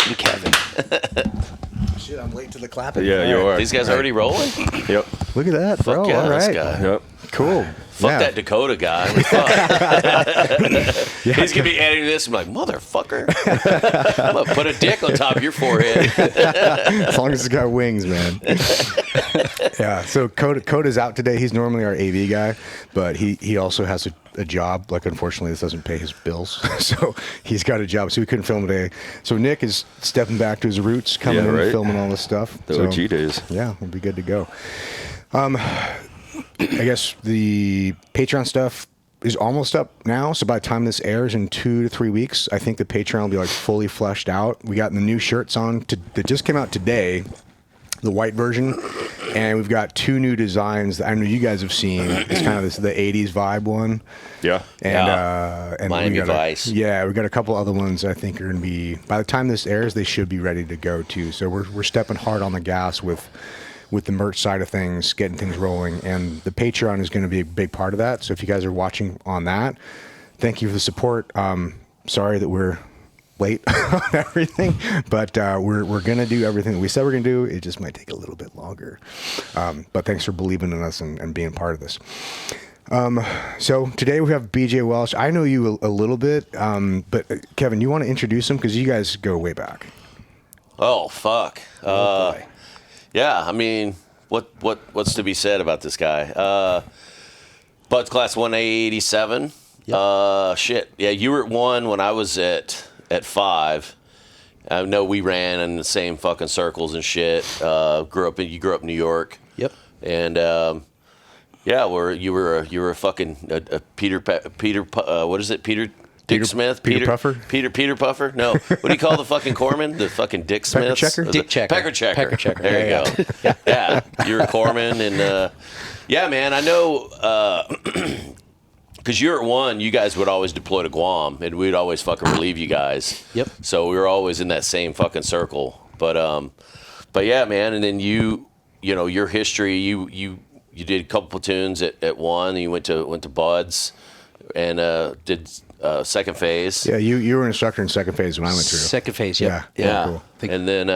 Thank you, Kevin. Shit, I'm late to the clapping. Yeah, you are. These guys already rolling? Yep. Look at that, bro. Fuck yeah, All this right. guy. Yep. Cool. Fuck that Dakota guy. Fuck. He's going to be editing this. I'm like, motherfucker. I'm going to put a dick on top of your forehead. As long as it's got wings, man. Yeah, so Coda's out today. He's normally our AV guy, but he also has a job. Like, unfortunately, this doesn't pay his bills. So he's got a job, so we couldn't film today. So Nick is stepping back to his roots, coming in and filming all this stuff. The OG days. Yeah, we'll be good to go. I guess the Patreon stuff is almost up now. So by the time this airs in 2 to 3 weeks, I think the Patreon will be like fully fleshed out. We got the new shirts on that just came out today, the white version, and we've got 2 new designs that I know you guys have seen. It's kind of the 80s vibe one. Yeah. And Miami Vice. we got a couple other ones I think are going to be, by the time this airs, they should be ready to go too. So we're stepping hard on the gas with the merch side of things, getting things rolling, and the Patreon is going to be a big part of that. So if you guys are watching on that, thank you for the support. Sorry that we're late on everything, but we're going to do everything that we said we're going to do. It just might take a little bit longer. But thanks for believing in us and being part of this. So today we have BJ Welsh. I know you a little bit, but Kevin, you want to introduce him? Because you guys go way back. Oh, fuck. Yeah, I mean, what's to be said about this guy? Bud's class 187. Yep. Shit. Yeah, you were at 1 when I was at 5. I know we ran in the same fucking circles and shit. You grew up in New York. Yep. And yeah, you were a fucking Peter. What is it? Dick Smith? Peter Puffer? Peter Puffer? No. What do you call the fucking corpsman? The fucking Dick Smith? Dick Checker. Pecker Checker. Pecker Checker. There you go. Yeah. You're a corpsman. And yeah, man, I know because you're at 1, you guys would always deploy to Guam and we'd always fucking relieve you guys. Yep. So we were always in that same fucking circle. But yeah, man, and then you know, your history, you did a couple platoons at 1, and you went to Bud's and did second phase. Yeah, you were an instructor in second phase when I went through. Second phase, yeah. Cool. And then,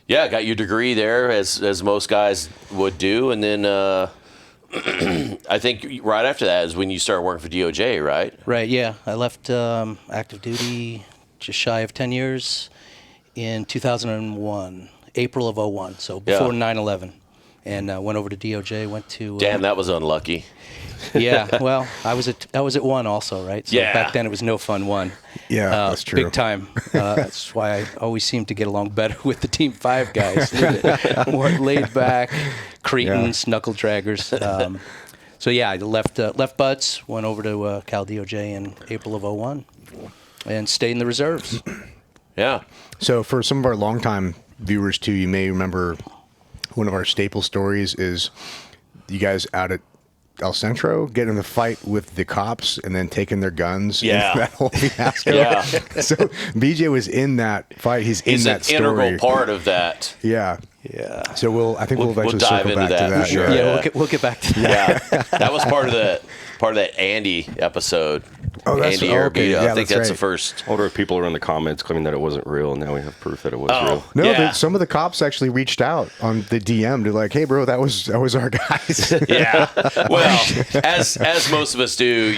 got your degree there, as most guys would do. And then I think right after that is when you started working for DOJ, right? Right, yeah. I left active duty just shy of 10 years in 2001, April of 01, so before 9/11. And went over to DOJ, went to... Damn, that was unlucky. Yeah, well, I was at 1 also, right? So back then it was no fun 1. Yeah, that's true. Big time. That's why I always seem to get along better with the Team 5 guys. More laid back, cretins, knuckle draggers. So yeah, I left Buds, went over to Cal DOJ in April of 01, and stayed in the reserves. Yeah. So for some of our longtime viewers too, you may remember one of our staple stories is you guys out at El Centro getting in the fight with the cops and then taking their guns. Yeah. That whole fiasco. Yeah. So BJ was in that fight. He's in that story. He's an integral part of that. Yeah. Yeah. So I think we'll eventually dive circle into back to that that. for sure. Yeah, we'll get back to that. Yeah. That was part of that Andy episode. Oh, that's Andy okay. Arabita. Yeah, I think that's the right. first. Older people are in the comments claiming that it wasn't real. Now we have proof that it was real. No, Yeah. some of the cops actually reached out on the DM to like, hey, bro, that was our guys. Yeah. Well, as most of us do,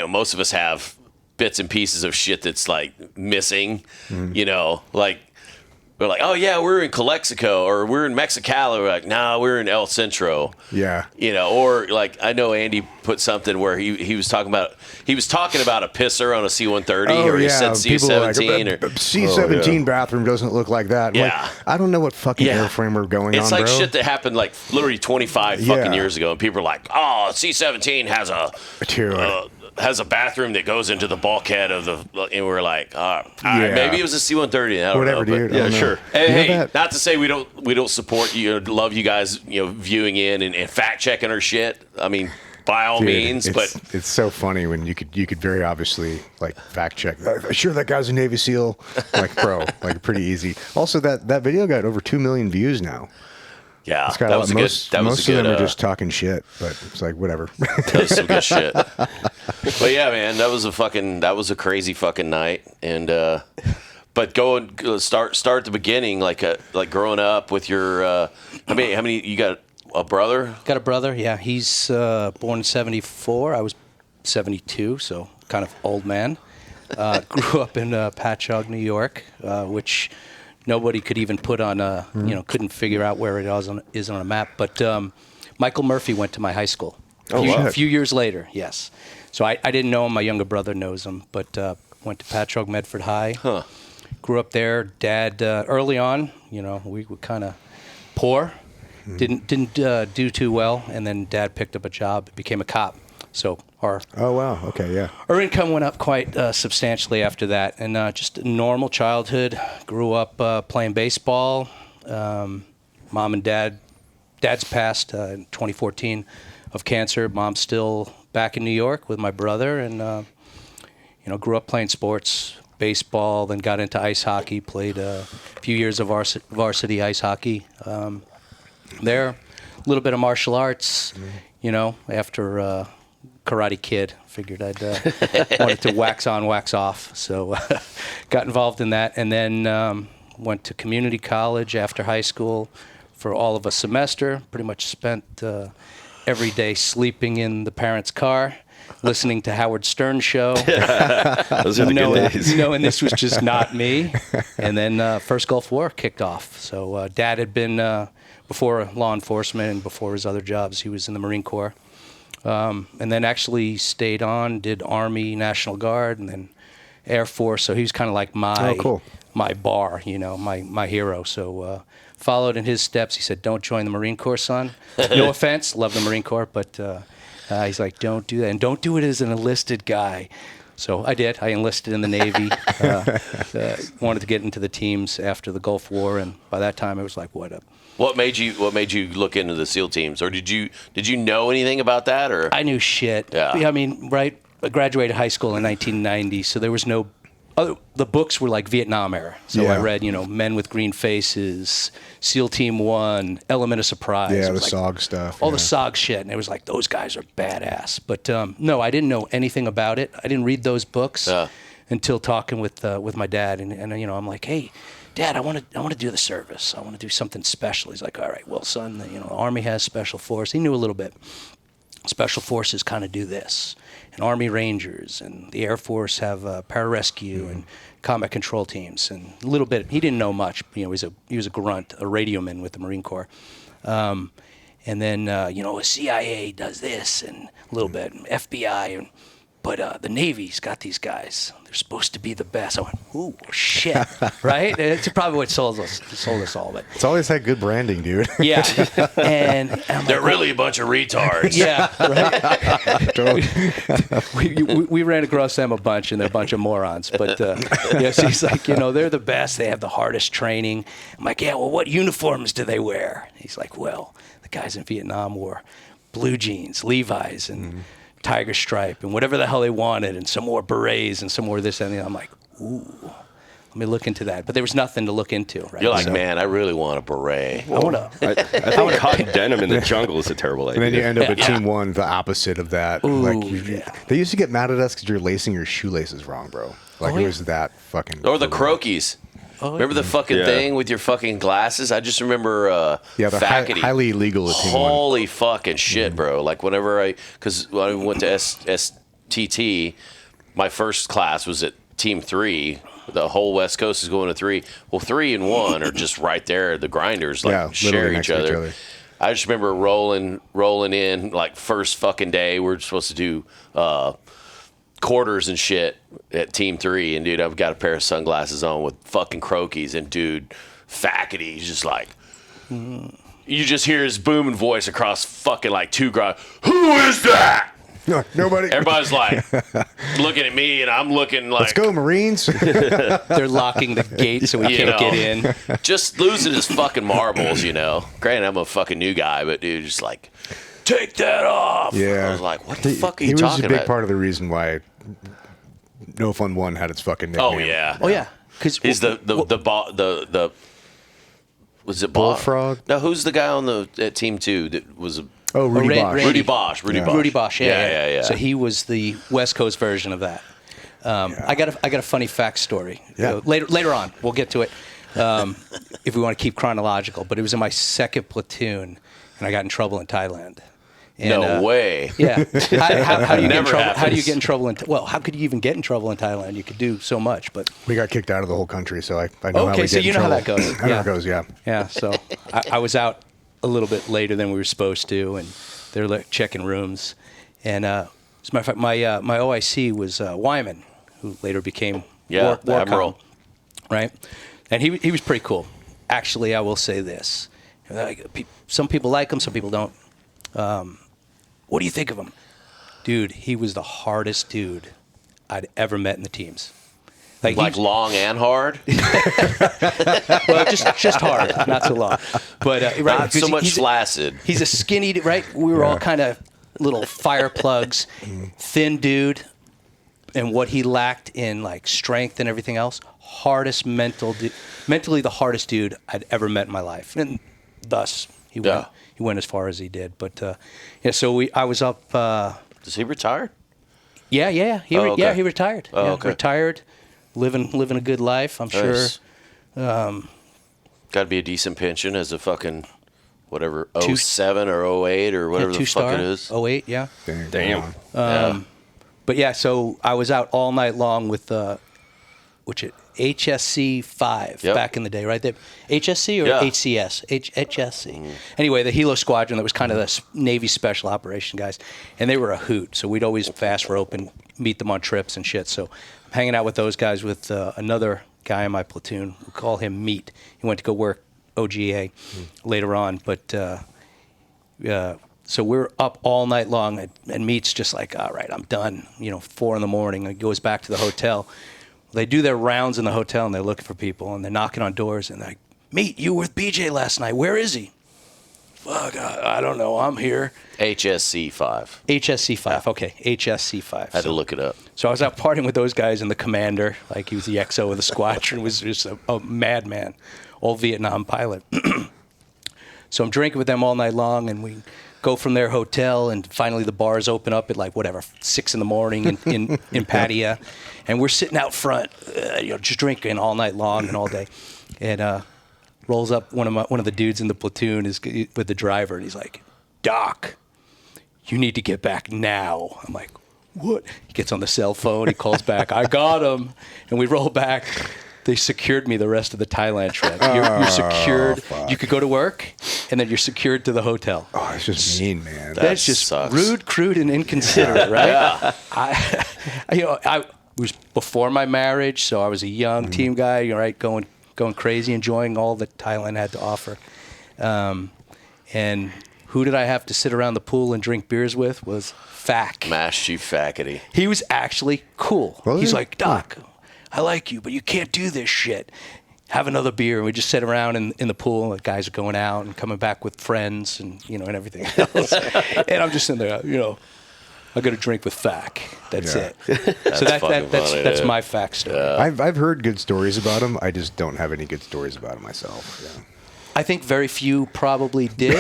most of us have bits and pieces of shit that's like missing. Like we're like, oh yeah, we're in Calexico or we're in Mexicali. We're like, nah, we're in El Centro. Yeah. Or like I know Andy put something where he was talking about a pisser on a C-130 or he said C-17 or C-17 bathroom doesn't look like that. Yeah. Like, I don't know what fucking airframe we're going on, It's like bro. shit that happened like literally 25 fucking years ago, and people are like, "Oh, C-17 has a bathroom that goes into the bulkhead of the," and we're like, all right, maybe it was a C-130. I don't Whatever, know, dude. but, Yeah, sure. Hey, not to say we don't support you, love you guys, viewing in and fact checking our shit. I mean, by all means, but it's so funny when you could very obviously like fact check. Sure, that guy's a Navy SEAL. Like, bro, like pretty easy. Also, that video got over 2 million views now. yeah, It's got that was a good. most of them are just talking shit, but it's like whatever. That was some good shit. But yeah, man, that was a crazy fucking night, and But start at the beginning, like growing up with your. How many you got? A brother? Got a brother. Yeah, he's born in '74. I was '72, so kind of old man. Grew up in Patchogue, New York, which nobody could even put on a, couldn't figure out where it is on a map. But Michael Murphy went to my high school a few years later, yes. So I didn't know him. My younger brother knows him, but went to Patchogue Medford High. Huh. Grew up there. Dad, early on, we were kind of poor. Didn't do too well, and then Dad picked up a job, became a cop. So our income went up quite substantially after that, and just a normal childhood. Grew up playing baseball. Mom and Dad's passed in 2014 of cancer. Mom's still back in New York with my brother, and grew up playing sports, baseball, then got into ice hockey. Played a few years of varsity ice hockey. There, a little bit of martial arts, after Karate Kid. Figured I'd wanted to wax on, wax off. So got involved in that, and then went to community college after high school for all of a semester. Pretty much spent every day sleeping in the parents' car, listening to Howard Stern's show. Those are the good days. Knowing this was just not me. And then first Gulf War kicked off. So Dad had been... before law enforcement and before his other jobs, he was in the Marine Corps. And then actually stayed on, did Army, National Guard, and then Air Force. So he was kind of like my bar, my hero. So followed in his steps. He said, don't join the Marine Corps, son. No offense, love the Marine Corps, but he's like, don't do that. And don't do it as an enlisted guy. So I did. I enlisted in the Navy. Wanted to get into the teams after the Gulf War, and by that time it was like, what up? What made you look into the SEAL teams, or did you know anything about that, or? I knew shit. Yeah. I mean, right? I graduated high school in 1990, so there was no. The books were like Vietnam era. So I read, Men with Green Faces, SEAL Team 1, Element of Surprise. Yeah, the SOG stuff. All the SOG shit, and it was like, those guys are badass. But no, I didn't know anything about it. I didn't read those books until talking with my dad, and I'm like, hey, Dad, I want to do the service. I want to do something special. He's like, all right, well, son, the Army has Special Force. He knew a little bit. Special Forces kind of do this, and Army Rangers and the Air Force have pararescue and combat control teams, and a little bit. He didn't know much. He was a grunt, a radioman with the Marine Corps, and then CIA does this and a little bit, FBI, but the Navy's got these guys. They're supposed to be the best. I went, ooh, shit, right? It's probably what sold us all. But it's always had good branding, dude. Yeah, and they're like, really a bunch of retards. Yeah, right. we ran across them a bunch, and they're a bunch of morons. But so he's like, they're the best. They have the hardest training. I'm like, yeah, well, what uniforms do they wear? He's like, well, the guys in Vietnam wore blue jeans, Levi's, and Tiger Stripe, and whatever the hell they wanted, and some more berets, and some more this and that. I'm like, ooh, let me look into that. But there was nothing to look into, right? You're like, man, I really want a beret. I want to. I think cotton denim in the jungle is a terrible idea. And then you end up at Team 1, the opposite of that. Ooh, They used to get mad at us because you're lacing your shoelaces wrong, bro. Like, it was that fucking... Or the croquis. Remember the fucking thing with your fucking glasses? I just remember they're faculty. highly illegal at Team 1. Holy fucking shit, bro. Like, because when I went to STT, my first class was at Team 3. The whole West Coast is going to 3. Well, 3 and 1 are just right there. The grinders share each other. I just remember rolling in, like, first fucking day. We're supposed to do quarters and shit at Team 3, and dude, I've got a pair of sunglasses on with fucking croquis, and dude, faculty's just like, you just hear his booming voice across fucking like 2 guys. Who is that? No, nobody. Everybody's like looking at me, and I'm looking like, let's go, Marines. They're locking the gate so we can't get in. Just losing his fucking marbles, Granted, I'm a fucking new guy, but dude, just like, take that off. Yeah. I was like, what the fuck are you talking about? He was a big part of the reason why No Fun 1 had its fucking nickname. Oh yeah. Because he's the was it Bullfrog? No, who's the guy at Team 2 that was Rudy Bosch. Rudy Bosch. Rudy Bosch, yeah. So he was the West Coast version of that. I got a funny fact story. Yeah. Later on, we'll get to it. If we want to keep chronological, but it was in my second platoon, and I got in trouble in Thailand. And, No way. Yeah. How do you get in Never trouble? How do you happens. get in trouble? Well, how could you even get in trouble in Thailand? You could do so much, but We got kicked out of the whole country, so I know how okay. we So get in you know how trouble. that goes. I know how it goes, yeah. Yeah. So I was out a little bit later than we were supposed to, and they're like checking rooms. And as a matter of fact, my OIC was Wyman, who later became Yeah, the admiral. right? And he was pretty cool. Actually, I will say this: some people like him, some people don't. What do you think of him, dude? He was the hardest dude I'd ever met in the teams. Like long and hard? Well, just hard, not so long. But right, Not so because much flaccid. He's a skinny, right? We were all kind of little fire plugs, thin dude, and what he lacked in like strength and everything else, mentally the hardest dude I'd ever met in my life, and thus he went as far as he did. But so I was up. Is he retired? Yeah. okay. He retired. Oh, yeah, okay. Retired, living a good life. I'm Nice. sure. Got to be a decent pension as a fucking whatever 2 07 or 08 or whatever the fuck two-star. it is. 08, yeah. Damn. Yeah. But yeah, so I was out all night long with HSC 5 Yep. back in the day, right? HSC or Yeah. HCS? HSC. Anyway, the Helo Squadron, that was kind of the Navy Special Operation guys, and they were a hoot. So we'd always fast rope and meet them on trips and shit. So I'm hanging out with those guys with another guy in my platoon. We call him Meat. He went to go work OGA later on, but so we're up all night long, and Meat's just like, all right, I'm done. 4 a.m. and he goes back to the hotel. They do their rounds in the hotel, and they're looking for people, and they're knocking on doors, and they're like, Meat, you were with BJ last night. Where is he? Fuck, I don't know. I'm here. HSC 5. HSC 5. Okay, HSC 5. Had to look it up. So I was out partying with those guys, and the commander, like he was the XO of the squadron, was just a madman, old Vietnam pilot. So I'm drinking with them all night long, and we go from their hotel, and finally the bars open up at 6 a.m. in Pattaya, and we're sitting out front, just drinking all night long and all day, and rolls up one of the dudes in the platoon is with the driver, and he's like, Doc, you need to get back now. I'm like, what? He gets on the cell phone, he calls back, I got him, and we roll back. They secured me the rest of the Thailand trip. You're secured. Fuck. You could go to work, and then you're secured to the hotel. Oh, it's just mean, man. That's just sucks. rude, crude, and inconsiderate, right? Yeah. I was before my marriage, so I was a young team guy, right, going crazy, enjoying all that Thailand had to offer. And who did I have to sit around the pool and drink beers with? Was Fack. Mash you fackety. He was actually cool. Was He's he? like, Doc, I like you, but you can't do this shit. Have another beer. And we just sit around in the pool, and the guys are going out and coming back with friends and, and everything else. And I'm just in there, I got a drink with Fack. That's Yeah. it. That's So fucking funny, that's dude. my Fack story. I've heard good stories about him. I just don't have any good stories about him myself. Yeah. I think very few probably did.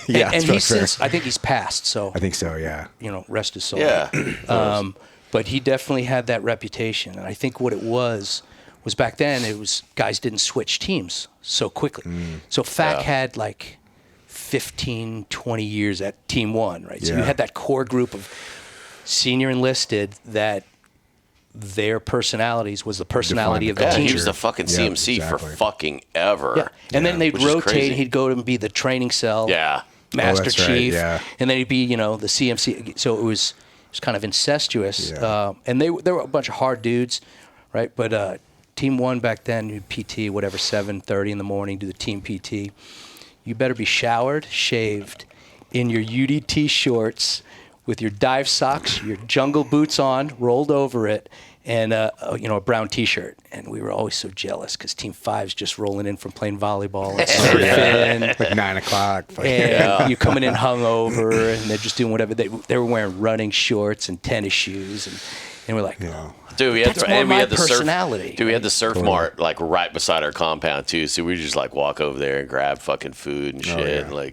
Yeah, and that's he's fair. since, I think he's passed, so, I think so, yeah. rest his soul. Yeah. But he definitely had that reputation. And I think what it was back then, it was guys didn't switch teams so quickly. So Fack had 15, 20 years at Team 1, right? So you Yeah. had that core group of senior enlisted that their personalities was the personality of the Yeah, team. he was the fucking Yeah, CMC exactly. for fucking ever. Yeah. And then they'd Which is rotate. crazy. He'd go and be the training cell. Yeah. Master that's right, Chief, yeah. and then he'd be, the CMC. So it was kind of incestuous. Yeah. And there were a bunch of hard dudes, right? But Team 1 back then, you'd PT, whatever, 7:30 in the morning, do the team PT. You better be showered, shaved, in your UDT shorts, with your dive socks, your jungle boots on, rolled over it, and a brown T-shirt. And we were always so jealous because Team 5's just rolling in from playing volleyball and surfing. Like 9 o'clock. And you're coming in hungover, and they're just doing whatever. They were wearing running shorts and tennis shoes, and we're like, Yeah. Dude, we had That's more we my had the personality. surf. Dude, we had the surf mart right beside our compound too. So we just walk over there and grab fucking food and shit. yeah.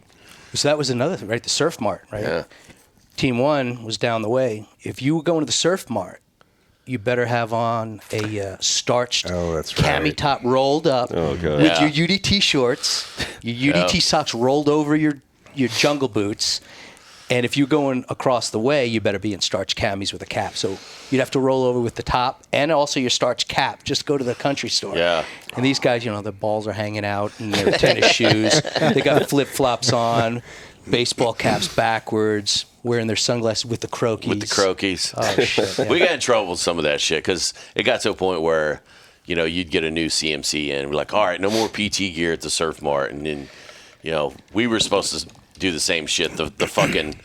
So that was another thing, right? The Surf Mart, right? Yeah. Team 1 was down the way. If you were going to the Surf Mart, you better have on a starched that's cami right. top rolled up Oh, God. with your UDT shorts, your UDT socks rolled over your jungle boots. And if you're going across the way, you better be in starched camis with a cap. So you'd have to roll over with the top and also your starched cap. Just go to the country store. Yeah. And these guys, the balls are hanging out and their tennis shoes. They got flip-flops on, baseball caps backwards, wearing their sunglasses with the croquis. With the croquis. Oh, shit. Yeah. We got in trouble with some of that shit because it got to a point where, you'd get a new CMC in. We're like, all right, no more PT gear at the Surf Mart. And then, we were supposed to do the same shit. The fucking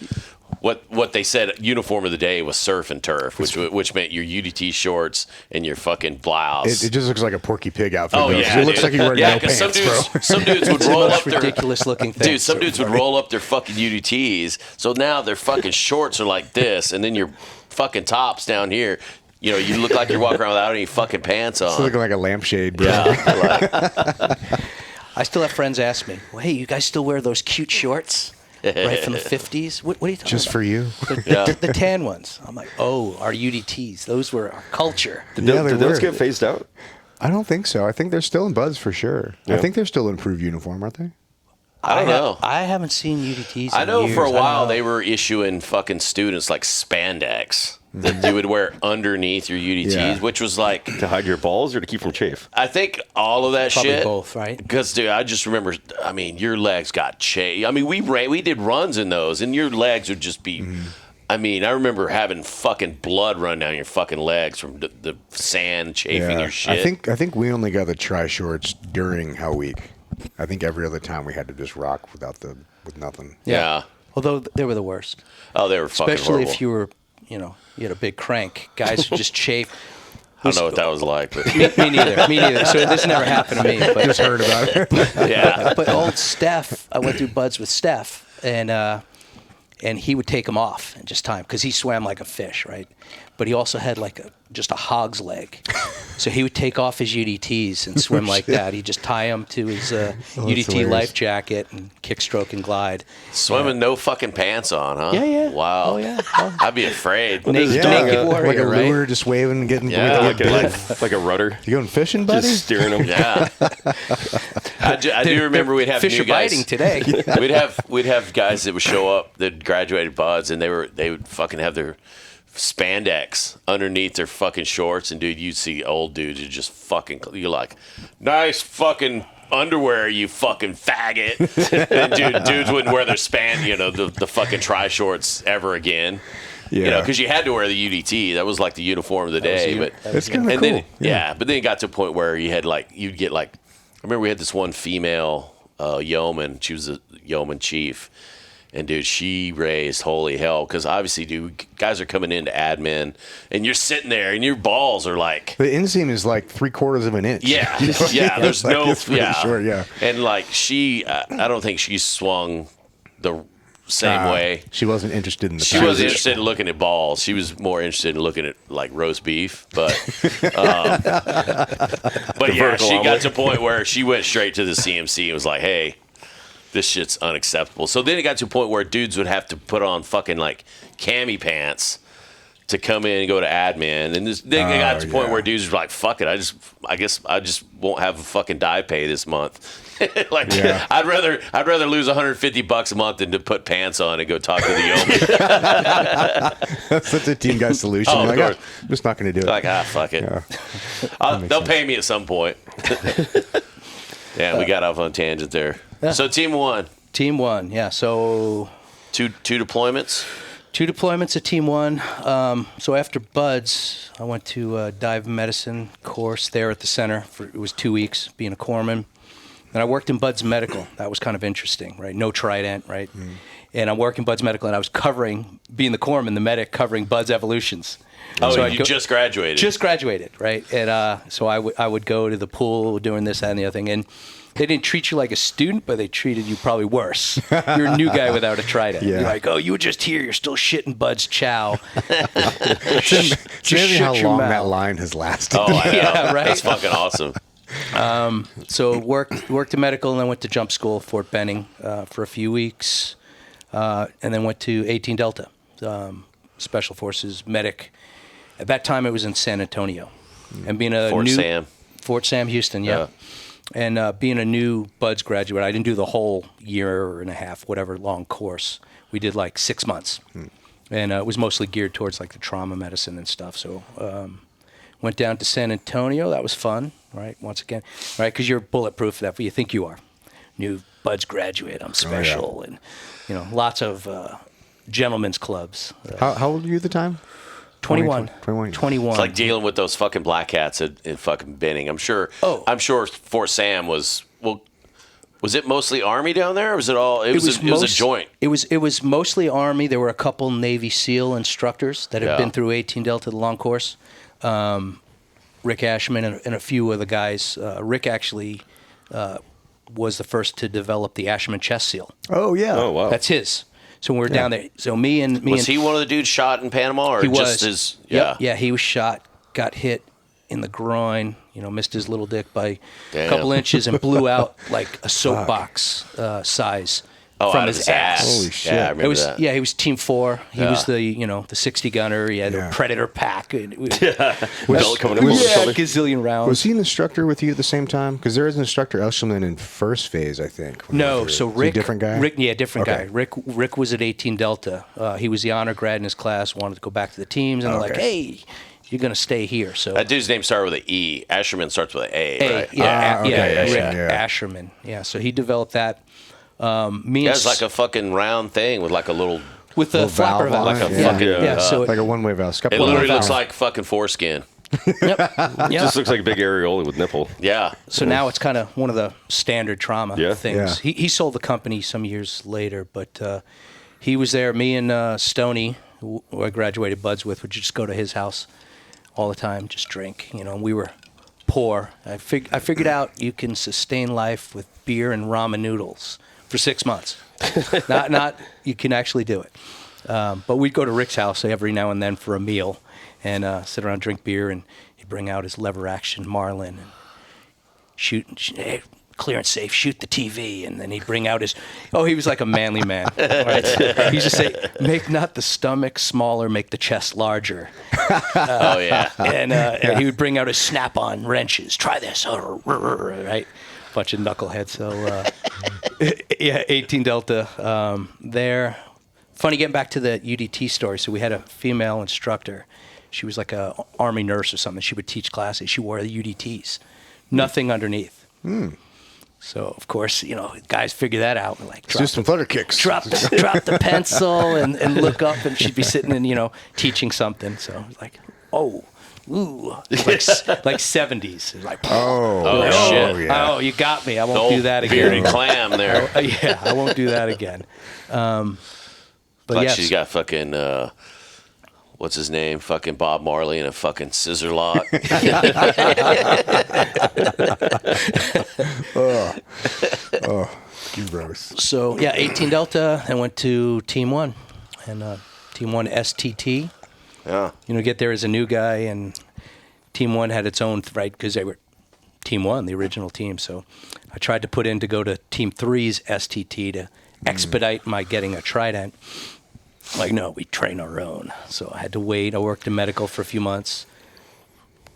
what they said uniform of the day was surf and turf, which meant your UDT shorts and your fucking blouse. It just looks like a Porky Pig outfit. Oh though, yeah, 'cause it looks like you're wearing no pants, some dudes would roll up their ridiculous looking thing. Dude, some dudes would roll up their fucking UDTs. So now their fucking shorts are like this, and then your fucking tops down here. You look like you're walking around without any fucking pants on. It's looking like a lampshade, bro. Yeah, I still have friends ask me, well, hey, you guys still wear those cute shorts? Right from the 50s? What are you talking Just about? for you. The tan ones. I'm like, oh, our UDTs. Those were our culture. Did Yeah, they those were. get phased out? I don't think so. I think they're still in buds for sure. Yeah. I think they're still improved uniform, aren't they? I don't know. I haven't seen UDTs. I know in for a years. I don't while know. they were issuing fucking students like spandex that you would wear underneath your UDTs, Yeah. which was like, To hide your balls or to keep from chafe? I think all of that Probably shit. both, right? Because, dude, I just remember, your legs got chafed. We did runs in those, and your legs would just be. I remember having fucking blood run down your fucking legs from the sand chafing your shit. I think we only got the tri shorts during Hell Week. I think every other time we had to just rock with nothing. Yeah. Although they were the worst. Oh, they were fucking Especially horrible. if you were, you had a big crank. Guys would just chafe. I don't know what that was like, but Me neither. So this never happened to me. But Just heard about it. yeah. But old Steph, I went through buds with Steph, and he would take them off and just tie them because he swam like a fish, right? But he also had just a hog's leg, so he would take off his UDTs and swim like that. He'd just tie them to his UDT hilarious. life jacket and kickstroke and glide. Swimming no fucking pants on, huh? Yeah. Wow. Oh yeah. Oh. I'd be afraid. Naked, Yeah, naked warrior, like a right? lure, just waving, getting Yeah. Like a rudder. You going fishing, buddy? Just steering them. Yeah. I do remember we'd have Fish new are guys. biting today. We'd have guys that would show up that graduated buds, and they would fucking have their spandex underneath their fucking shorts, and dude, you'd see old dudes who just fucking, you're like, nice fucking underwear, you fucking faggot. And dudes wouldn't wear their the fucking tri shorts ever again. Yeah. Because you had to wear the UDT. That was like the uniform of the day. But That's kind of and cool. then but then it got to a point where you'd get I remember we had this one female yeoman. She was a yeoman chief, and dude, she raised holy hell because obviously, dude, guys are coming into admin, and you're sitting there, and your balls are like, The inseam is like 3/4 of an inch. yeah. There's Like, no, it's really short, yeah. and she, I don't think she swung the same way. She wasn't interested in the She package. wasn't interested in looking at balls. She was more interested in looking at like roast beef. But but yeah, vertical she got omelet. to a point where she went straight to the CMC and was like, "Hey, this shit's unacceptable." So then it got to a point where dudes would have to put on fucking like cami pants to come in and go to admin, and then it got to a point where dudes were like, "Fuck it, I guess I just won't have a fucking die pay this month." Yeah. I'd rather lose $150 a month than to put pants on and go talk to the yeoman. That's such a team guy solution. Oh, of Like, course. I'm just not going to do it. Like, fuck it. Yeah. They'll pay me at some point. Yeah, we got off on a tangent there. Yeah. So team one, Team one, yeah. So two deployments. 2 deployments at Team 1. So after Buds, I went to a dive medicine course there at the center. It was 2 weeks, being a corpsman. And I worked in Buds Medical. That was kind of interesting, right? No Trident, right? And I'm working Buds Medical, and I was being the corpsman, the medic, covering Buds Evolutions. Oh, So you just graduated. Just graduated, right? And so I would go to the pool doing this, that, and the other thing. And they didn't treat you like a student, but they treated you probably worse. You're a new guy without a Trident. Yeah. You're like, oh, you were just here. You're still shitting Bud's chow. It's amazing how shut your long mouth. that line has lasted. Oh, I know. Yeah, right? That's fucking awesome. So worked in medical, and then went to jump school, Fort Benning, for a few weeks, and then went to 18 Delta, Special Forces medic. At that time, it was in San Antonio. And being a Fort Sam, Houston, yeah. And being a new Buds graduate, I didn't do the whole year and a half, whatever long course. We did like 6 months. And it was mostly geared towards like the trauma medicine and stuff. So went down to San Antonio. That was fun, right? Once again, right? Because you're bulletproof. That's what you think you are. New Buds graduate. I'm special. And, you know, lots of gentlemen's clubs. How old were you at the time? 21. 21. It's like dealing with those fucking black hats in fucking Benning. I'm sure Fort Sam was, well, was it mostly Army down there, or was it all? It was a joint. It was mostly Army. There were a couple Navy SEAL instructors that had been through 18 Delta, the long course. Rick Ashman and a few other guys. Rick actually was the first to develop the Ashman chest seal. Oh yeah. Oh wow. That's his. So when we were down there, so was he one of the dudes shot in Panama, or he just was. his? Yeah, he was shot, got hit in the groin. You know, missed his little dick by a couple inches and blew out like a soapbox size from his ass. Holy shit! Yeah, I remember that. Yeah, he was Team 4. He was the 60 gunner. He had a Predator pack. Belt coming in. Gazillion rounds. Was he an instructor with you at the same time? Because there is an instructor Eshelman in first phase, I think. No, so Rick, different guy. Different guy. Rick was at 18 Delta. He was the honor grad in his class. Wanted to go back to the teams, and they're like, "Hey, you're gonna stay here." So that dude's name started with an E. Asherman starts with an A, right? Rick Asherman. Yeah, so he developed that. It's like a fucking round thing with like a little with a flapper valve, like a fucking so like a one-way valve. It literally looks like fucking foreskin. It just looks like a big areola with nipple. Yeah. So now it's kind of one of the standard trauma things. Yeah. He sold the company some years later, but he was there. Me and Stoney, who I graduated Buds with, would just go to his house all the time, just drink. You know, we were poor. I figured out you can sustain life with beer and ramen noodles for 6 months. not you can actually do it. But we'd go to Rick's house every now and then for a meal and sit around, drink beer, and he'd bring out his lever action Marlin and shoot, hey, clearance safe, shoot the TV, and then he'd bring out his, he was like a manly man. Right? He'd just say, make not the stomach smaller, make the chest larger. And he would bring out his snap-on wrenches. Try this, right? Bunch of knuckleheads. So, 18 Delta there. Funny getting back to the UDT story. So we had a female instructor. She was like a Army nurse or something. She would teach classes. She wore the UDTs. Nothing underneath. So, of course, guys figure that out. And like, do some flutter kicks. Drop the pencil and look up, and she'd be sitting and, teaching something. So it was like, ooh, like 70s. Like, shit. Yeah. Oh, you got me. I won't do that again. Bearded clam there. I won't do that again. But like yes. she's got fucking, what's his name? Fucking Bob Marley and a fucking scissor lock. Gross. So, 18 Delta, I went to Team 1. And Team 1 STT. Yeah. Get there as a new guy, and Team 1 had its own, right, because they were Team 1, the original team. So I tried to put in to go to Team 3's STT to expedite my getting a trident. Like, no, we train our own. So I had to wait. I worked in medical for a few months.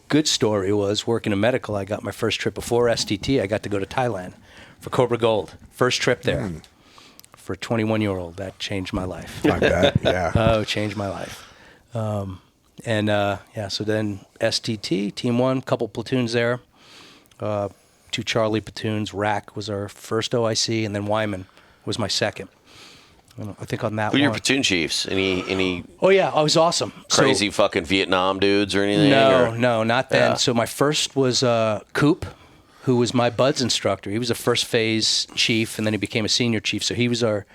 Good story was, working in medical, I got my first trip before STT. I got to go to Thailand for Cobra Gold. First trip there. For a 21-year-old, that changed my life. I bet, yeah. Oh, it changed my life. So then STT, Team 1, couple platoons there. 2 Charlie platoons. RAC was our first OIC, and then Wyman was my second. I think on that Who one. are your platoon chiefs? Any Oh, yeah, I was awesome. crazy fucking Vietnam dudes or anything? No, not then. Yeah. So my first was Coop, who was my Buds instructor. He was a first phase chief, and then he became a senior chief. So he was our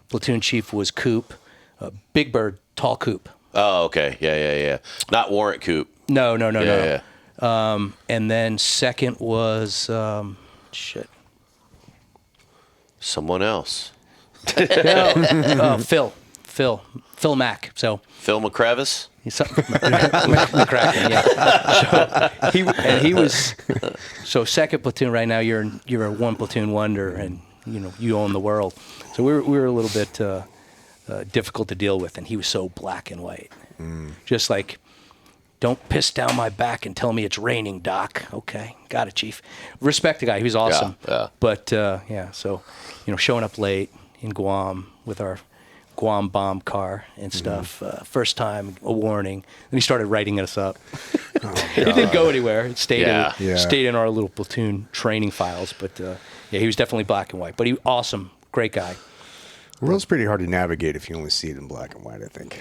platoon chief was Coop. Big Bird, tall Coop. Oh, okay. Yeah. Not Warrant Coop. No. Yeah. And then second was Someone else. Phil Mack. So Phil McCrevis? McCracken, yeah. He was second platoon right now. You're a one platoon wonder, and you own the world. So we were a little bit difficult to deal with, and he was so black and white, just like Don't piss down my back and tell me it's raining, Doc. Okay, got it, Chief. Respect the guy. He was awesome. Yeah. But, so, showing up late in Guam with our Guam bomb car and stuff. First time, a warning. Then he started writing us up. It didn't go anywhere. It stayed, stayed in our little platoon training files. But, he was definitely black and white. But he was awesome. Great guy. The world's pretty hard to navigate if you only see it in black and white, I think.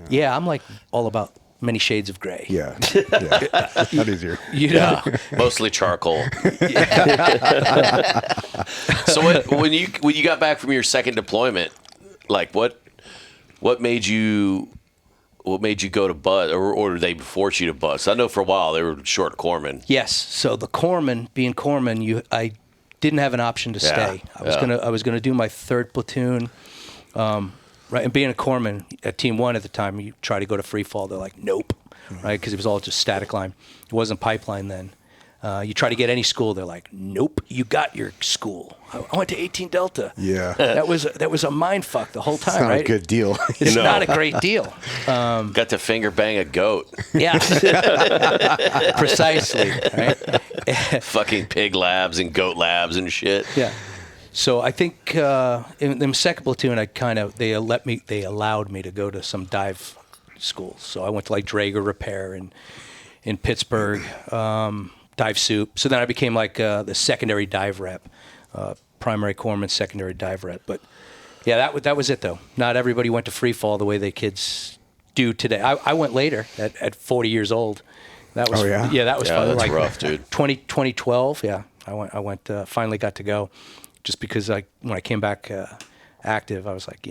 Yeah, I'm like all about many shades of gray. Yeah. That is your. Mostly charcoal. So when you got back from your second deployment, like what made you go to Bud, or did they force you to Bud? So I know for a while they were short corpsmen. Yes. So the corpsman, being corpsman, I didn't have an option to stay. I was gonna do my third platoon. Right, and being a corpsman at Team 1 at the time, you try to go to free fall. They're like, nope, right? Because it was all just static line. It wasn't pipeline then. You try to get any school, they're like, nope, you got your school. I went to 18 Delta. Yeah. That was a mind fuck the whole time, It's not right? a good deal. It's not a great deal. Got to finger bang a goat. Yeah. Precisely, right? Fucking pig labs and goat labs and shit. Yeah. So I think in the second platoon, they allowed me to go to some dive schools. So I went to like Draeger Repair in Pittsburgh, dive soup. So then I became like the secondary dive rep, primary corpsman, secondary dive rep. But yeah, that was it though. Not everybody went to free fall the way the kids do today. I went later at 40 years old. That was that was fun. That's like rough, dude. 2012. Yeah, I went. Finally got to go. Just because when I came back active, I was like,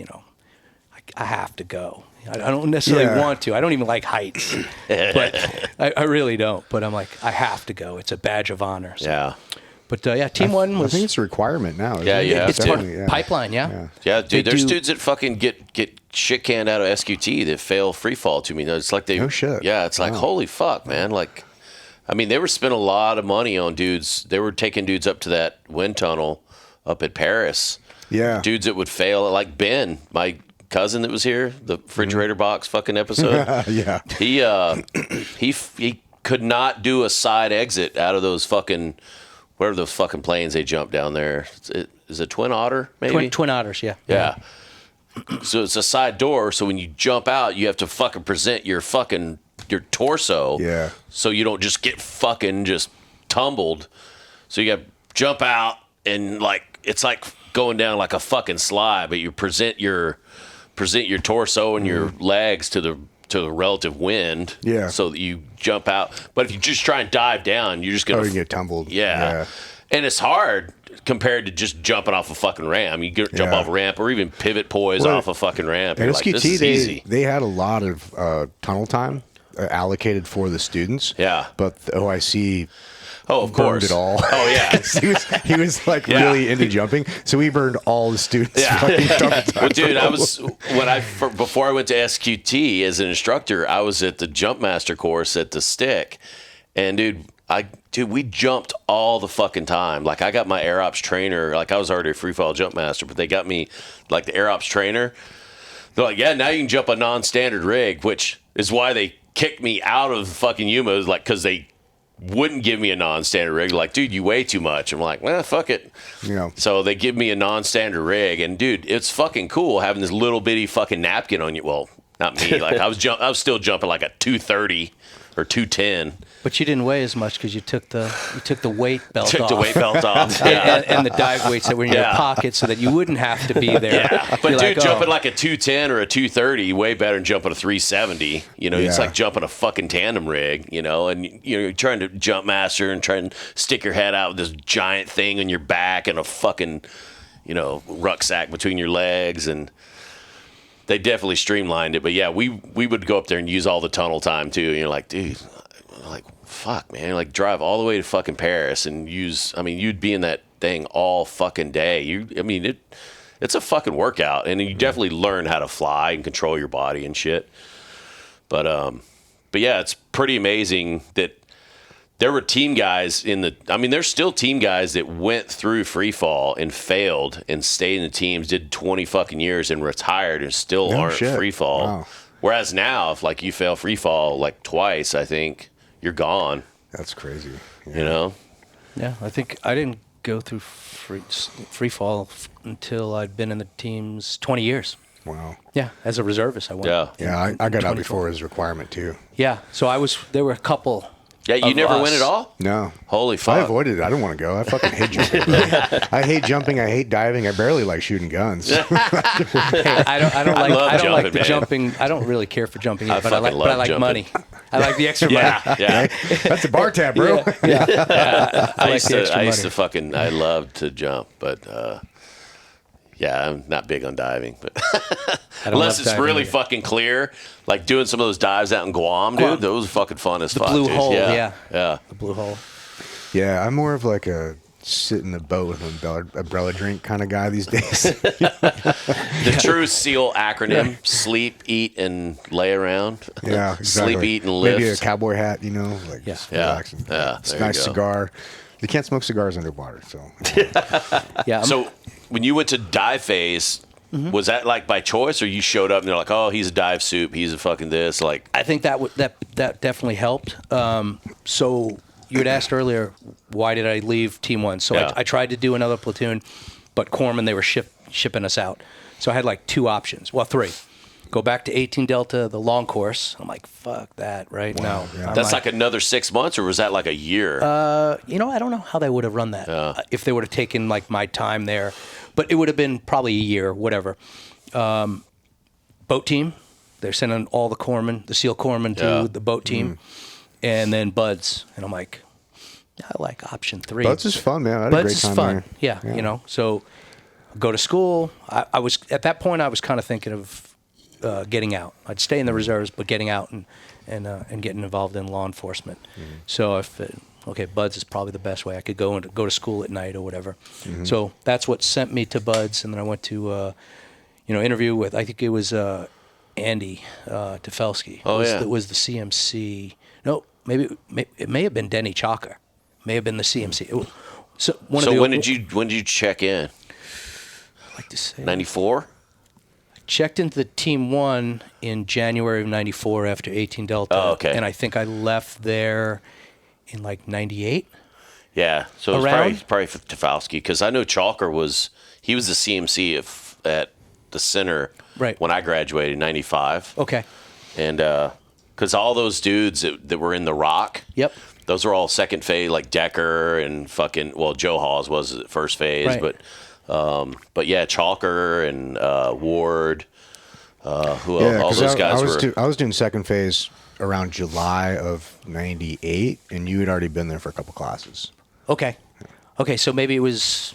I have to go. I don't necessarily want to. I don't even like heights, but I really don't. But I'm like, I have to go. It's a badge of honor. So. Yeah. But Team 1 was. I think it's a requirement now. Yeah, it? you have It's to. part of pipeline. Yeah, dude. There's dudes that fucking get shit canned out of SQT that fail free fall to me. It's like they. No shit. Yeah, it's like holy fuck, man. Like, I mean, they were spending a lot of money on dudes. They were taking dudes up to that wind tunnel up at Paris. Yeah. Dudes that would fail, like Ben, my cousin that was here, the refrigerator box fucking episode. Yeah. He could not do a side exit out of those fucking, whatever those fucking planes they jump down there. Is it Twin Otter, maybe? Twin Otters, yeah. Yeah. So it's a side door, so when you jump out, you have to fucking present your torso. Yeah. So you don't just get fucking just tumbled. So you got to jump out and like, it's like going down like a fucking slide, but you present your torso and your legs to the relative wind. Yeah. So that you jump out. But if you just try and dive down, you're just gonna you get tumbled. Yeah. And it's hard compared to just jumping off a fucking ramp. You jump off a ramp or even pivot poise off a fucking ramp. And You're like, this is easy. they had a lot of tunnel time allocated for the students. Yeah. But the OIC of burned course. it all. Oh yeah. he was like really into jumping, so we burned all the students. fucking tunnel time. Well, dude, before I went to SQT as an instructor, I was at the jump master course at the Stick, and dude, we jumped all the fucking time. Like I got my air ops trainer. Like I was already a free fall jump master, but they got me like the air ops trainer. They're like, yeah, now you can jump a non-standard rig, which is why they kicked me out of fucking Yuma, like because they wouldn't give me a non-standard rig. Like, dude, you weigh too much. I'm like, well, fuck it. Yeah. So they give me a non-standard rig, and dude, it's fucking cool having this little bitty fucking napkin on you. Well, not me. Like I was still jumping like a 230 or 210. But you didn't weigh as much because you took the weight belt off. Took the weight belt off. Yeah. and the dive weights that were in your pocket so that you wouldn't have to be there. Yeah. But dude, jumping like a 210 or a 230, way better than jumping a 370. It's like jumping a fucking tandem rig, and you're trying to jump master and trying to stick your head out with this giant thing on your back and a fucking, rucksack between your legs, and they definitely streamlined it. But yeah, we would go up there and use all the tunnel time too. And you're like, dude, fuck, man, like drive all the way to fucking Paris and you'd be in that thing all fucking day. It's a fucking workout, and you definitely learn how to fly and control your body and shit. But yeah, it's pretty amazing that there were team guys there's still team guys that went through free fall and failed and stayed in the teams, did 20 fucking years and retired and still aren't free fall. Wow. Whereas now, if like you fail free fall like twice, I think you're gone. That's crazy. Yeah. You know? Yeah, I think I didn't go through free fall until I'd been in the teams 20 years. Wow. Yeah, as a reservist, I went. Yeah. Yeah, I got out before his requirement too. Yeah, so there were a couple. Yeah, you of never us. went at all? No. Holy fuck. I avoided it. I don't want to go. I fucking hate jumping. I hate jumping. I hate diving. I barely like shooting guns. I don't like the man. jumping. I don't really care for jumping, I but I fucking like love jumping. money. I like the extra money. Yeah. That's a bar tab, bro. I like the extra I used money. to I love to jump, but yeah, I'm not big on diving, but unless it's really fucking clear, like doing some of those dives out in Guam, dude, those are fucking fun as fuck. Blue dude. hole, yeah. the blue hole. Yeah, I'm more of like a sit in the boat with an umbrella drink kind of guy these days. The true SEAL acronym: sleep, eat, and lay around. Yeah, exactly. Sleep, eat, and lift. Maybe a cowboy hat, you know, like just relaxing. Yeah, It's a there you nice go. cigar. You can't smoke cigars underwater, so. Yeah. So when you went to dive phase, was that like by choice, or you showed up and they're like, "Oh, he's a dive soup. He's a fucking this." Like, I think that definitely helped. So you had asked earlier, why did I leave Team 1? So Yeah. I tried to do another platoon, but Corpsman, they were shipping us out. So I had like 2 options. Well, 3. Go back to 18 Delta, the long course. I'm like, fuck that, right? Wow, No. yeah. I'm that's like another 6 months, or was that like a year? I don't know how they would have run that if they would have taken like my time there, but it would have been probably a year, whatever. Boat team, they're sending all the corpsmen, the SEAL corpsmen to the boat team, and then Buds, and I'm like, I like option 3. Buds is fun, man. I had a Buds great is time fun, there. yeah. You know. So go to school. I was at that point. I was kind of thinking of getting out. I'd stay in the reserves, but getting out and getting involved in law enforcement. So if Buds is probably the best way. I could go to school at night or whatever. So that's what sent me to Buds, and then I went to interview with, I think it was Andy Tefelsky. Oh, yeah. It was the CMC. No, maybe it may have been Denny Chalker. May have been the CMC. So when did you check in? I like to say 94? checked into the Team 1 in January of 94 after 18 Delta. Oh, okay. And I think I left there in like 98. Yeah, so it was Around? probably Tefelsky, because I know Chalker was the CMC at the center Right. when I graduated in 95. Okay. And because all those dudes that were in the Rock, Yep. those were all second phase, like Decker and Joe Hawes was at first phase, Right. but yeah, Chalker and Ward, who Yeah, all 'cause those guys I was doing second phase around July of 98, and you had already been there for a couple classes. Okay. Okay, so maybe it was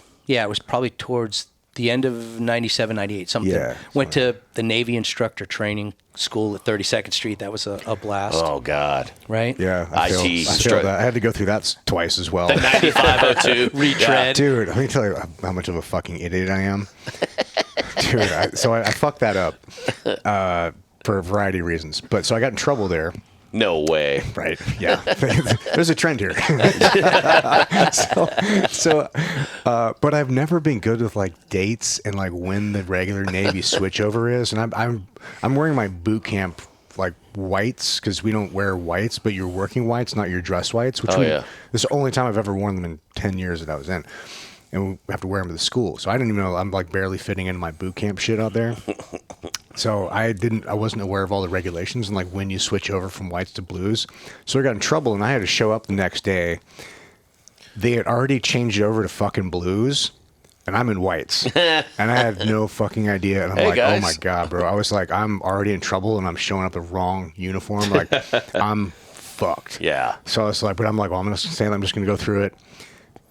probably towards the end of 97, 98, something. Yeah, Went to the Navy instructor training school at 32nd Street. That was a blast. Oh God, Right? Yeah, IT I failed that. I had to go through that twice as well. the 9502 Retread. Dude, let me tell you how much of a fucking idiot I am. Dude, so I fucked that up for a variety of reasons. But so I got in trouble there. No way. Right. Yeah. There's a trend here. But I've never been good with like dates and like when the regular Navy switchover is. And I'm wearing my boot camp like whites, because we don't wear whites, but you're working whites, not your dress whites. Which yeah. This is the only time I've ever worn them in 10 years that I was in. And we have to wear them to the school. So I didn't even know, I'm like barely fitting into my boot camp shit out there. So I wasn't aware of all the regulations and like when you switch over from whites to blues. So I got in trouble and I had to show up the next day. They had already changed over to fucking blues and I'm in whites. And I had no fucking idea. And I'm Hey, like, guys. oh my God, bro. I was like, I'm already in trouble and I'm showing up the wrong uniform. Like I'm fucked. Yeah. So I was like, I'm just going to go through it.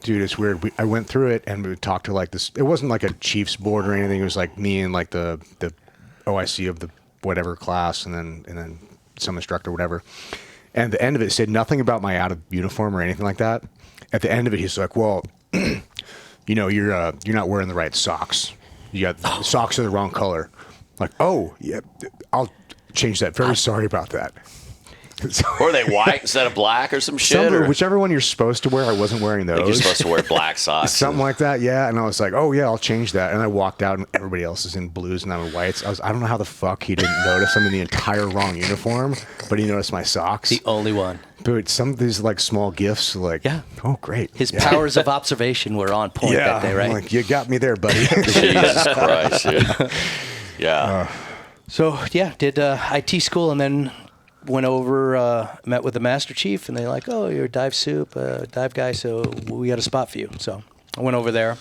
Dude, it's weird. I went through it and we talked to like this. It wasn't like a Chiefs board or anything. It was like me and like the OIC of the whatever class, and then some instructor, whatever. And at the end of it said nothing about my out of uniform or anything like that. At the end of it, he's like, "Well, you're not wearing the right socks. You got socks are the wrong color." Like, oh yeah, I'll change that. Very sorry about that. Or are they white instead of black or some shit? Or Whichever one you're supposed to wear, I wasn't wearing those. I think you're supposed to wear black socks. Something like that, yeah. And I was like, oh, yeah, I'll change that. And I walked out, and everybody else is in blues, and I'm in whites. I don't know how the fuck he didn't notice I'm in the entire wrong uniform, but he noticed my socks. The only one. But some of these, like, small gifts, like, Yeah. oh, great. His powers of observation were on point that day, right? I'm like, you got me there, buddy. Jesus Christ, dude. Yeah. So, yeah, did IT school and then went over, met with the Master Chief, and they're like, oh, you're a dive soup, dive guy, so we got a spot for you. So I went over there.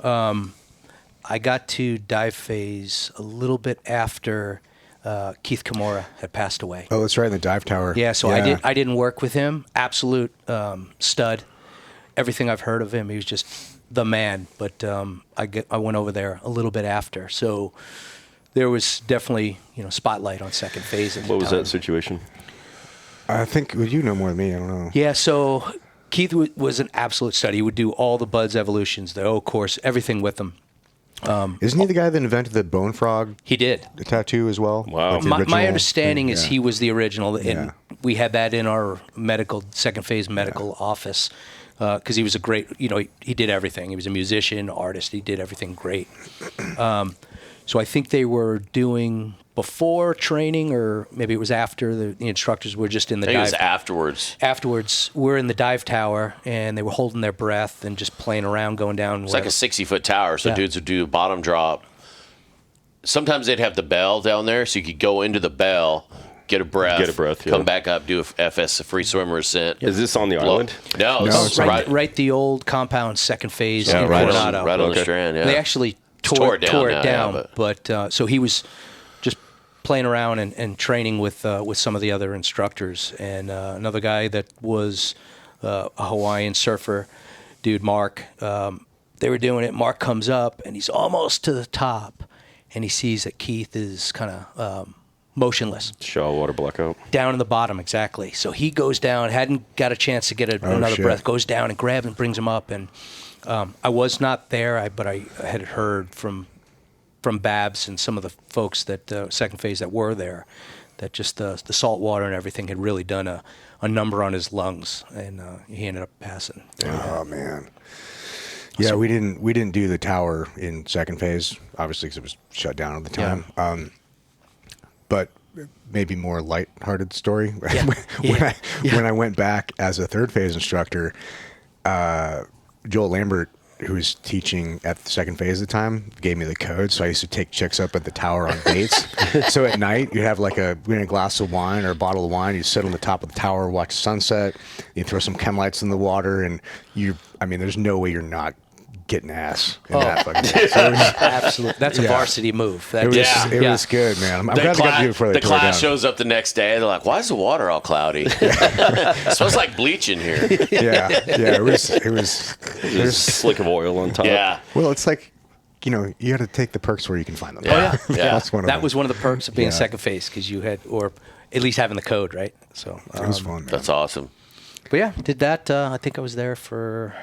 I got to dive phase a little bit after Keith Kimura had passed away. Oh, that's right, in the dive tower. Yeah, so I didn't work with him. Absolute stud. Everything I've heard of him, he was just the man. But I went over there a little bit after. So there was definitely, spotlight on second phase. What was that situation? I think, well, you know more than me, I don't know. Yeah, so Keith was an absolute stud. He would do all the BUD/S evolutions, the O course, everything with them. Isn't he the guy that invented the bone frog He did. tattoo as well? Wow. Like the My original understanding thing? is Yeah. he was the original, and Yeah. we had that in our second phase medical office, because he was a great, he did everything. He was a musician, artist. He did everything great. So I think they were doing before training, or maybe it was after. The instructors were just in the I think it dive. was afterwards. Afterwards, we're in the dive tower, and they were holding their breath and just playing around, going down. It's like a 60-foot tower, so Yeah. dudes would do a bottom drop. Sometimes they'd have the bell down there, so you could go into the bell, get a breath, yeah. come back up, do a FS, a free swimmer ascent. Is this on the blow- island? No, No, it's it's right the old compound second phase Yeah, in right Coronado. on the Okay. strand. Yeah, They actually tore it down. now, But so he was just playing around and training with some of the other instructors, and another guy that was a Hawaiian surfer, dude, Mark. They were doing it. Mark comes up, and he's almost to the top, and he sees that Keith is kind of motionless. Shallow water blackout. Down in the bottom, exactly. So he goes down, hadn't got a chance to get another shit. breath, goes down and grabs and brings him up. And I was not there, but I had heard from Babs and some of the folks that second phase that were there, that just the salt water and everything had really done a number on his lungs, and he ended up passing. Oh, man. Yeah, we didn't do the tower in second phase, obviously, because it was shut down at the time. But maybe more lighthearted story. Yeah. When I went back as a third phase instructor, Joel Lambert, who was teaching at the second phase at the time, gave me the code. So I used to take chicks up at the tower on dates. So at night, you'd have like a glass of wine or a bottle of wine. You'd sit on the top of the tower, watch sunset. You throw some chem lights in the water, and there's no way you're not getting ass in that fucking day. So Absolutely, that's a varsity move. That it was good, man. I'm glad they got to do it before they the tore it class down. shows up the next day. They're like, "Why is the water all cloudy? It smells like bleach in here." Yeah, it was. There's a slick of oil on top. Yeah, Well, it's like, you got to take the perks where you can find them. Yeah. Yeah. That's one of That them. was one of the perks of being Yeah. second phase, because you had, or at least having the code, right? So It was fun, man. that's awesome. But yeah, did that. I think I was there for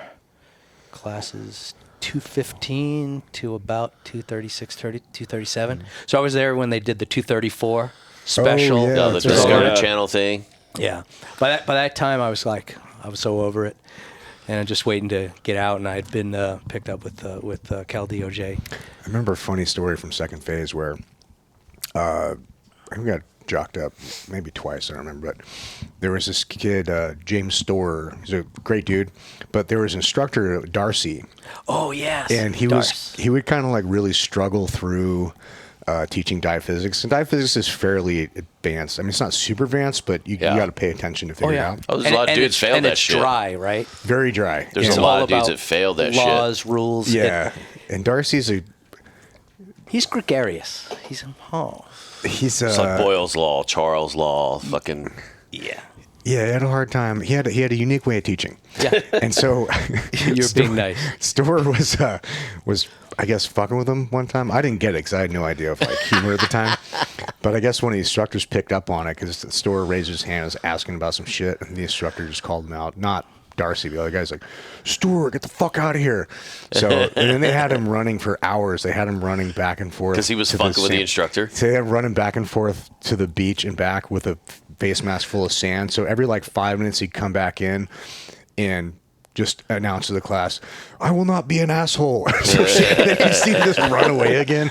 classes 215 to about 236, 237. So I was there when they did the 234 special. yeah. The that's Discovery right. Channel thing. Yeah. By that time, I was so over it, and I'm just waiting to get out. And I had been picked up with Cal DOJ. I remember a funny story from second phase where we got jocked up maybe twice, I don't remember, but there was this kid, James Storer. He's a great dude, but there was an instructor, Darcy, Oh yes. and he would kind of like really struggle through teaching dive physics. And dive physics is fairly advanced. I mean, it's not super advanced, but you got to pay attention to figure it out. Oh, there's a lot of dudes fail and that it's shit. dry, right? Very dry. There's It's a all lot of dudes about that fail that laws, shit. rules. Yeah, and Darcy's He's gregarious. He's he's It's like Boyle's Law, Charles' Law, fucking. yeah. Yeah, he had a hard time. He had a unique way of teaching. Yeah. And so You're being nice. Store was I guess fucking with him one time. I didn't get it because I had no idea of like humor at the time. But I guess one of the instructors picked up on it because the Store raised his hand and was asking about some shit, and the instructor just called him out. Not Darcy, the other guy's like, Stuart, get the fuck out of here. So, and then they had him running for hours. They had him running back and forth. Because he was to fucking with the same- instructor. So they had him running back and forth to the beach and back with a face mask full of sand. So every like 5 minutes he'd come back in and just announce to the class, "I will not be an asshole." So then you see him just run away again.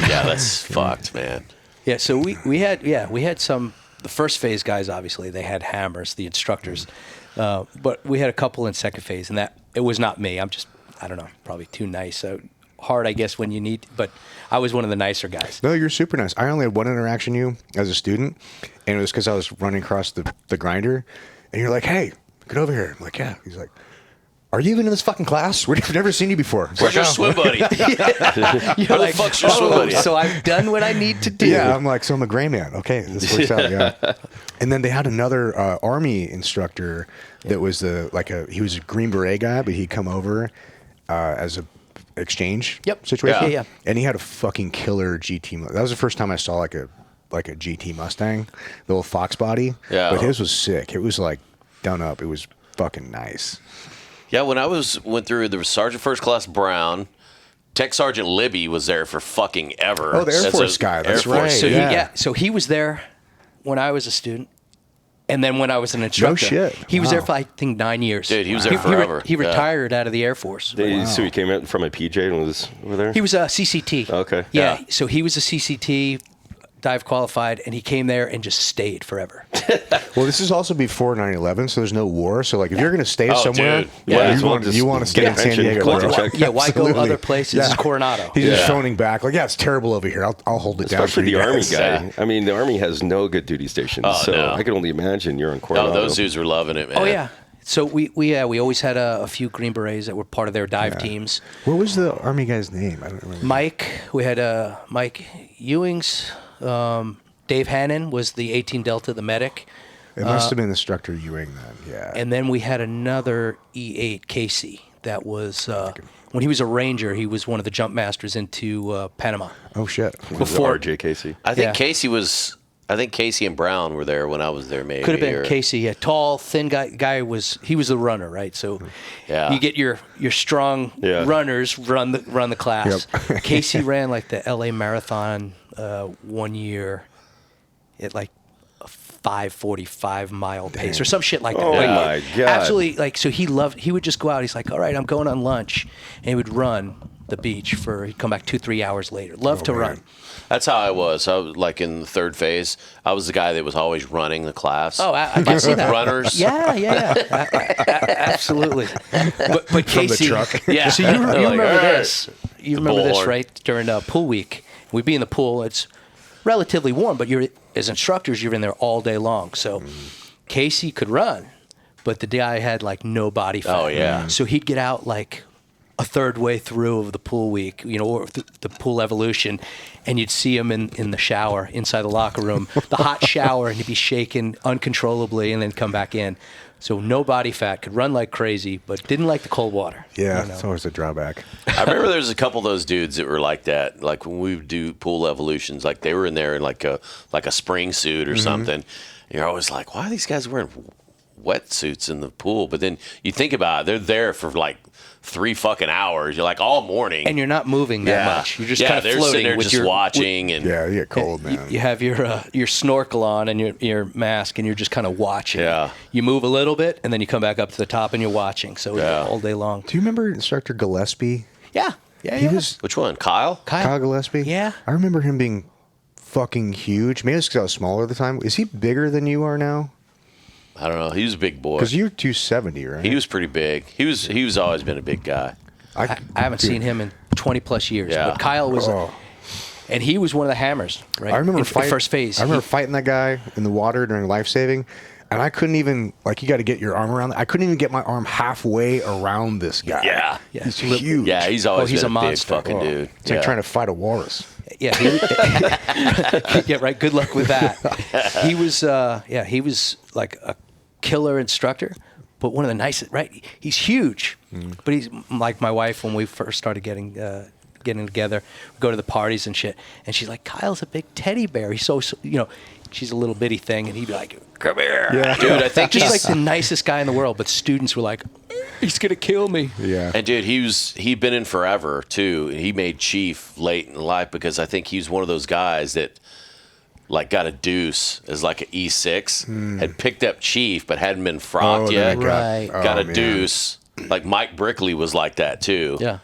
Yeah, that's fucked, man. Yeah, so we had some, the first phase guys, obviously, they had hammers, the instructors. But we had a couple in second phase, and that it was not me. I'm just, I don't know, probably too nice. So hard, I guess, when you need, but I was one of the nicer guys. No, you're super nice. I only had one interaction with you as a student, and it was because I was running across the grinder, and you're like, "Hey, get over here." I'm like, "Yeah." He's like, "Are you even in this fucking class? We've never seen you before." Where's your swim buddy? You're Where the fuck's your swim buddy? So I've done what I need to do. Yeah, I'm like, "So I'm a gray man." Okay, this works out. Yeah. And then they had another Army instructor that was he was a Green Beret guy, but he'd come over as a exchange situation. Yeah. And he had a fucking killer GT. That was the first time I saw like a GT Mustang, the little Fox body. Yeah. But his was sick. It was like done up. It was fucking nice. Yeah, when I went through, there was Sergeant First Class Brown. Tech Sergeant Libby was there for fucking ever. Oh, the Air Force guy. That's right. So so he was there when I was a student, and then when I was an instructor. No shit. He was Wow. there for, I think, 9 years. Dude, he was there forever. He retired out of the Air Force. So he came out from a PJ and was over there? He was a CCT. Okay. Yeah, so he was a CCT, dive qualified, and he came there and just stayed forever. Well, this is also before 9/11, so there's no war. So like, if you're going to stay Oh, somewhere, dude. Yeah, you want to stay in San pension, Diego. collect bro. a check. Yeah, why go Absolutely. other places? Yeah. It's Coronado. He's just Yeah. phoning back, like, "Yeah, it's terrible over here. I'll hold it down for Especially you the Army guys." guy. Yeah. I mean, the Army has no good duty stations, Oh, so no. I can only imagine you're in Coronado. No, those dudes were loving it, man. Oh, yeah. So we always had a few Green Berets that were part of their dive teams. What was the Army guy's name? I don't remember. Mike, we had Mike Ewings. Dave Hannon was the 18 Delta, the medic. It must have been Instructor Ewing then. Yeah. And then we had another E8 Casey that was, when he was a Ranger, he was one of the jump masters into Panama. Oh shit. Was it before- RJ Casey. I think Yeah. I think Casey and Brown were there when I was there, maybe. Could have been or- Casey, a tall, thin guy. He was the runner, right? So Yeah. you get your strong Yeah. runners run the class. Yep. Casey ran like the LA Marathon 1 year at like a 5:45 mile pace or some shit like that. Oh, Like, my God. Absolutely, like, so he would just go out. He's like, "All right, I'm going on lunch," and he would run the beach he'd come back 2-3 hours later. Loved to man. run. That's how I was. I was like in the third phase. I was the guy that was always running the class. Oh, I can see that. Runners. Yeah. Absolutely. But Casey, truck. Yeah. So you Like, remember all right. this? You remember this, bullhorn. right? During pool week, we'd be in the pool. It's relatively warm, but as instructors, you're in there all day long. So Casey could run, but the guy had like no body fat. Oh, yeah. So he'd get out like a third way through of the pool week, or the pool evolution, and you'd see him in the shower inside the locker room, the hot shower, and he'd be shaking uncontrollably and then come back in. So no body fat, could run like crazy, but didn't like the cold water. Yeah, you know? it's always a drawback. I remember there was a couple of those dudes that were like that. Like when we would do pool evolutions, like they were in there in like a spring suit or something. You're always like, why are these guys wearing wetsuits in the pool? But then you think about it, they're there for like 3 fucking hours. You're like all morning. And you're not moving that much. You're just kind of they're floating sitting there with just your watching and Yeah, you get cold, man. You have your snorkel on and your mask, and you're just kind of watching. Yeah. You move a little bit, and then you come back up to the top, and you're watching. So Yeah. all day long. Do you remember Instructor Gillespie? Yeah. He was which one? Kyle? Kyle Gillespie. Yeah. I remember him being fucking huge. Maybe it's because I was smaller at the time. Is he bigger than you are now? I don't know. He was a big boy. Because you're 270, right? He was pretty big. He's always been a big guy. I haven't seen him in 20 plus years. Yeah. But Kyle was, Oh. and he was one of the hammers, right? I remember in fighting first phase. I remember fighting that guy in the water during life saving, and I couldn't even you got to get your arm around. I couldn't even get my arm halfway around this guy. Yeah. He's huge. Yeah, he's always he's been a a big monster. fucking dude. It's like Yeah. trying to fight a walrus. Yeah, yeah, right. Good luck with that. He was like a killer instructor, but one of the nicest. Right, he's huge, but he's like my wife when we first started getting together. We go to the parties and shit, and she's like, "Kyle's a big teddy bear. He's so she's a little bitty thing, and he'd be like, "Come here, Yeah. Dude, I think just he's like the nicest guy in the world." But students were like, "He's gonna kill me." Yeah. And dude, he'd been in forever too. And he made chief late in life because I think he was one of those guys that like got a deuce as like an E6, had picked up Chief but hadn't been frocked yet. Right. Got a deuce. Like Mike Brickley was like that too. Yeah.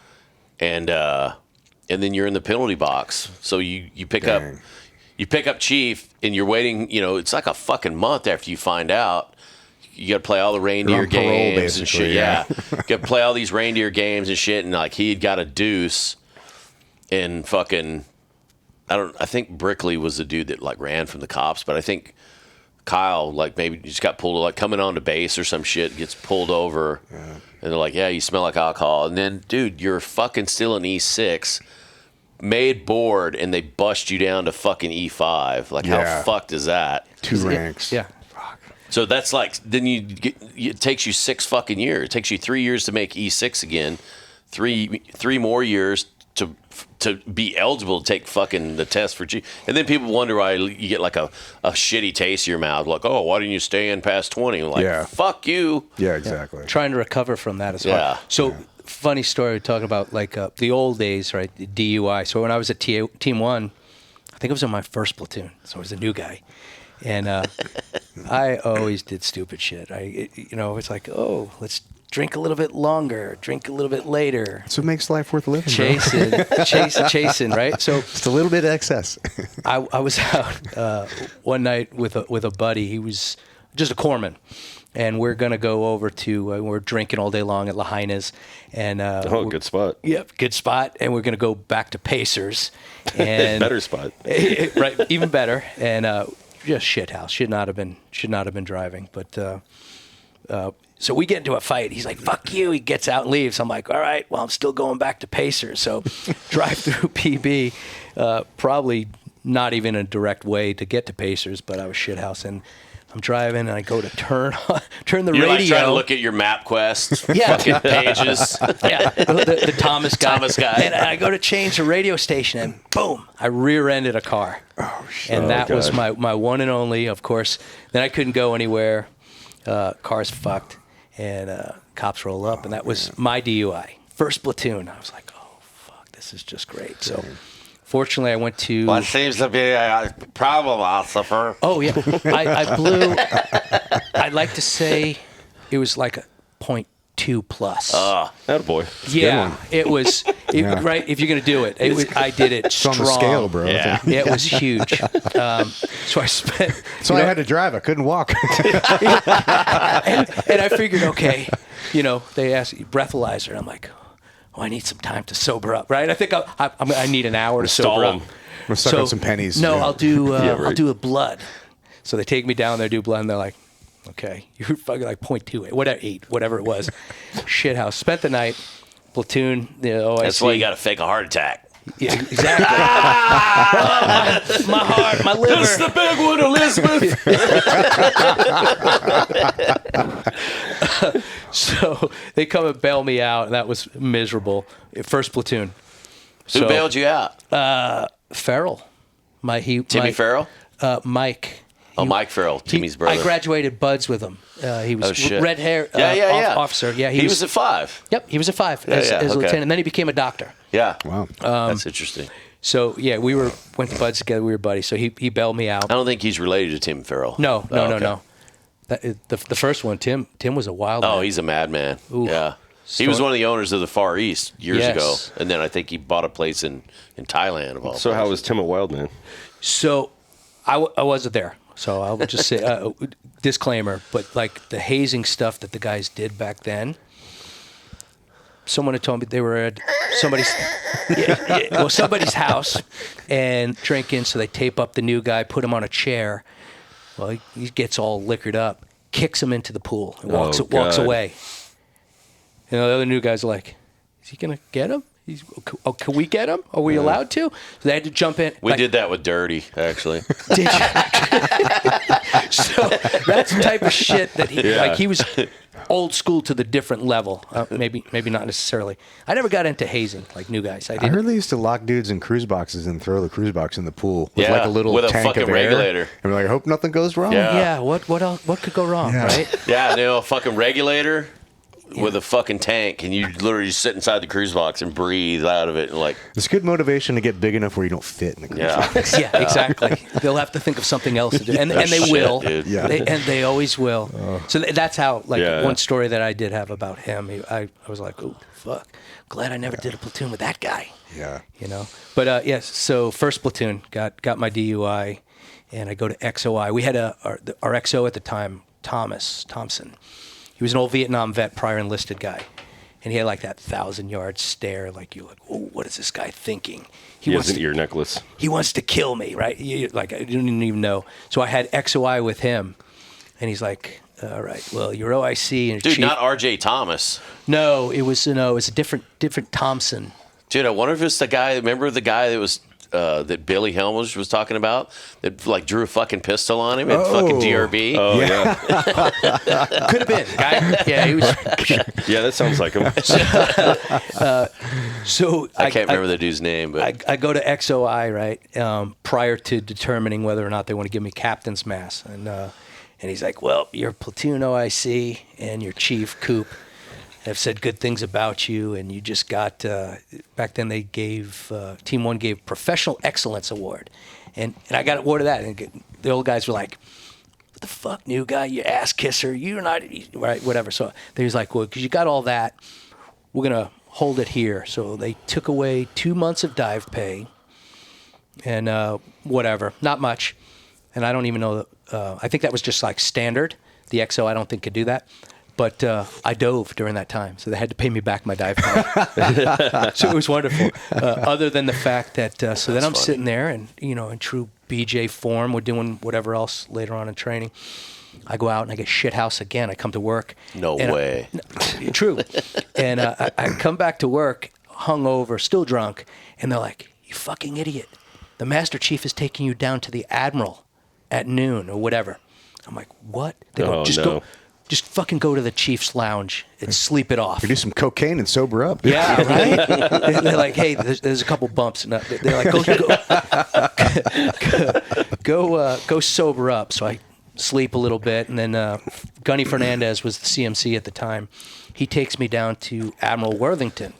And then you're in the penalty box. So you pick up Chief and you're waiting, it's like a fucking month after you find out. You got to play all the reindeer games and shit. Yeah. You got to play all these reindeer games and shit. And like he had got a deuce and fucking, I think Brickley was the dude that like ran from the cops, but I think Kyle, like maybe just got pulled, like coming onto base or some shit, gets pulled over. Yeah. And they're like, yeah, you smell like alcohol. And then, dude, you're fucking still an E6, made board, and they bust you down to fucking E5. Like, how fucked is that? 2 ranks. Yeah. So that's like, then it takes you 6 fucking years. It takes you 3 years to make E6 again, three more years to be eligible to take fucking the test for G. And then people wonder why you get like a shitty taste in your mouth. Like, oh, why didn't you stay in past 20? I'm like, fuck you. Yeah, exactly. Trying to recover from that as well. Yeah. So, funny story, talking about like the old days, right? The DUI. So when I was at Team 1, I think it was in my first platoon. So I was a new guy. And I always did stupid shit. It's like, oh, let's drink a little bit longer, drink a little bit later. That's what makes life worth living. Chasing, right? So just a little bit of excess. I was out one night with a buddy. He was just a corpsman, and we're gonna go over to. We're drinking all day long at Lahaina's, and good spot. Yep, good spot. And we're gonna go back to Pacers, and better spot. Right, even better. And just shit house. Should not have been driving, but. So we get into a fight. He's like, fuck you. He gets out and leaves. I'm like, all right, well, I'm still going back to Pacers. So drive through PB, probably not even a direct way to get to Pacers, but I was shithouse. And I'm driving, and I go to turn the radio. You're like trying to look at your MapQuest fucking pages. Yeah, the Thomas guy. And I go to change the radio station, and boom, I rear-ended a car. Oh, shit. And that was my one and only, of course. Then I couldn't go anywhere. Car's fucked. And cops roll up, and that was my DUI. First platoon. I was like, oh, fuck, this is just great. So, fortunately, I went to... What seems to be a problem, Oliver? Oh, yeah. I blew... I'd like to say it was like a 0.2 plus. Attaboy. Yeah, it was... Right, if you're going to do it. I did it strong. It's on the scale, bro. Yeah. It was huge. So I spent... So I had to drive. I couldn't walk. and I figured, okay, they asked breathalyzer. And I'm like, oh, I need some time to sober up, right? I think I need an hour to sober up. I'm gonna suck on some pennies. No, I'll do a blood. So they take me down there, do blood, and they're like, okay, you're fucking like 0.28, whatever it was. Shithouse. Spent the night, platoon, the OIC. That's why you got to fake a heart attack. Yeah, exactly. My heart, my liver. That's the big one, Elizabeth. So they come and bail me out, and that was miserable. First platoon. Who bailed you out? Farrell. Timmy Farrell? Mike. Mike Farrell, Timmy's brother. I graduated buds with him. He was red hair officer. Yeah, he was at 5. Yep, he was at 5 as a lieutenant, and then he became a doctor. Yeah. Wow. That's interesting. So, yeah, went to buds together. We were buddies. So he bailed me out. I don't think he's related to Tim Farrell. No. The first one, Tim was a wild man. Oh, he's a madman. Ooh. Yeah. He was one of the owners of the Far East years ago. And then I think he bought a place in Thailand. Of all So places. how was Tim a wild man? So I wasn't there. So I would just say, disclaimer, but like the hazing stuff that the guys did back then, someone had told me they were at somebody's house and drinking, so they tape up the new guy, put him on a chair. Well, he gets all liquored up, kicks him into the pool, and walks away. And the other new guys are like, is he going to get him? Can we get him? Are we allowed to? So they had to jump in. We did that with Dirty, actually. Did you? So that's the type of shit that he was old school to the different level. Maybe not necessarily. I never got into hazing like new guys. I heard they used to lock dudes in cruise boxes and throw the cruise box in the pool with like a little with a tank fucking of air. regulator. And we're like, I hope nothing goes wrong. Yeah. What else? What could go wrong? Right? Yeah, a fucking regulator. with a fucking tank, and you literally sit inside the cruise box and breathe out of it, and like It's good motivation to get big enough where you don't fit in the cruise box. Yeah, exactly. They'll have to think of something else to do, and they Shit, will. dude. Yeah. They always will. So that's how. Like Yeah. one story that I did have about him, I was like, oh fuck, glad I never did a platoon with that guy. Yeah. You know. But yes, so first platoon got my DUI, and I go to XOI. We had our XO at the time, Thompson. He was an old Vietnam vet, prior enlisted guy. And he had like that 1,000-yard stare, like you're like, oh, what is this guy thinking? He has wants an to, ear necklace. he wants to kill me, right? Like I didn't even know. So I had XOI with him, and he's like, all right, well, you're OIC and dude, chief. not R.J. Thomas. No, it was a different Thompson. Dude, I wonder if it's the guy. Remember the guy that was that Billy Helmers was talking about that like drew a fucking pistol on him at fucking DRB. Oh yeah, Could have been. Guy. Yeah, he was. yeah, that sounds like him. So I can't remember the dude's name, but I go to XOI, right, prior to determining whether or not they want to give me captain's mass. And he's like, well, your platoon OIC and your chief, Coop, have said good things about you. And you just got, back then they gave, Team 1 gave Professional Excellence Award. And I got awarded that. And the old guys were like, what the fuck, new guy, you ass kisser, you're not, right, whatever. So he was like, well, because you got all that, we're going to hold it here. So they took away 2 months of dive pay and whatever, not much. And I don't even know, I think that was just like standard. The XO I don't think could do that. But I dove during that time, so they had to pay me back my dive pay. So it was wonderful. Other than the fact that, so then I'm sitting there and, you know, in true BJ form, we're doing whatever else later on in training. I go out and I get shithouse again. I come to work. no way. True. And I come back to work hungover, still drunk, and they're like, you fucking idiot. The Master Chief is taking you down to the Admiral at noon or whatever. I'm like, what? They go, just fucking go to the Chief's lounge and sleep it off. You do some cocaine and sober up. Yeah, right? They're like, hey, there's a couple bumps. And they're like, go sober up. So I sleep a little bit. And then Gunny Fernandez was the CMC at the time. He takes me down to Admiral Worthington,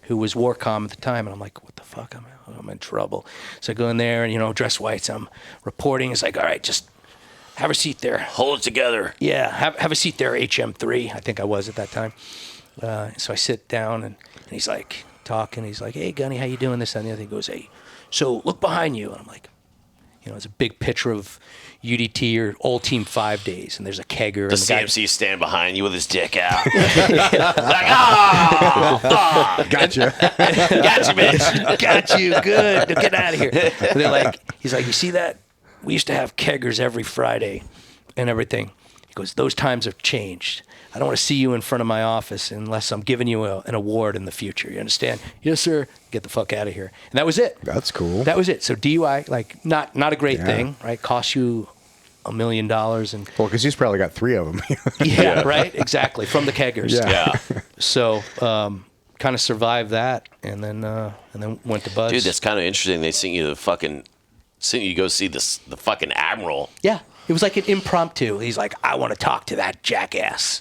who was Warcom at the time. And I'm like, what the fuck? I'm in trouble. So I go in there and, you know, dress whites. I'm reporting. It's like, all right, just have a seat there. Hold it together. Yeah, have a seat there, HM3, I think I was at that time. So I sit down, and he's like talking. He's like, hey, Gunny, how you doing? This and the other. He goes, hey, so look behind you. And I'm like, you know, it's a big picture of UDT or old Team 5 days, and there's a kegger. The and CMC stand behind you with his dick out. Like, oh, fuck. Gotcha. Got you, bitch. Got you, good. Get out of here. And they're like, he's like, you see that? We used to have keggers every Friday and everything. He goes, those times have changed. I don't want to see you in front of my office unless I'm giving you an award in the future. You understand? Yes, sir. Get the fuck out of here. And that was it. That's cool. That was it. So DUI, like, not a great thing, right? Costs you $1 million. And Well, because he's probably got 3 of them. yeah, right? Exactly. From the keggers. Yeah. Yeah. So kind of survived that and then went to Buzz. Dude, that's kind of interesting. They sent you you go see the fucking Admiral. Yeah. It was like an impromptu. He's like, I want to talk to that jackass.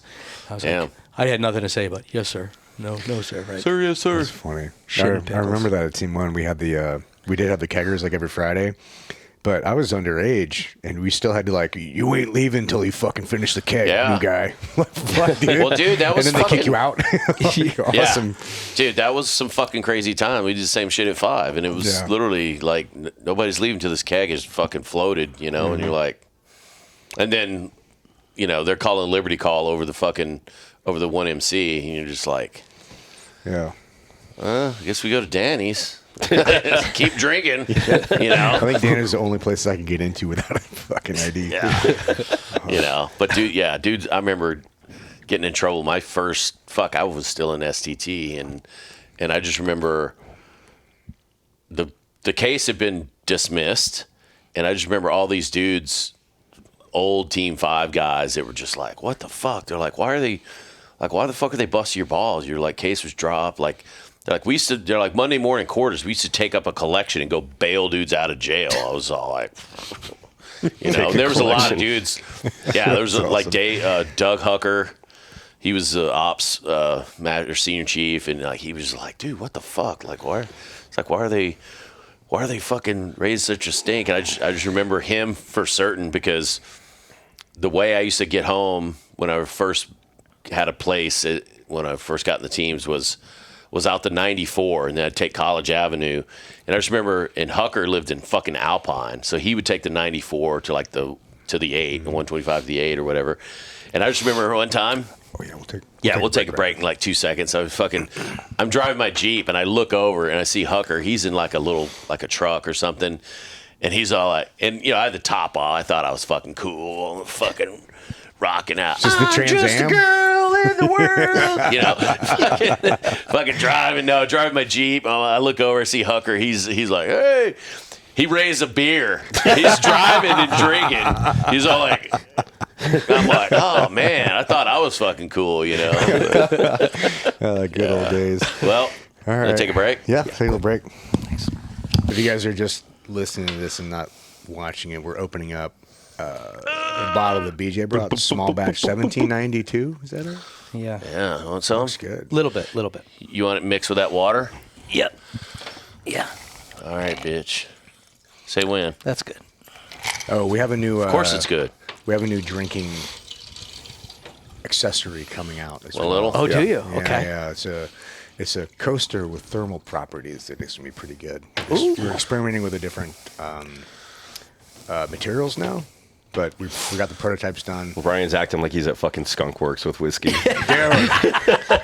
I was like, I had nothing to say, but yes, sir. No, sir. Right. Sir, yes, sir. That's funny. Shit I and pickles. remember that at Team 1, we had we did have the keggers like every Friday. But I was underage, and we still had to like, you ain't leaving until you fucking finish the keg, Yeah. new guy. What, dude? Well, dude, that was and then they kick fucking- you out. Awesome. Yeah. Dude, that was some fucking crazy time. We did the same shit at 5, and it was literally like nobody's leaving till this keg is fucking floated, you know, and you're like, and then, you know, they're calling Liberty Call over the 1MC, and you're just like, Yeah. I guess we go to Danny's. Keep drinking, you I know. think Dan is the only place I can get into without a fucking ID. Yeah. You know, but dude, I remember getting in trouble. My first I was still in STT, and I just remember the case had been dismissed, and I just remember all these dudes, old Team 5 guys, that were just like, what the fuck? They're like, why the fuck are they busting your balls? Your like case was dropped, like. They're like Monday morning quarters. We used to take up a collection and go bail dudes out of jail. I was all like, you know, there was a lot of dudes. Yeah, there was like Doug Hucker, he was the ops master senior chief, and like he was like, dude, what the fuck? Like, why? It's like, why are they fucking raised such a stink? And I just remember him for certain, because the way I used to get home when I first had a place, when I first got in the teams, was out the 94, and then I'd take College Avenue. And I just remember, and Hucker lived in fucking Alpine, so he would take the 94 to like the 8, the 125 to the 8 or whatever. And I just remember one time. Oh yeah, We'll take a break in like 2 seconds. I'm driving my Jeep, and I look over and I see Hucker. He's in like a truck or something, and he's all like, and I had the top off. I thought I was fucking cool, fucking rocking out. Just the Trans just a Am? girl in the world, fucking driving my Jeep. I look over, see Hucker. He's like, hey. He raised a beer. He's driving and drinking. He's all like, I'm like, oh man, I thought I was fucking cool, Good old days. Well, All right. take a break? Yeah, take a little break. Thanks. If you guys are just listening to this and not watching it, we're opening up a bottle that BJ brought, small batch 1792. Is that it? Yeah. Yeah, want some? Looks good. Little bit. You want it mixed with that water? Yep. Yeah. All right, bitch. Say when. That's good. Oh, we have a new. Of course it's good. We have a new drinking accessory coming out as A well. little? Oh, do you? Yeah, Okay. yeah. It's a coaster with thermal properties that is going to be pretty good. We're experimenting with the different materials now, but we got the prototypes done. Ryan's acting like he's at fucking Skunk Works with whiskey.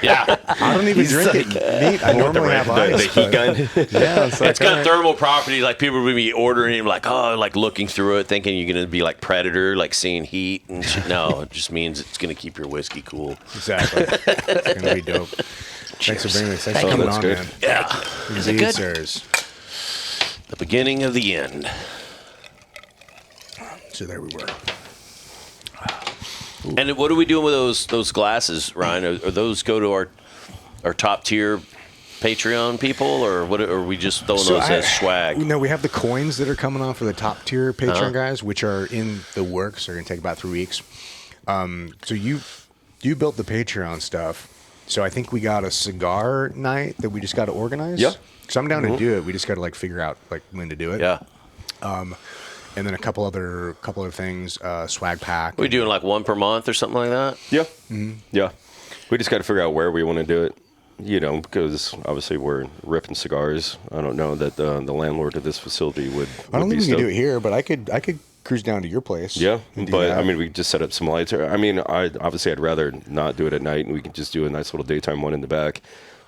Yeah. I don't even drink it neat. I normally have the ice. heat gun. Yeah, it's like, It's got all right. thermal properties. Like people would be ordering it, like, looking through it, thinking you're going to be like Predator, like seeing heat and shit. No, it just means it's going to keep your whiskey cool. Exactly. It's going to be dope. Thanks for bringing this. Thanks for coming that's on, good. man. Yeah. Is it Indeed, good? sirs. The beginning of the end. So there we were. And what are we doing with those glasses, Ryan? Are those go to our top tier Patreon people, or what? Or are we just throwing those as swag? No, we have the coins that are coming on for the top tier Patreon guys, which are in the works. They're going to take about 3 weeks. So you built the Patreon stuff. So I think we got a cigar night that we just got to organize. Yeah. So I'm down to do it. We just got to figure out when to do it. Yeah. And then a couple other things, swag pack. We doing like one per month or something like that? Yeah. Yeah. We just got to figure out where we want to do it, because obviously we're ripping cigars. I don't know that the landlord of this facility would I don't be think we can do stoked. it here, but I could cruise down to your place. Yeah, and do but that. I mean, we could just set up some lights. I'd rather not do it at night, and we can just do a nice little daytime one in the back.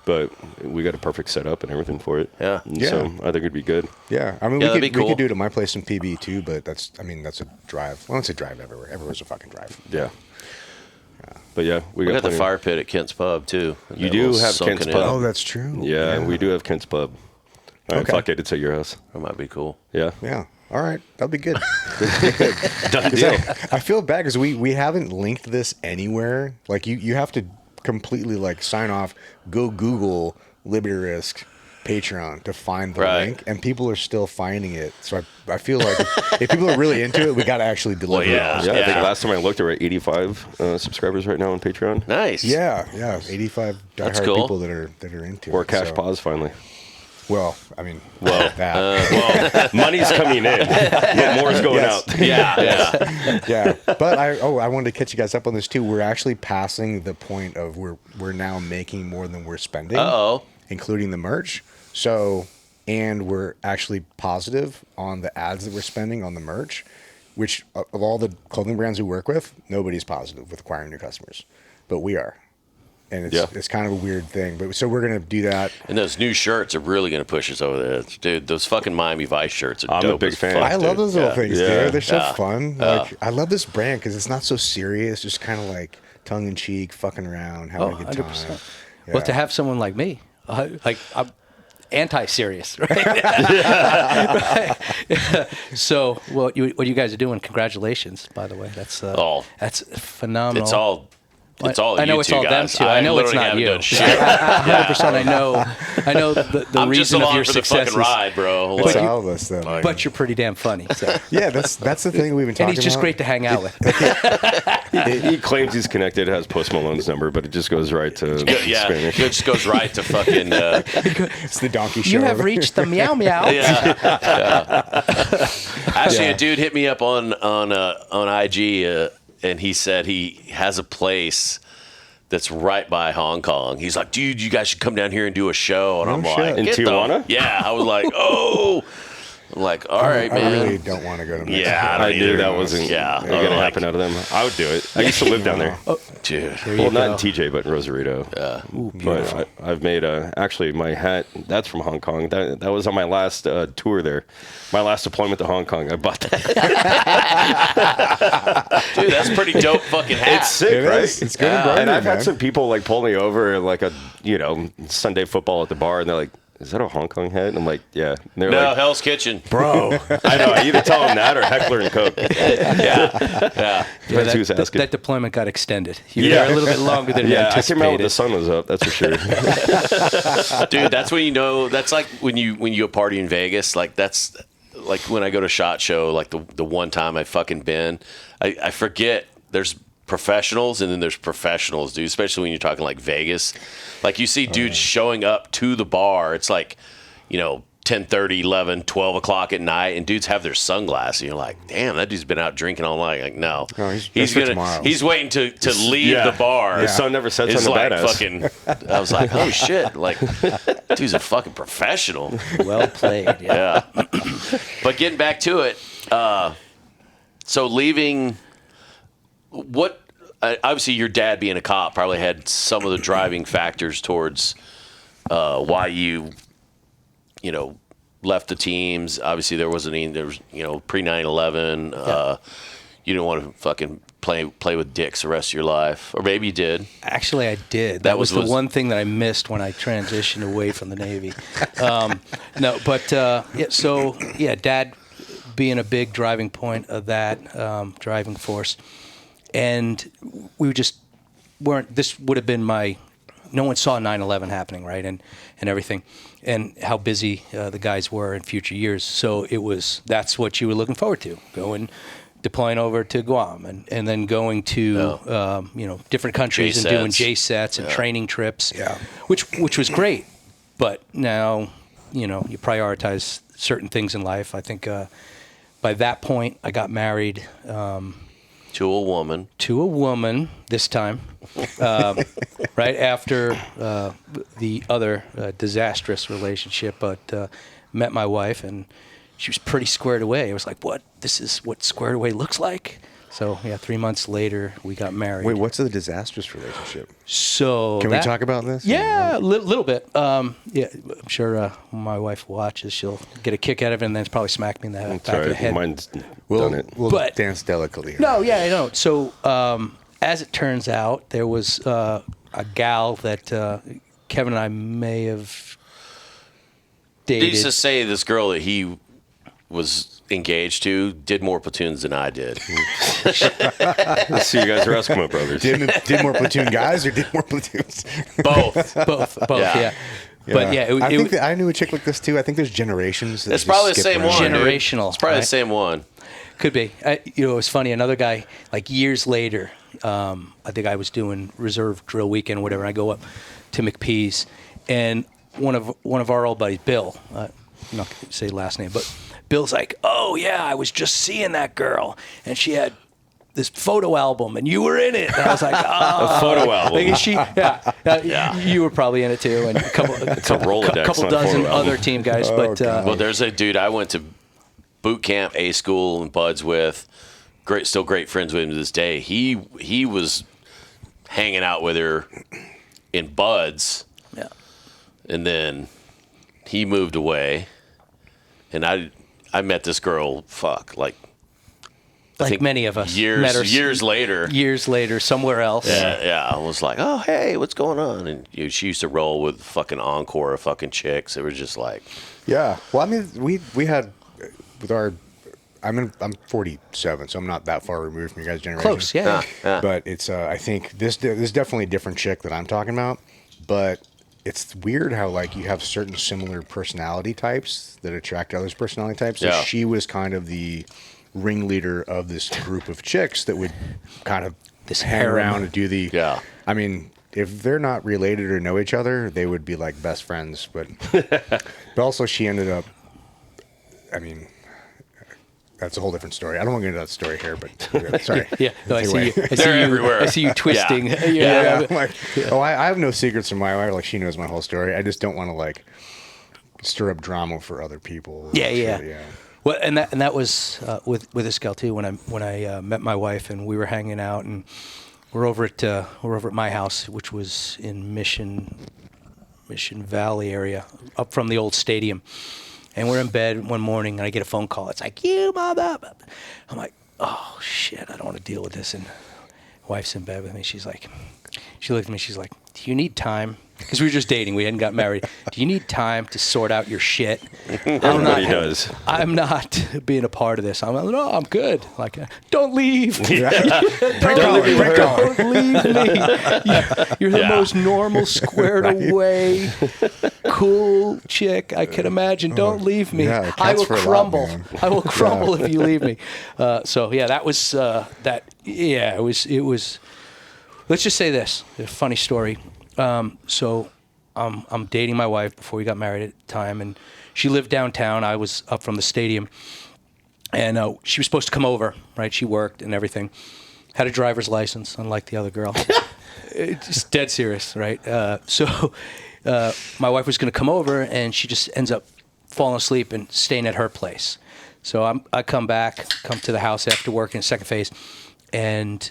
But we got a perfect setup and everything for it. Yeah. And so I think it'd be good. Yeah, I mean, Yeah, that'd we be cool. could do it at my place in PB too, but that's a drive. Well, it's a drive everywhere. Everywhere's a fucking drive. Yeah. But yeah, We got the plenty- fire pit at Kent's Pub too. You That do little have sunken Kent's in. Pub. Oh, that's true. Yeah, we do have Kent's Pub. All right, Okay. fuck it, it's at your house. That might be cool. Yeah. Yeah. All right, that'll be good. Done deal. I feel bad because we haven't linked this anywhere. Like you have to completely sign off. Go Google Liberty Risk Patreon to find the Right. link, and people are still finding it. So I feel like if people are really into it, we got to actually deliver. yeah. it. Yeah, I think last time I looked, we're at 85 subscribers right now on Patreon. Nice. Yeah, 85 That's diehard cool. people that are into Or it. cash so- pause finally. Well, I mean, Well, that. Money's coming in, but more's going Yes. out. Yeah. Yeah, but I wanted to catch you guys up on this too. We're actually passing the point of we're now making more than we're spending, including the merch. So, and we're actually positive on the ads that we're spending on the merch, which of all the clothing brands we work with, nobody's positive with acquiring new customers, but we are. And it's kind of a weird thing, but so we're gonna do that. And those new shirts are really going to push us over the edge. Dude, those fucking Miami Vice shirts are I'm a dope big as fan. fuck, I love dude. those little things, Yeah. dude. They're so Yeah. fun. Like I love this brand because it's not so serious, just kind of like tongue in cheek, fucking around, having a good time. 100%. Yeah. Well, to have someone like me, I'm anti-serious, right? So, what you guys are doing, congratulations, by the way. That's phenomenal. It's all It's all I know you it's two all guys. them too. I know it's literally not haven't you. done shit. 100%. I know the I'm just reason of along your for the success fucking ride, bro. It's Like, all of us, though. but you're pretty damn funny. So. Yeah, that's the thing we've been talking about. And he's just great to hang out with. He claims he's connected, has Post Malone's number, but it just goes right to yeah, it Spanish. just goes right to fucking. It's the donkey show. You have reached the meow meow. Yeah. Actually, a dude hit me up on IG, and he said he has a place that's right by Hong Kong. He's like, dude, you guys should come down here and do a show. And I'm shit. like, In "Get the-" Tijuana? Yeah, I was like, oh. I'm like, all right, man. I really don't want to go to Mexico. Yeah, I knew either. that wasn't Yeah, going to like- happen out of them. I would do it. I used to live down there. Dude. Well, not in TJ, but in Rosarito. Ooh, But I've made actually my hat. That's from Hong Kong. That was on my last tour there. My last deployment to Hong Kong. I bought that. Dude, that's pretty dope fucking hat. It's sick, It right? is. It's good embroidery, And I've man. had some people like pull me over like a Sunday football at the bar, and they're like, "Is that a Hong Kong hat?" And I'm like, "Yeah." And they're No, like, Hell's Kitchen. "Bro, I know." I either tell them that or Heckler and Coke. Yeah. That's who's asking. That deployment got extended. You were Yeah. there a little bit longer than Yeah, I came anticipated. out with the sun was up. That's for sure. Dude, that's when you know. That's like when you go party in Vegas. Like that's like when I go to SHOT Show. Like the one time I fucking been, I forget there's professionals and then there's professionals, dude. Especially when you're talking like Vegas. Like you see dudes showing up to the bar. It's like 10:30, 11, 12 o'clock at night, and dudes have their sunglasses. And you're like, damn, that dude's been out drinking all night. Like, no, that's for tomorrow. he's waiting to leave Yeah. the bar. The sun never sets It's on the like badass. fucking. I was like, oh shit, like, dude's a fucking professional. Well played. Yeah. Yeah. But getting back to it, so leaving, obviously your dad being a cop probably had some of the driving factors towards why you left the teams. Obviously there was pre 9/11. You didn't want to fucking play with dicks the rest of your life, or maybe you did. Actually, I did. That That was was- the one thing that I missed when I transitioned away from the Navy. No, but so Dad being a big driving point of that driving force, and we just weren't. This would have been no one saw 9/11 happening, right, and everything, and how busy the guys were in future years. So that's what you were looking forward to, deploying over to Guam and then going to different countries and doing JSETs and training trips, which was great. But now you prioritize certain things in life. I think by that point I got married To a woman. to a woman this time, right after the other disastrous relationship, but met my wife and she was pretty squared away. I was like, what? This is what squared away looks like? So, 3 months later, we got married. Wait, what's the disastrous relationship? So Can we talk about this? Yeah, a little bit. I'm sure when my wife watches, she'll get a kick out of it and then probably smack me in the back of the Sorry, head. mine's We'll done it. We'll dance delicately here. No, yeah, I don't. So, as it turns out, there was a gal that Kevin and I may have dated. Needless to say, this girl that he was engaged to did more platoons than I did. Let's see, you guys are Eskimo brothers. Did more platoon guys or did more platoons? Both. both, Yeah. yeah. But yeah, I think that I knew a chick like this too. I think there's generations. That It's just probably the skip same around. one. dude. Generational, It's probably right? the same one. Could be. It was funny. Another guy, like years later, I think I was doing reserve drill weekend or whatever. And I go up to McPee's, and one of our old buddies, Bill, I'm not going to say last name, but Bill's like, "Oh yeah, I was just seeing that girl, and she had this photo album, and you were in it." And I was like, "Oh, A photo album. Like, you were probably in it too, and a couple Rolodex, couple not a dozen photo album. other team guys." But Well, there's a dude I went to boot camp, A school, and buds with. Still great friends with him to this day. He was hanging out with her in buds, yeah. and then he moved away, and I met this girl. I Like think many of us, met her years later. years later, somewhere else. Yeah, I was like, oh, hey, what's going on? And she used to roll with fucking encore of fucking chicks. It was just like, Yeah. Well, I mean, we had with our I'm 47, so I'm not that far removed from your guys' generation. Close, yeah. But it's I think this is definitely a different chick that I'm talking about. But it's weird how like you have certain similar personality types that attract others' personality types. So Yeah. she was kind of the ringleader of this group of chicks that would kind of This hang harem. around and do the. Yeah. I mean, if they're not related or know each other, they would be like best friends. But also she ended up. I mean, that's a whole different story. I don't want to get into that story here, but sorry. Yeah, no, I see Anyway. you. They're everywhere. I see you twisting. Yeah, I'm like, I have no secrets from my wife. Like, she knows my whole story. I just don't want to like stir up drama for other people. Yeah. Well, and that was with this gal too. When I met my wife and we were hanging out, and we're over at my house, which was in Mission Valley area, up from the old stadium. And we're in bed one morning, and I get a phone call. It's like, you mother. I'm like, oh shit, I don't want to deal with this. And wife's in bed with me. She looked at me. She's like, do you need time? Because we were just dating. We hadn't got married. Do you need time to sort out your shit? Everybody does. I'm not being a part of this. I'm like, no, I'm good. Like, don't leave. Don't leave me. You're the most normal, squared away, cool chick I can imagine. Don't leave me. Yeah, it I will counts for a lot, crumble. man. I will crumble if you leave me. So yeah, that was that. Yeah, it was. Let's just say this. A funny story. So I'm dating my wife before we got married at the time, and she lived downtown. I was up from the stadium, and she was supposed to come over, right? She worked and everything. Had a driver's license, unlike the other girl. Just dead serious, right? So my wife was going to come over, and she just ends up falling asleep and staying at her place. So I come to the house after work in second phase, and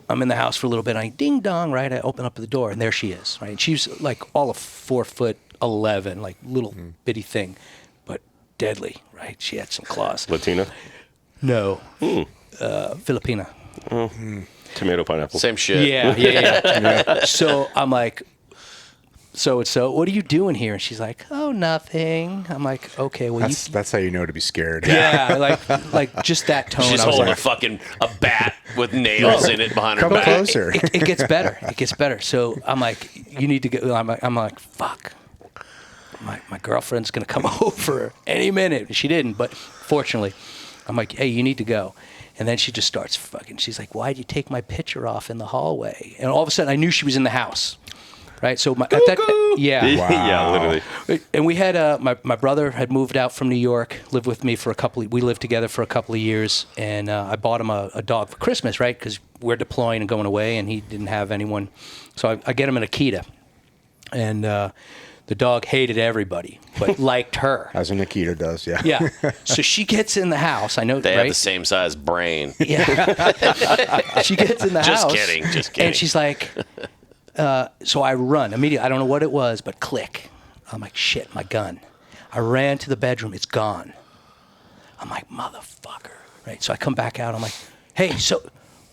I'm in the house for a little bit. I ding dong, right? I open up the door, and there she is, right? And she's like all of 4'11", like little bitty thing, but deadly, right? She had some claws. Latina? No, Filipina. Tomato, pineapple. Same shit. Yeah. So I'm like, so what are you doing here? And she's like, oh, nothing. I'm like, okay, well, That's how you know to be scared. yeah, like just that tone. She's I was holding like, a bat with nails in it behind her Come back. closer. it gets better. It gets better. So I'm like, you need to go. I'm like, fuck. My girlfriend's gonna come over any minute. She didn't, but fortunately, I'm like, hey, you need to go. And then she just starts fucking. She's like, why'd you take my picture off in the hallway? And all of a sudden, I knew she was in the house. Right, so yeah, Yeah, literally. and we had my brother had moved out from New York, lived with me for we lived together for a couple of years, and I bought him a dog for Christmas, right? Because we're deploying and going away, and he didn't have anyone, so I get him an Akita, and the dog hated everybody but liked her. As an Akita does, yeah. Yeah, so she gets in the house. I know They right? have the same size brain. Yeah, she gets in the Just house. Just kidding. And she's like. So I run immediately. I don't know what it was, but click. I'm like, shit, my gun. I ran to the bedroom. It's gone. I'm like, motherfucker. Right. So I come back out. I'm like, hey, so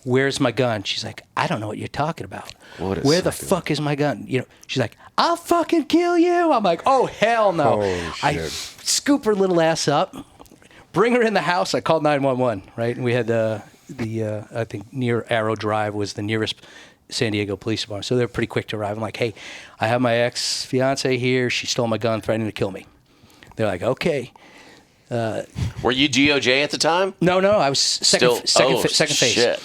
where's my gun? She's like, I don't know what you're talking about. Where the fuck is my gun? You know, she's like, I'll fucking kill you. I'm like, oh, hell no. Oh, shit. I scoop her little ass up, bring her in the house. I called 911, right? And we had I think near Arrow Drive was the nearest San Diego Police Department. So they're pretty quick to arrive. I'm like, hey, I have my ex-fiance here. She stole my gun, threatening to kill me. They're like, okay. Were you GOJ at the time? No, I was second phase. Shit.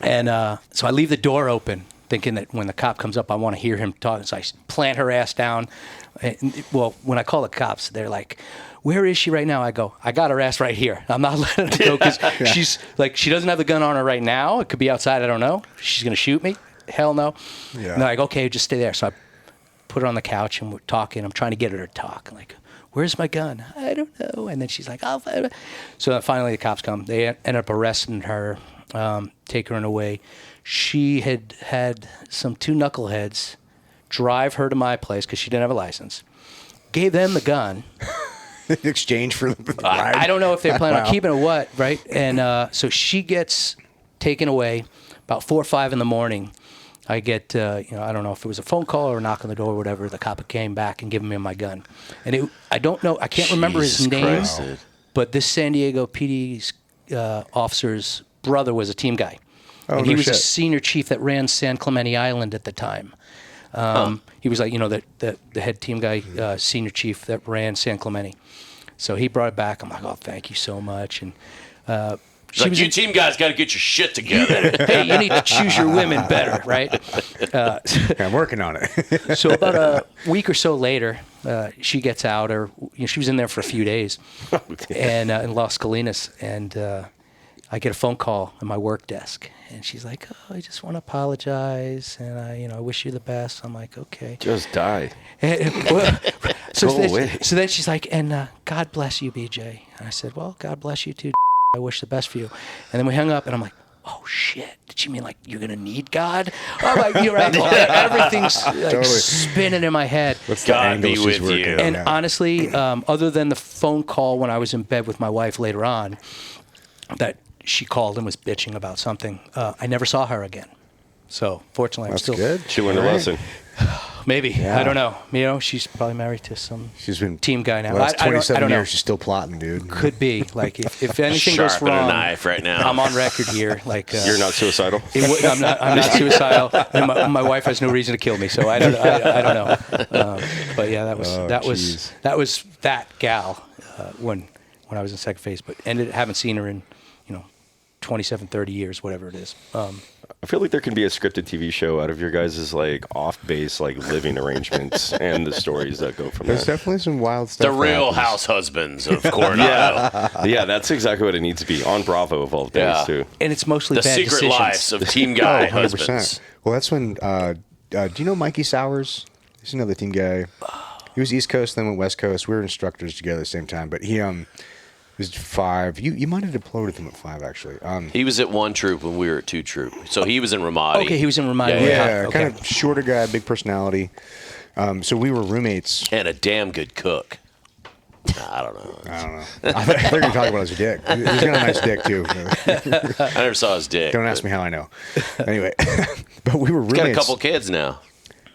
And so I leave the door open, thinking that when the cop comes up, I want to hear him talk. So I plant her ass down. And, well, when I call the cops, they're like, where is she right now? I go, I got her ass right here. I'm not letting her go because she's like, she doesn't have the gun on her right now. It could be outside. I don't know. She's going to shoot me. Hell no. Yeah. And they're like, okay, just stay there. So I put her on the couch and we're talking. I'm trying to get her to talk. I'm like, where's my gun? I don't know. And then she's like, oh. So finally the cops come. They end up arresting her, taking her away. She had two knuckleheads drive her to my place because she didn't have a license. Gave them the gun. In exchange for the ride. I don't know if they're planning on keeping it or what, right? And so she gets taken away about 4 or 5 in the morning. I get, I don't know if it was a phone call or a knock on the door or whatever. The cop came back and gave me my gun. And I don't know, I can't remember his name. Christ, dude. But this San Diego PD's officer's brother was a team guy. And he no was a shit. senior chief that ran San Clemente Island at the time. He was like, the head team guy, senior chief that ran San Clemente. So he brought it back. I'm like, oh, thank you so much. And It's like, you team guys got to get your shit together. hey, you need to choose your women better, right? I'm working on it. So about a week or so later, she gets out, or she was in there for a few days, and in Las Colinas, and I get a phone call at my work desk, and she's like, "Oh, I just want to apologize, and I wish you the best." I'm like, "Okay." Just die. So then she's like, "And God bless you, BJ." And I said, "Well, God bless you too. I wish the best for you." And then we hung up, and I'm like, "Oh shit! Did she mean like you're gonna need God?" I'm like, "You're right." Everything's like spinning in my head. What's the God angle be she's with working you. on And now? honestly, other than the phone call when I was in bed with my wife later on, that she called and was bitching about something, I never saw her again. So fortunately, That's I'm still good. She learned a All right. lesson. maybe Yeah. I don't know. She's probably married to some She's been team guy now. Well, that's I don't 27 know. years. She's still plotting, dude. Could be like if anything Sharp goes and a wrong, knife right now. I'm on record here. Like You're not suicidal? I'm not suicidal, and my wife has no reason to kill me, so I don't know. But yeah, that was that gal when I was in second phase, but haven't seen her in 27, 30 years, whatever it is. I feel like there can be a scripted TV show out of your guys' like off-base like living arrangements and the stories that go from There's there. definitely some wild stuff. The Real happens. House Husbands of Coronado. Yeah, that's exactly what it needs to be on Bravo of all things Yeah. too. And it's mostly The bad Secret decisions. Lives of Team Guy 100%. Husbands. Well, that's when. Do you know Mikey Sowers? He's another team guy. He was East Coast, then went West Coast. We were instructors together at the same time. But he was 5. You might have deployed with him at 5, actually. He was at 1 troop when we were at 2 troop. So he was in Ramadi. Okay, he was in Ramadi. Yeah, Okay. kind of shorter guy, big personality. So we were roommates. And a damn good cook. I don't know. I don't know. I thought you were going to talk about his dick. He's got a nice dick, too. I never saw his dick. Don't ask me how I know. Anyway, but we were roommates. He's got a couple kids now.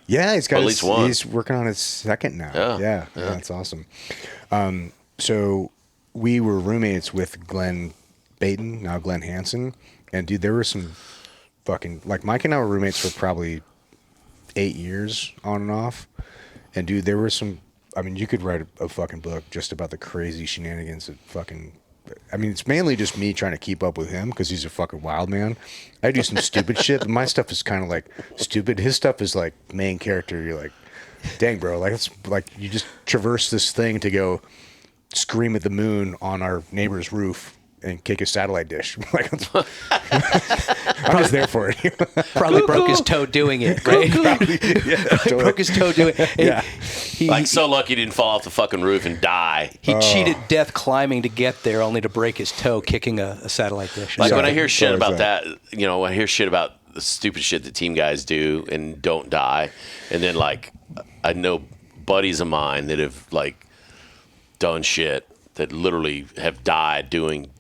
Yeah, he's got At least one. He's working on his second now. Yeah, Yeah, that's awesome. So we were roommates with Glenn Baton, now Glenn Hansen, and dude, there were some fucking Mike and I were roommates for probably 8 years on and off, and dude, there were some. I mean, you could write a fucking book just about the crazy shenanigans that fucking. I mean, it's mainly just me trying to keep up with him because he's a fucking wild man. I do some stupid shit, but my stuff is kind of like stupid. His stuff is like main character. You're like, dang, bro, like it's like you just traverse this thing to go scream at the moon on our neighbor's roof and kick a satellite dish. Like, I'm just there for it. Probably broke his toe doing it, right? Broke his toe doing it. Yeah. He, Like, so lucky he didn't fall off the fucking roof and die. he cheated death climbing to get there, only to break his toe kicking a satellite dish. Like, Yeah. when I hear shit Always about that. that, when I hear shit about the stupid shit that team guys do and don't die, and then, like, I know buddies of mine that have, like, done shit that literally have died doing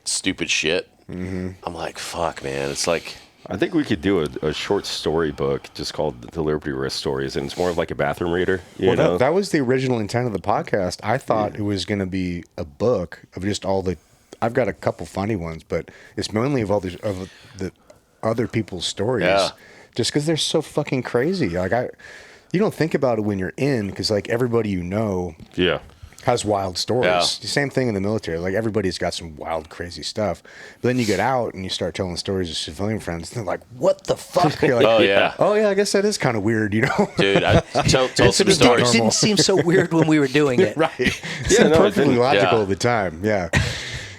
stupid shit. Mm-hmm. I'm like, fuck, man. It's like, I think we could do a short story book just called The Liberty Risk Stories, and it's more of like a bathroom reader. You know? That was the original intent of the podcast. I thought it was going to be a book of just all the. I've got a couple funny ones, but it's mainly of all the other people's stories. Yeah. Just because they're so fucking crazy. Like you don't think about it when you're in, because like everybody you know Yeah. has wild stories. Yeah. The same thing in the military. Like everybody's got some wild, crazy stuff. But then you get out and you start telling stories to civilian friends, and they're like, "What the fuck?" You're like, oh, yeah. "Oh yeah, I guess that is kind of weird," you know? Dude, I told some It's just It stories. didn't seem so weird when we were doing it. Right. It Yeah, seemed no, it perfectly didn't. logical Yeah. at the time. Yeah.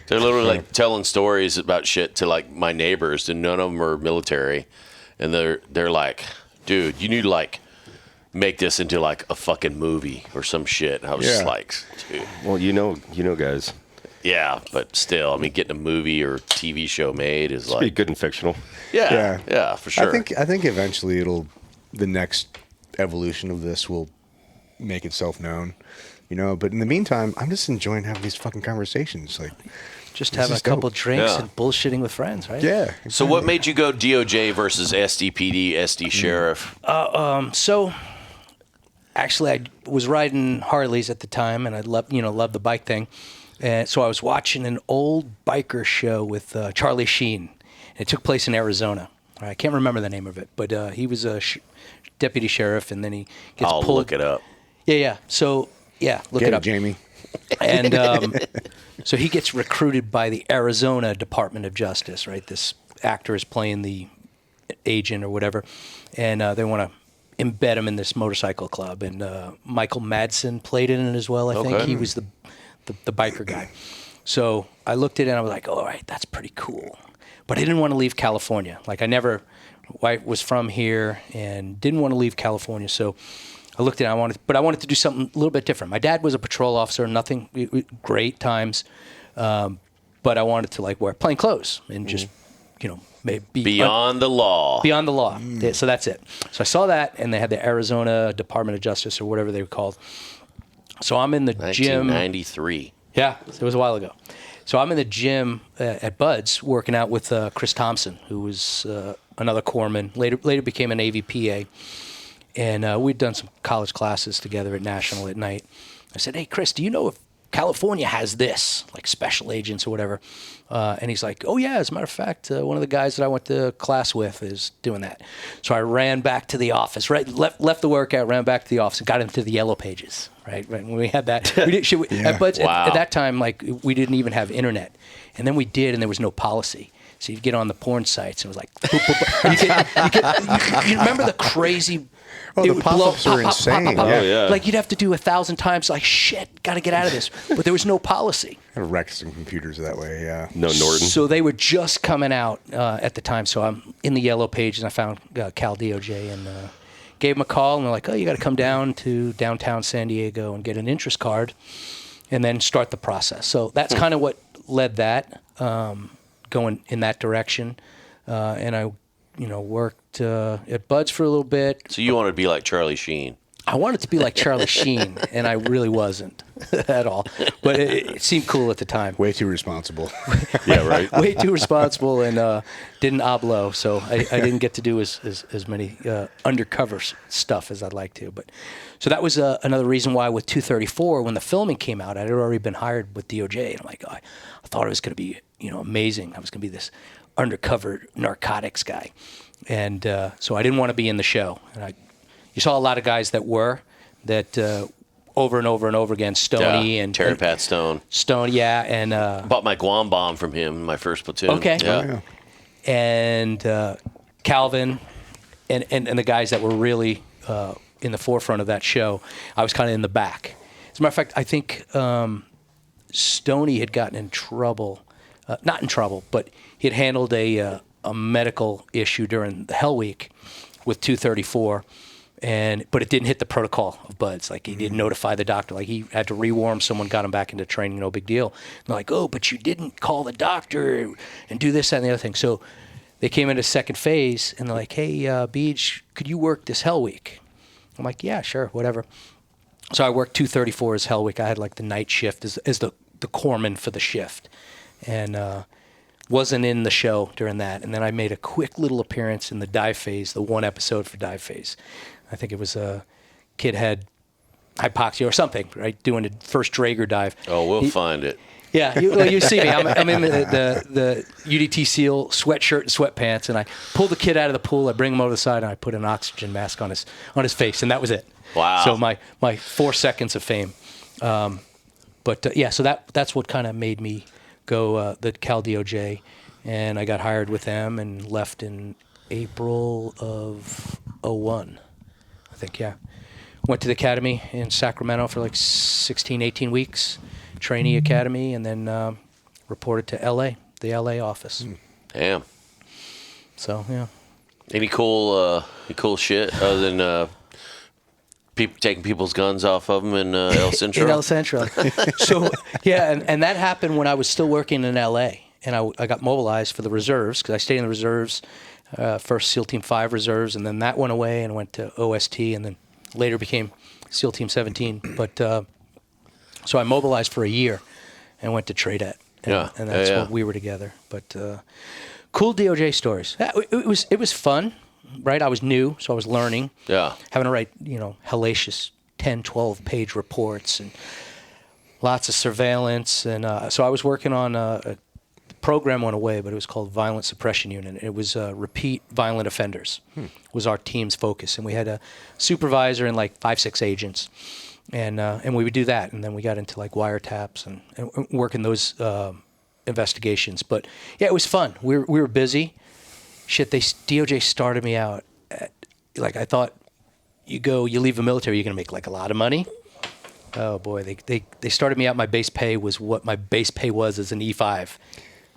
They're literally like telling stories about shit to like my neighbors, and none of them are military, and they're like, dude, you need to like make this into like a fucking movie or some shit. And I was just Yeah. like, dude, Well, you know, guys, yeah, but still, I mean, getting a movie or TV show made is be like, good and fictional. yeah, for sure. I think eventually the next evolution of this will make itself known, you know. But in the meantime, I'm just enjoying having these fucking conversations. Like, Just This having is a couple dope. drinks Yeah. and bullshitting with friends, right? yeah. So what made you go DOJ versus SDPD, SD sheriff? So, actually, I was riding Harleys at the time, and I loved the bike thing. And so I was watching an old biker show with Charlie Sheen. It took place in Arizona. I can't remember the name of it, but he was a deputy sheriff, and then he gets I'll pulled. look it up. Yeah. So, look Get it up. Jamie. And so he gets recruited by the Arizona Department of Justice, right? This actor is playing the agent or whatever, and they want to embed him in this motorcycle club. And Michael Madsen played in it as well, I think. Okay. He was the biker guy. So I looked at it and I was like, all right, that's pretty cool. But I didn't want to leave California. Like I was from here and didn't want to leave California. So I looked at it, I wanted to do something a little bit different. My dad was a patrol officer, great times. But I wanted to wear plain clothes and just, maybe Beyond the law. Beyond the law. So that's it. So I saw that, and they had the Arizona Department of Justice or whatever they were called. So I'm in the gym. 1993. Yeah, it was a while ago. So I'm in the gym at Bud's working out with Chris Thompson, who was another corpsman, later became an AVPA. And we'd done some college classes together at National at night. I said, hey, Chris, do you know if California has this, like special agents or whatever? And he's like, oh, yeah, as a matter of fact, one of the guys that I went to class with is doing that. So I ran back to the office, left the workout, ran back to the office and got into the yellow pages, right? When we had that. At Bud's, at that time, we didn't even have internet. And then we did, and there was no policy. So you'd get on the porn sites, and it was like, boop, boop, boop. You remember the crazy... Oh, the pop-ups are insane. Oh, yeah. Like, you'd have to do 1,000 times, like, shit, got to get out of this. But there was no policy. I wrecked some computers that way, yeah. No Norton. So they were just coming out at the time. So I'm in the yellow page, and I found Cal DOJ and gave him a call. And they're like, oh, you got to come down to downtown San Diego and get an interest card and then start the process. So that's kind of what led that, going in that direction. And I worked at Bud's for a little bit. So you wanted to be like Charlie Sheen. I wanted to be like Charlie Sheen, and I really wasn't at all. But it seemed cool at the time. Way too responsible. Yeah, right. Way too responsible, and didn't oblo, so I didn't get to do as many undercover stuff as I'd like to. But so that was another reason why with 234, when the filming came out, I'd already been hired with DOJ, and I'm like, I thought it was going to be amazing. I was going to be this undercover narcotics guy, and so I didn't want to be in the show. And you saw a lot of guys that over and over and over again, Stoney and Terry Pat Stone. And Bought my Guam bomb from him, my first platoon. Okay. Yeah. Oh, yeah. And Calvin and the guys that were really in the forefront of that show. I was kind of in the back. As a matter of fact, I think Stoney had gotten in trouble. Not in trouble, but he had handled a medical issue during the Hell Week with 234, but it didn't hit the protocol of Bud's. Like, he didn't notify the doctor. Like, he had to rewarm someone, got him back into training, no big deal. And they're like, oh, but you didn't call the doctor and do this, that, and the other thing. So they came into second phase, and they're like, hey, BJ, could you work this Hell Week? I'm like, yeah, sure, whatever. So I worked 234 as Hell Week. I had like the night shift as the corpsman for the shift. And wasn't in the show during that. And then I made a quick little appearance in the dive phase, the one episode for dive phase. I think it was a kid had hypoxia or something, right? Doing a first Draeger dive. Oh, we'll find it. Yeah, you see me. I'm in the UDT SEAL sweatshirt and sweatpants, and I pull the kid out of the pool. I bring him over to the side, and I put an oxygen mask on his face, and that was it. Wow. So my 4 seconds of fame. So that's what kind of made me go the Cal DOJ, and I got hired with them and left in April of 01, I think, yeah. Went to the academy in Sacramento for like 16, 18 weeks, trainee academy, and then reported to LA, the LA office. Damn. So, yeah. Any cool shit other than taking people's guns off of them in El Centro? In El Centro. So, yeah, and that happened when I was still working in L.A., and I got mobilized for the reserves, because I stayed in the reserves, first SEAL Team 5 reserves, and then that went away and went to OST, and then later became SEAL Team 17. But so I mobilized for a year and went to Tradette, and that's when we were together. But cool DOJ stories. It was fun. Right, I was new, so I was learning. Yeah, having to write, hellacious 10, 12-page reports, and lots of surveillance. And so I was working on a program went away, but it was called Violent Suppression Unit. It was repeat violent offenders was our team's focus. And we had a supervisor and like 5-6 agents. And we would do that. And then we got into like wiretaps and working those investigations. But yeah, it was fun. We were busy. Shit, DOJ started me out at, like, I thought you leave the military, you're going to make like a lot of money. Oh boy, they started me out. My base pay was what my base pay was as an E5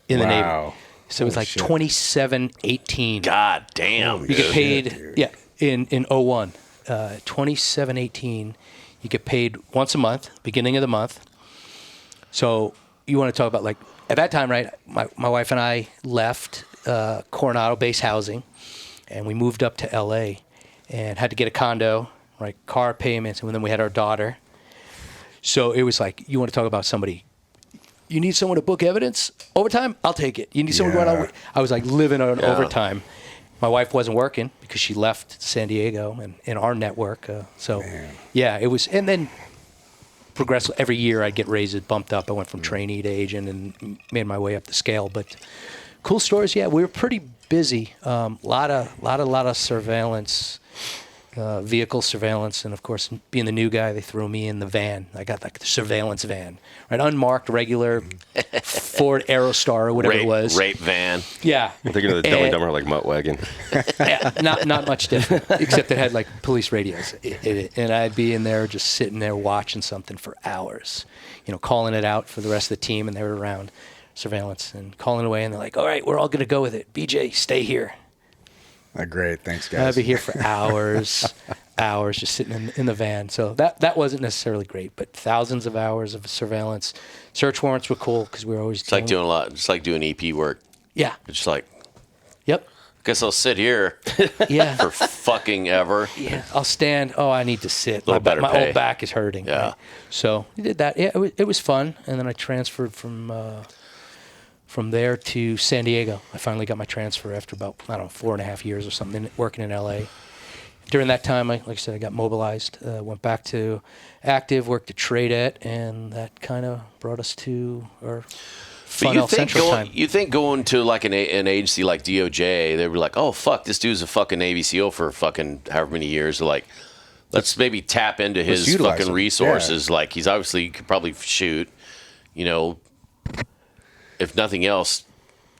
in the Navy. So it was like $27.18. God damn. You get paid, in 01, $27.18. You get paid once a month, beginning of the month. So you want to talk about, like, at that time, right, my wife and I left Coronado base housing, and we moved up to LA and had to get a condo, right, car payments, and then we had our daughter. So it was like, you want to talk about somebody, you need someone to book evidence? Overtime? I'll take it. You need someone to go out. I was like living on overtime. My wife wasn't working because she left San Diego and in our network. It was, and then progressively every year I'd get raises, bumped up. I went from trainee to agent and made my way up the scale. But cool stories, yeah. We were pretty busy. Lot of surveillance. Vehicle surveillance, and of course, being the new guy, they threw me in the van. I got like the surveillance van, right? Unmarked, regular Ford Aerostar or whatever it was. Rape van. Yeah. I'm thinking of the Dumb and Dumber, like Mutt Wagon. Yeah, not much different, except it had like police radios in it. And I'd be in there just sitting there watching something for hours, calling it out for the rest of the team, and they were around surveillance and calling away, and they're like, all right, we're all going to go with it. BJ, stay here. Great, thanks, guys. I'd be here for hours, just sitting in the van. So that wasn't necessarily great, but thousands of hours of surveillance. Search warrants were cool because we were always. It's like doing a lot. It's like doing EP work. Yeah. It's just like. Yep. Guess I'll sit here. Yeah. For fucking ever. Yeah. I'll stand. Oh, I need to sit. Little better my pay. whole back is hurting. Yeah. Right? So we did that. Yeah, it was fun, and then I transferred from there to San Diego. I finally got my transfer after about, 4.5 years or something, working in LA. During that time, like I said, I got mobilized, went back to active, worked at Tradet, and that kind of brought us to our Funnel Central time. You think going to like an agency like DOJ, they were like, oh, fuck, this dude's a fucking Navy SEAL for fucking however many years. They're like, let's maybe tap into his fucking resources. Yeah. Like, he could probably shoot, if nothing else,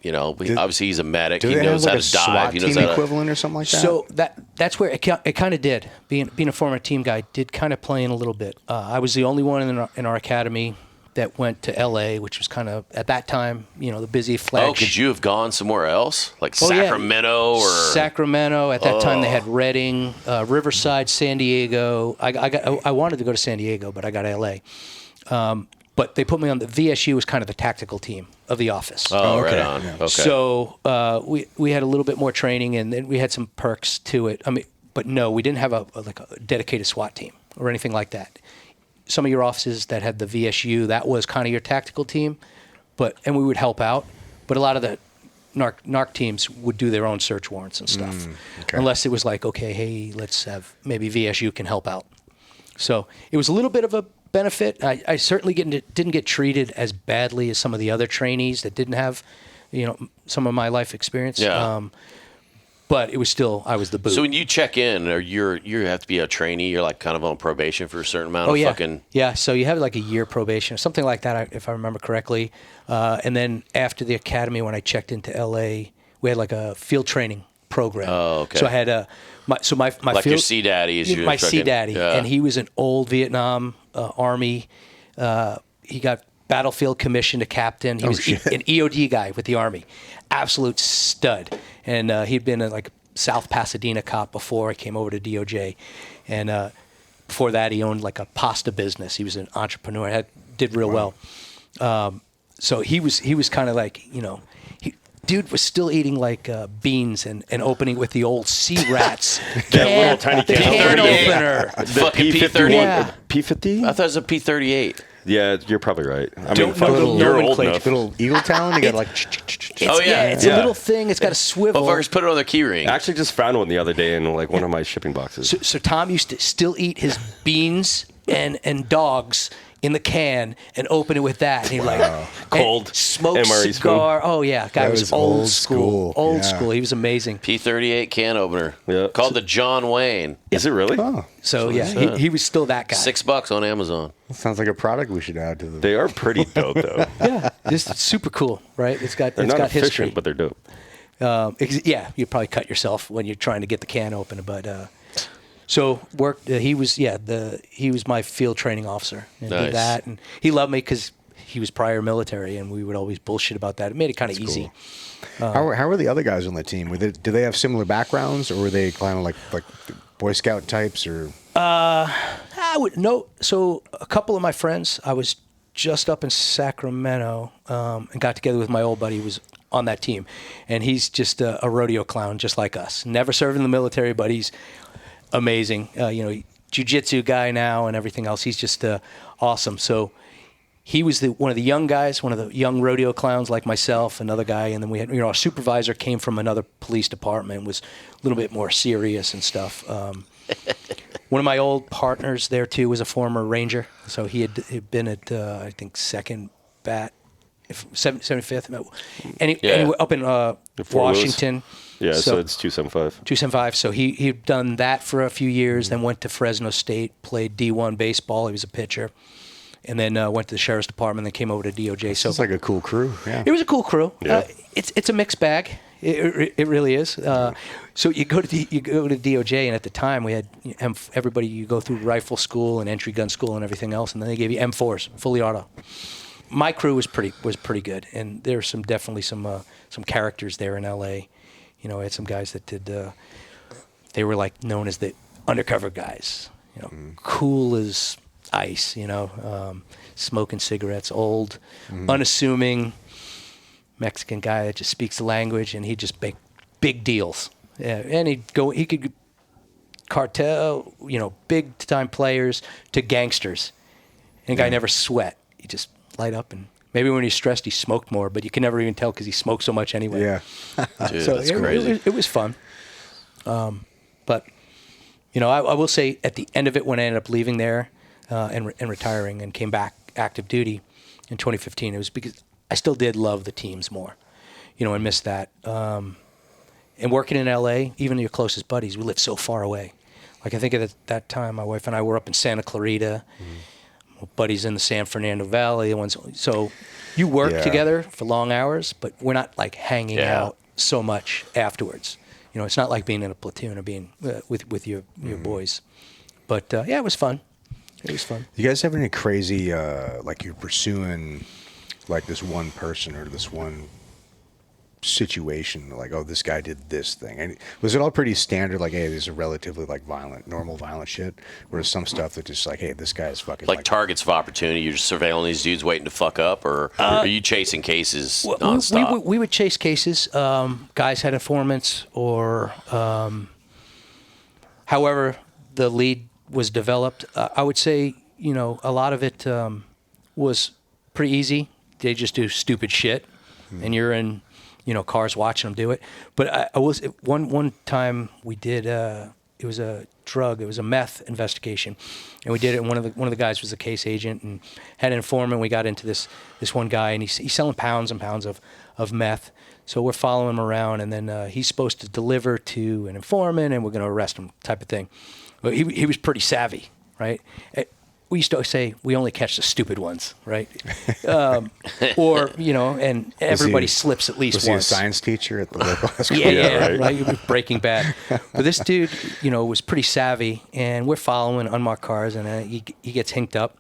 obviously he's a medic. He knows how to dive. He knows how to equivalent or something like that. So that's where it kind of did. Being a former team guy did kind of play in a little bit. I was the only one in our academy that went to LA, which was kind of at that time, the busy flagship. Oh, could you have gone somewhere else, like Sacramento or Sacramento? At that time, they had Redding, Riverside, San Diego. I wanted to go to San Diego, but I got LA. But they put me on the VSU was kind of the tactical team of the office. Oh, okay. Right on. Yeah. Okay. So we had a little bit more training, and then we had some perks to it. I mean, but no, we didn't have a dedicated SWAT team or anything like that. Some of your offices that had the VSU, that was kind of your tactical team, and we would help out. But a lot of the narc teams would do their own search warrants and stuff, unless it was like, okay, hey, let's have maybe VSU can help out. So it was a little bit of a benefit. I certainly didn't get treated as badly as some of the other trainees that didn't have, some of my life experience. Yeah. But it was still, I was the boot. So when you check in, or you have to be a trainee, you're like kind of on probation for a certain amount of fucking. Yeah. So you have like a year probation or something like that, if I remember correctly. And then after the academy, when I checked into LA, we had like a field training program. Oh, okay. So I had my like field, your sea daddy is my sea daddy, and he was an old Vietnam Army. He got battlefield commissioned to captain. He was an EOD guy with the Army, absolute stud. And he'd been a South Pasadena cop before. He came over to DOJ, and before that he owned like a pasta business. He was an entrepreneur. Did real well. So he was kind of like dude was still eating like beans and opening with the old sea rats. That little tiny can opener. The fucking P-31. Yeah. P-50? I thought it was a P-38. Yeah, you're probably right. I Don't mean, know you're old nomenclature. enough. Little eagle talon, you got like. It's a little thing. It's got a swivel. Motherfuckers put it on their key ring. I actually just found one the other day in one of my shipping boxes. So Tom used to still eat his beans and dogs, in the can and open it with that. And he Cold smoked MRE cigar. Oh yeah, guy was old school. Old Yeah. school. He was amazing. P38 can opener. Yeah. Called the John Wayne. Is it really? Oh, So yeah, he was still that guy. $6 on Amazon. sounds like a product we should add to the. They are pretty dope, though. Yeah, just super cool, right? They're It's not got efficient, history. but they're dope. Yeah, you probably cut yourself when you're trying to get the can open, but so worked. He was my field training officer and Nice. did that, and he loved me because he was prior military, and we would always bullshit about that. It made it kind of easy. Cool. How were the other guys on the team? Did they have similar backgrounds, or were they kind of like Boy Scout types, or? I would no. So a couple of my friends, I was just up in Sacramento and got together with my old buddy who was on that team, and he's just a rodeo clown, just like us. Never served in the military, but he's amazing. Jiu-jitsu guy now and everything else. He's just awesome. So he was one of the young guys, one of the young rodeo clowns like myself, another guy, and then we had our supervisor came from another police department, was a little bit more serious and stuff. One of my old partners there too was a former Ranger, so he had been at I think 2nd Bat, 75th, anyway, up in Washington. Yeah, so it's 275. 275. So he'd done that for a few years, then went to Fresno State, played D1 baseball. He was a pitcher, and then went to the sheriff's department. Then came over to DOJ. So It's like a cool crew. Yeah. it was a cool crew. Yeah. It's a mixed bag. It really is. So you go to DOJ, and at the time we had everybody. You go through rifle school and entry gun school and everything else, and then they gave you M4s, fully auto. My crew was pretty good, and there were definitely some characters there in LA. I had some guys that did. They were like known as the undercover guys. Cool as ice. Smoking cigarettes, old, unassuming Mexican guy that just speaks the language, and he'd just make big deals. Yeah, and he could cartel, big time players to gangsters. And the guy never sweat. He just light up, and maybe when he's stressed, he smoked more, but you can never even tell because he smoked so much anyway. Yeah. Dude, So that's crazy. It was fun. But, I will say at the end of it, when I ended up leaving there and retiring and came back active duty in 2015, it was because I still did love the teams more, and missed that. And working in LA, even your closest buddies, we lived so far away. Like I think at that time, my wife and I were up in Santa Clarita. Buddies in the San Fernando Valley. So you work together for long hours, but we're not like hanging out so much afterwards. It's not like being in a platoon or being with your boys. But it was fun. It was fun. You guys have any crazy like you're pursuing like this one person or this one situation, like, oh, this guy did this thing? And was it all pretty standard, like, hey, this is relatively like normal violent shit, or is some stuff that just like, hey, this guy is fucking like targets of opportunity? You're just surveilling these dudes waiting to fuck up, or are you chasing cases nonstop? We would chase cases. Guys had informants, or however the lead was developed. I would say, a lot of it was pretty easy. They just do stupid shit, and you're in cars watching them do it. But I was one time we did. It was a meth investigation, and we did it. And one of the guys was a case agent and had an informant. We got into this one guy, and he's selling pounds and pounds of meth. So we're following him around, and then he's supposed to deliver to an informant, and we're going to arrest him, type of thing. But he was pretty savvy, right? We used to say we only catch the stupid ones, right? Or and everybody slips at least was once. he a science teacher at the local high school? Yeah, right. Breaking Bad. But this dude, was pretty savvy, and we're following unmarked cars, and he gets hinked up,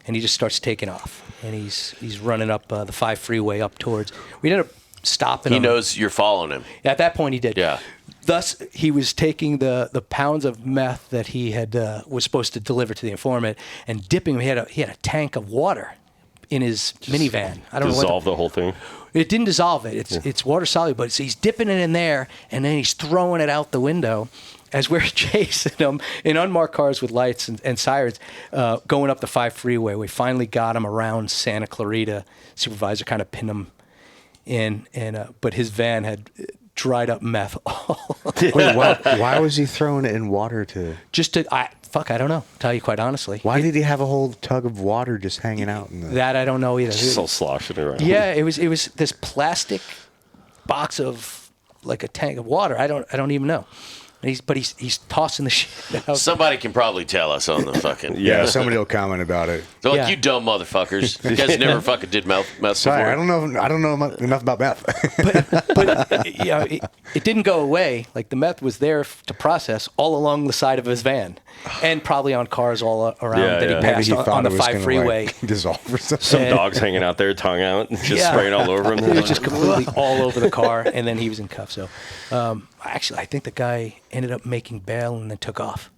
and he just starts taking off, and he's running up the 5 freeway up towards. We ended up stopping him. He knows you're following him. At that point, he did. Yeah. Thus, he was taking the pounds of meth that he had was supposed to deliver to the informant and dipping. He had a tank of water in his minivan. I don't know Dissolve the whole thing. It didn't dissolve it. It's water soluble, but he's dipping it in there, and then he's throwing it out the window as we're chasing him in unmarked cars with lights and sirens going up the 5 freeway. We finally got him around Santa Clarita. Supervisor kind of pinned him in, but his van had dried up meth. Wait, why was he throwing it in water to? Just to Fuck, I don't know. Tell you quite honestly. Why did he have a whole tug of water just hanging out? That I don't know either. Still sloshing around. Yeah, it was this plastic box of like a tank of water. I don't even know. And he's tossing the shit out. Somebody can probably tell us on the fucking. Yeah, somebody will comment about it. They're like, Yeah. you dumb motherfuckers. You guys never fucking did meth Sorry, before. I don't know enough about meth. But it didn't go away. Like the meth was there to process all along the side of his van, and probably on cars all around Yeah, that yeah. he Maybe passed he on thought the it was 5 gonna, freeway. like, dissolve or something. Some dogs hanging out there, tongue out, just spraying all over him. It was just completely all over the car, and then he was in cuffs. So, actually, I think the guy ended up making bail and then took off.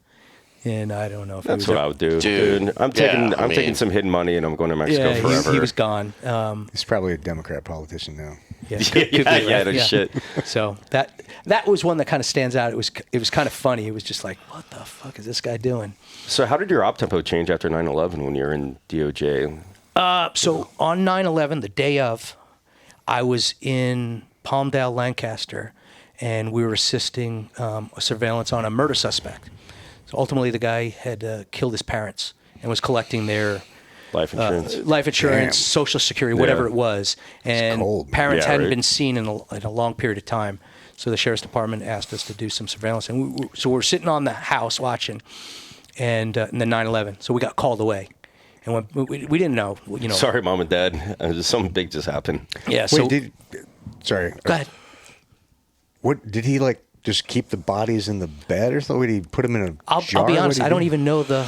And I don't know if That's he was what I would do, Dude. I'm taking Yeah, I mean- taking some hidden money and I'm going to Mexico Yeah, forever. he was gone. He's probably a Democrat politician now. Yeah, yeah, no shit. So that was one that kind of stands out. It was kind of funny. It was just like, what the fuck is this guy doing? So how did your op tempo change after 9/11 when you were in DOJ? So on 9/11, the day of, I was in Palmdale, Lancaster, and we were assisting a surveillance on a murder suspect. So ultimately, the guy had killed his parents and was collecting their Life insurance. Damn. Social Security, whatever Yeah. it was. And cold, man. parents Yeah, hadn't right. been seen in a long period of time. So the sheriff's department asked us to do some surveillance. And so we're sitting on the house watching, and then 9/11. So we got called away. And when we didn't know, Sorry, mom and dad. Something big just happened. Yeah, so Wait, sorry. go ahead. What did he like? Just keep the bodies in the bed or something? Did he put them in a jar? I'll be What honest. did he I don't do? even know the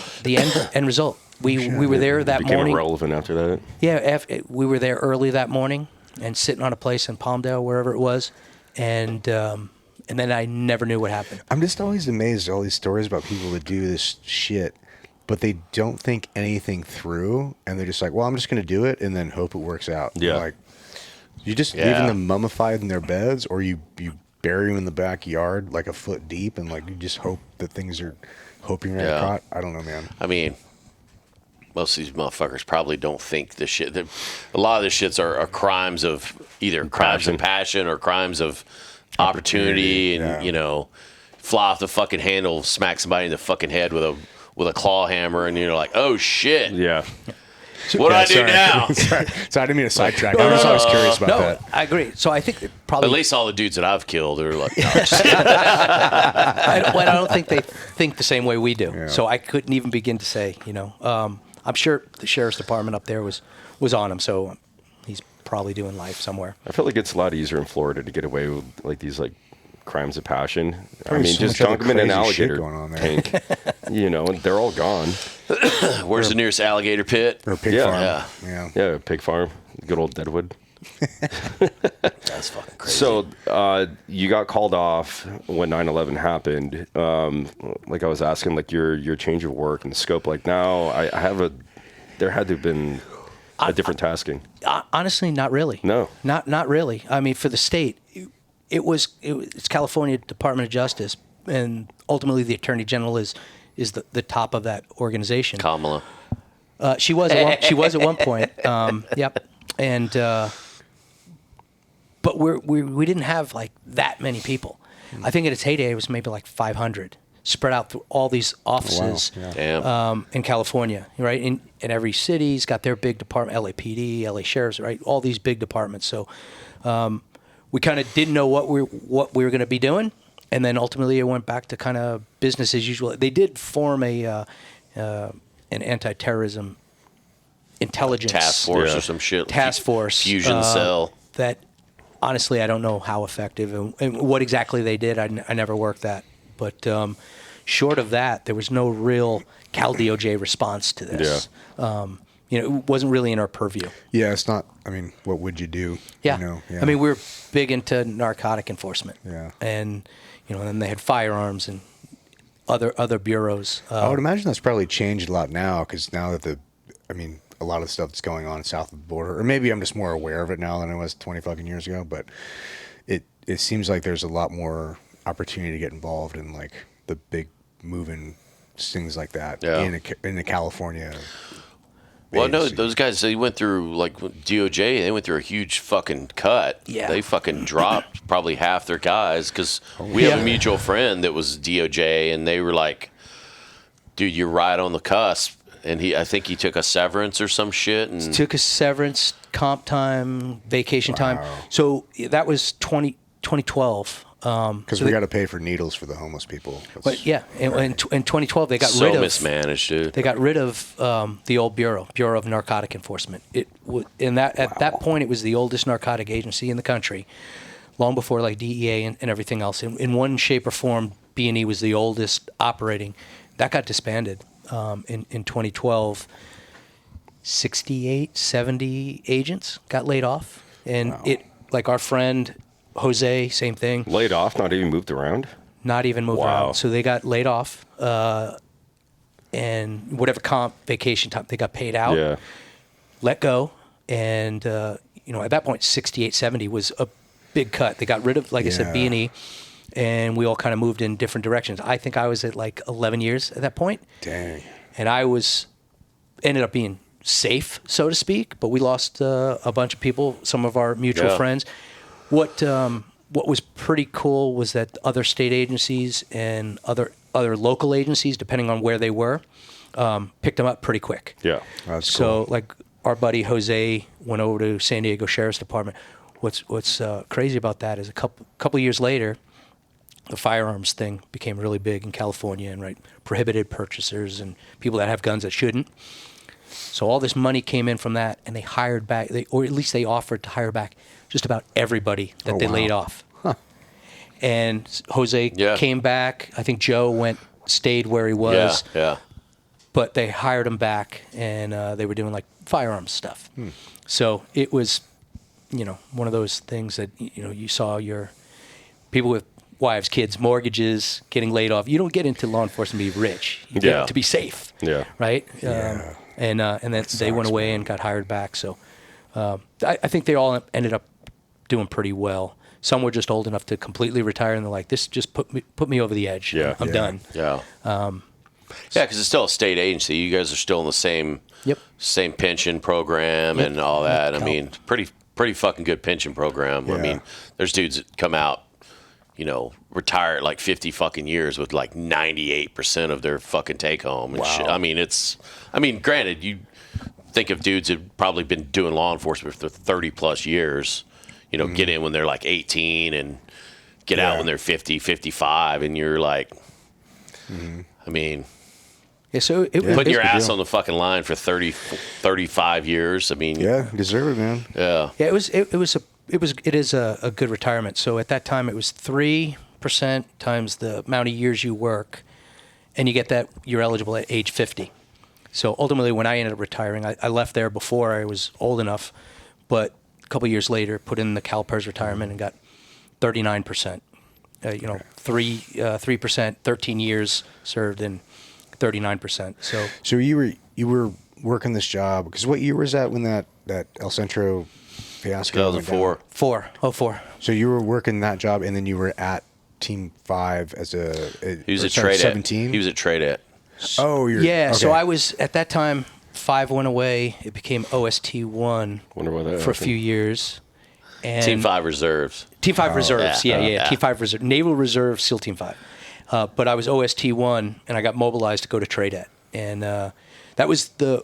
end result. We were there that Became morning. irrelevant after that. Yeah, we were there early that morning and sitting on a place in Palmdale, wherever it was, and then I never knew what happened. I'm just always amazed at all these stories about people that do this shit, but they don't think anything through, and they're just like, well, I'm just going to do it and then hope it works out. Yeah. Like, you just Yeah. leaving them mummified in their beds, or you bury them in the backyard like a foot deep, and like you just hope that things are hoping you're Yeah. caught. I don't know, man. I mean, most of these motherfuckers probably don't think this shit. A lot of these shits are crimes of either crimes of passion or crimes of opportunity, and yeah. fly off the fucking handle, smack somebody in the fucking head with a claw hammer, and you're like, oh shit, Yeah. what do I do now? sorry, I didn't mean to sidetrack. I was always curious about No, that. I agree. So I think that probably At least all the dudes that I've killed are like, no, just I don't think they think the same way we do. Yeah. So I couldn't even begin to say. I'm sure the sheriff's department up there was on him. So he's probably doing life somewhere. I feel like it's a lot easier in Florida to get away with like these like crimes of passion. I mean, so just much other dunk them in an crazy shit alligator going on there. tank. And they're all gone. where's the nearest alligator pit? Or a pig Yeah. farm. Yeah. Yeah. Yeah, pig farm, good old Deadwood. That's fucking crazy. So you got called off when 9/11 happened. Like I was asking, like your change of work and scope. Like now, there had to have been a different tasking. Honestly, not really. No. Not really. I mean, for the state, it's California Department of Justice, and ultimately the Attorney General is the top of that organization. Kamala. She was at one point. Yep. And but we didn't have like that many people. I think at its heyday it was maybe like 500 spread out through all these offices Damn. in California, right? In every city's got their big department, LAPD, LA Sheriff's, right? All these big departments. So we kind of didn't know what we were going to be doing, and then ultimately it went back to kind of business as usual. They did form an anti-terrorism intelligence Task force Yeah. or some shit. task force Fusion cell. that honestly I don't know how effective and what exactly they did. I never worked that, but short of that, there was no real Cal DOJ response to this. It wasn't really in our purview. Yeah, it's not. I mean, what would you do? Yeah. You know, yeah. I mean, we're big into narcotic enforcement. Yeah. And and then they had firearms and other bureaus. I would imagine that's probably changed a lot now, because now that a lot of the stuff that's going on south of the border, or maybe I'm just more aware of it now than I was 20 fucking years ago, but it seems like there's a lot more opportunity to get involved in like the big moving things like that in the California. Well, no, agency. those guys, they went through, like, DOJ, they went through a huge fucking cut. Yeah. They fucking dropped probably half their guys, because we have a mutual friend that was DOJ, and they were like, dude, you're right on the cusp. And I think he took a severance or some shit. And took a severance, comp time, vacation time. So that was 2012. Because we got to pay for needles for the homeless people. But yeah, in 2012 they got so rid of mismanaged, dude. They got rid of the old Bureau of Narcotic Enforcement. At that point it was the oldest narcotic agency in the country, long before like DEA and everything else. In one shape or form, B&E was the oldest operating. That got disbanded in 2012. 68, 70 agents got laid off, and like our friend Jose, same thing. Laid off, not even moved around? Not even moved around. So they got laid off, and whatever comp, vacation time, they got paid out, let go. And, at that point, 68, 70 was a big cut. They got rid of, like I said, B&E, and we all kind of moved in different directions. I think I was at like 11 years at that point. Dang. And I ended up being safe, so to speak, but we lost a bunch of people, some of our mutual friends. What was pretty cool was that other state agencies and other local agencies, depending on where they were, picked them up pretty quick. Yeah, that's so cool. like our buddy Jose went over to San Diego Sheriff's Department. What's crazy about that is a couple years later, the firearms thing became really big in California, and prohibited purchasers and people that have guns that shouldn't. So all this money came in from that, and they hired back, or at least they offered to hire back just about everybody that they laid off. Huh. And Jose came back. I think Joe stayed where he was. Yeah. But they hired him back, and they were doing like firearms stuff. So it was, one of those things that you saw your people with wives, kids, mortgages, getting laid off. You don't get into law enforcement to be rich. You get to be safe. Yeah. Right? And then they went away and got hired back. So I think they all ended up doing pretty well. Some were just old enough to completely retire, and they're like, "This just put me over the edge. I'm done." Yeah. Because it's still a state agency. You guys are still in the same pension program and all that. I mean, pretty fucking good pension program. I mean, there's dudes that come out, retire at like 50 fucking years with like 98% of their fucking take home and shit. I mean, granted, you think of dudes that probably been doing law enforcement for 30 plus years, get in when they're like 18 and get out when they're 50, 55, and you're like, I mean, so putting your ass on the fucking line for 30, 35 years. I mean, deserve it, man. Yeah. It is a good retirement. So at that time, it was 3% times the amount of years you work, and you get that you're eligible at age 50. So ultimately, when I ended up retiring, I left there before I was old enough, but a couple of years later, put in the CalPERS retirement and got 39%. 3%, 13 years served, and 39%. So you were working this job, because what year was that when that El Centro fiasco? 2004. 4. So you were working that job, and then you were at Team 5 as he was at trade 17. He was at trade at. Oh, okay. So I was at that time. 5 went away. It became OST 1 for a few years. And Team 5 reserves. Team 5 reserves. Yeah. Team 5 reserve, Naval Reserve, SEAL Team 5. But I was OST 1, and I got mobilized to go to TRADET, and that was the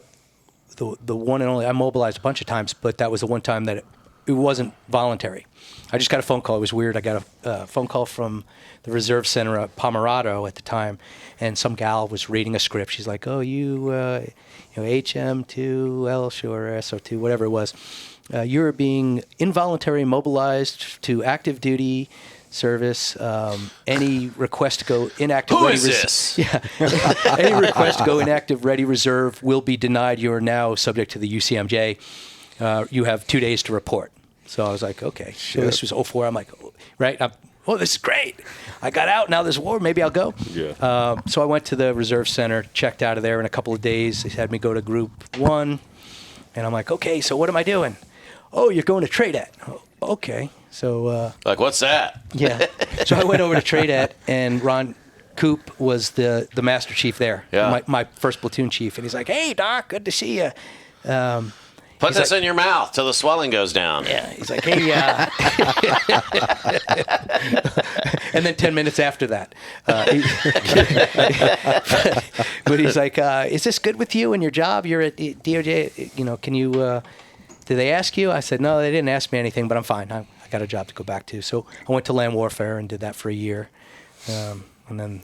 one and only. I mobilized a bunch of times, but that was the one time that it wasn't voluntary. I just got a phone call. It was weird. I got a phone call from the Reserve Center at Pomerado at the time, and some gal was reading a script. She's like, "Oh, you HM2, LSH or SO2, whatever it was. You're being involuntary mobilized to active duty service. Any request to go inactive Who ready is this? Any request to go inactive ready reserve will be denied. You are now subject to the UCMJ. You have 2 days to report." So I was like, okay. So this was 04. I'm like, right? This is great. I got out. Now there's war. Maybe I'll go. Yeah. So I went to the Reserve Center, checked out of there in a couple of days. They had me go to Group 1. And I'm like, okay, so what am I doing? Oh, you're going to TRADET. Oh, okay. So. Like, what's that? Yeah. So I went over to TRADET, and Ron Coop was the Master Chief there. Yeah. My first platoon chief. And he's like, hey, Doc, good to see you. Put this in your mouth till the swelling goes down. Yeah, he's like, hey, And then 10 minutes after that, but he's like, "Is this good with you and your job? You're at DOJ. Can you? Did they ask you?" I said, "No, they didn't ask me anything, but I'm fine. I got a job to go back to." So I went to land warfare and did that for a year, and then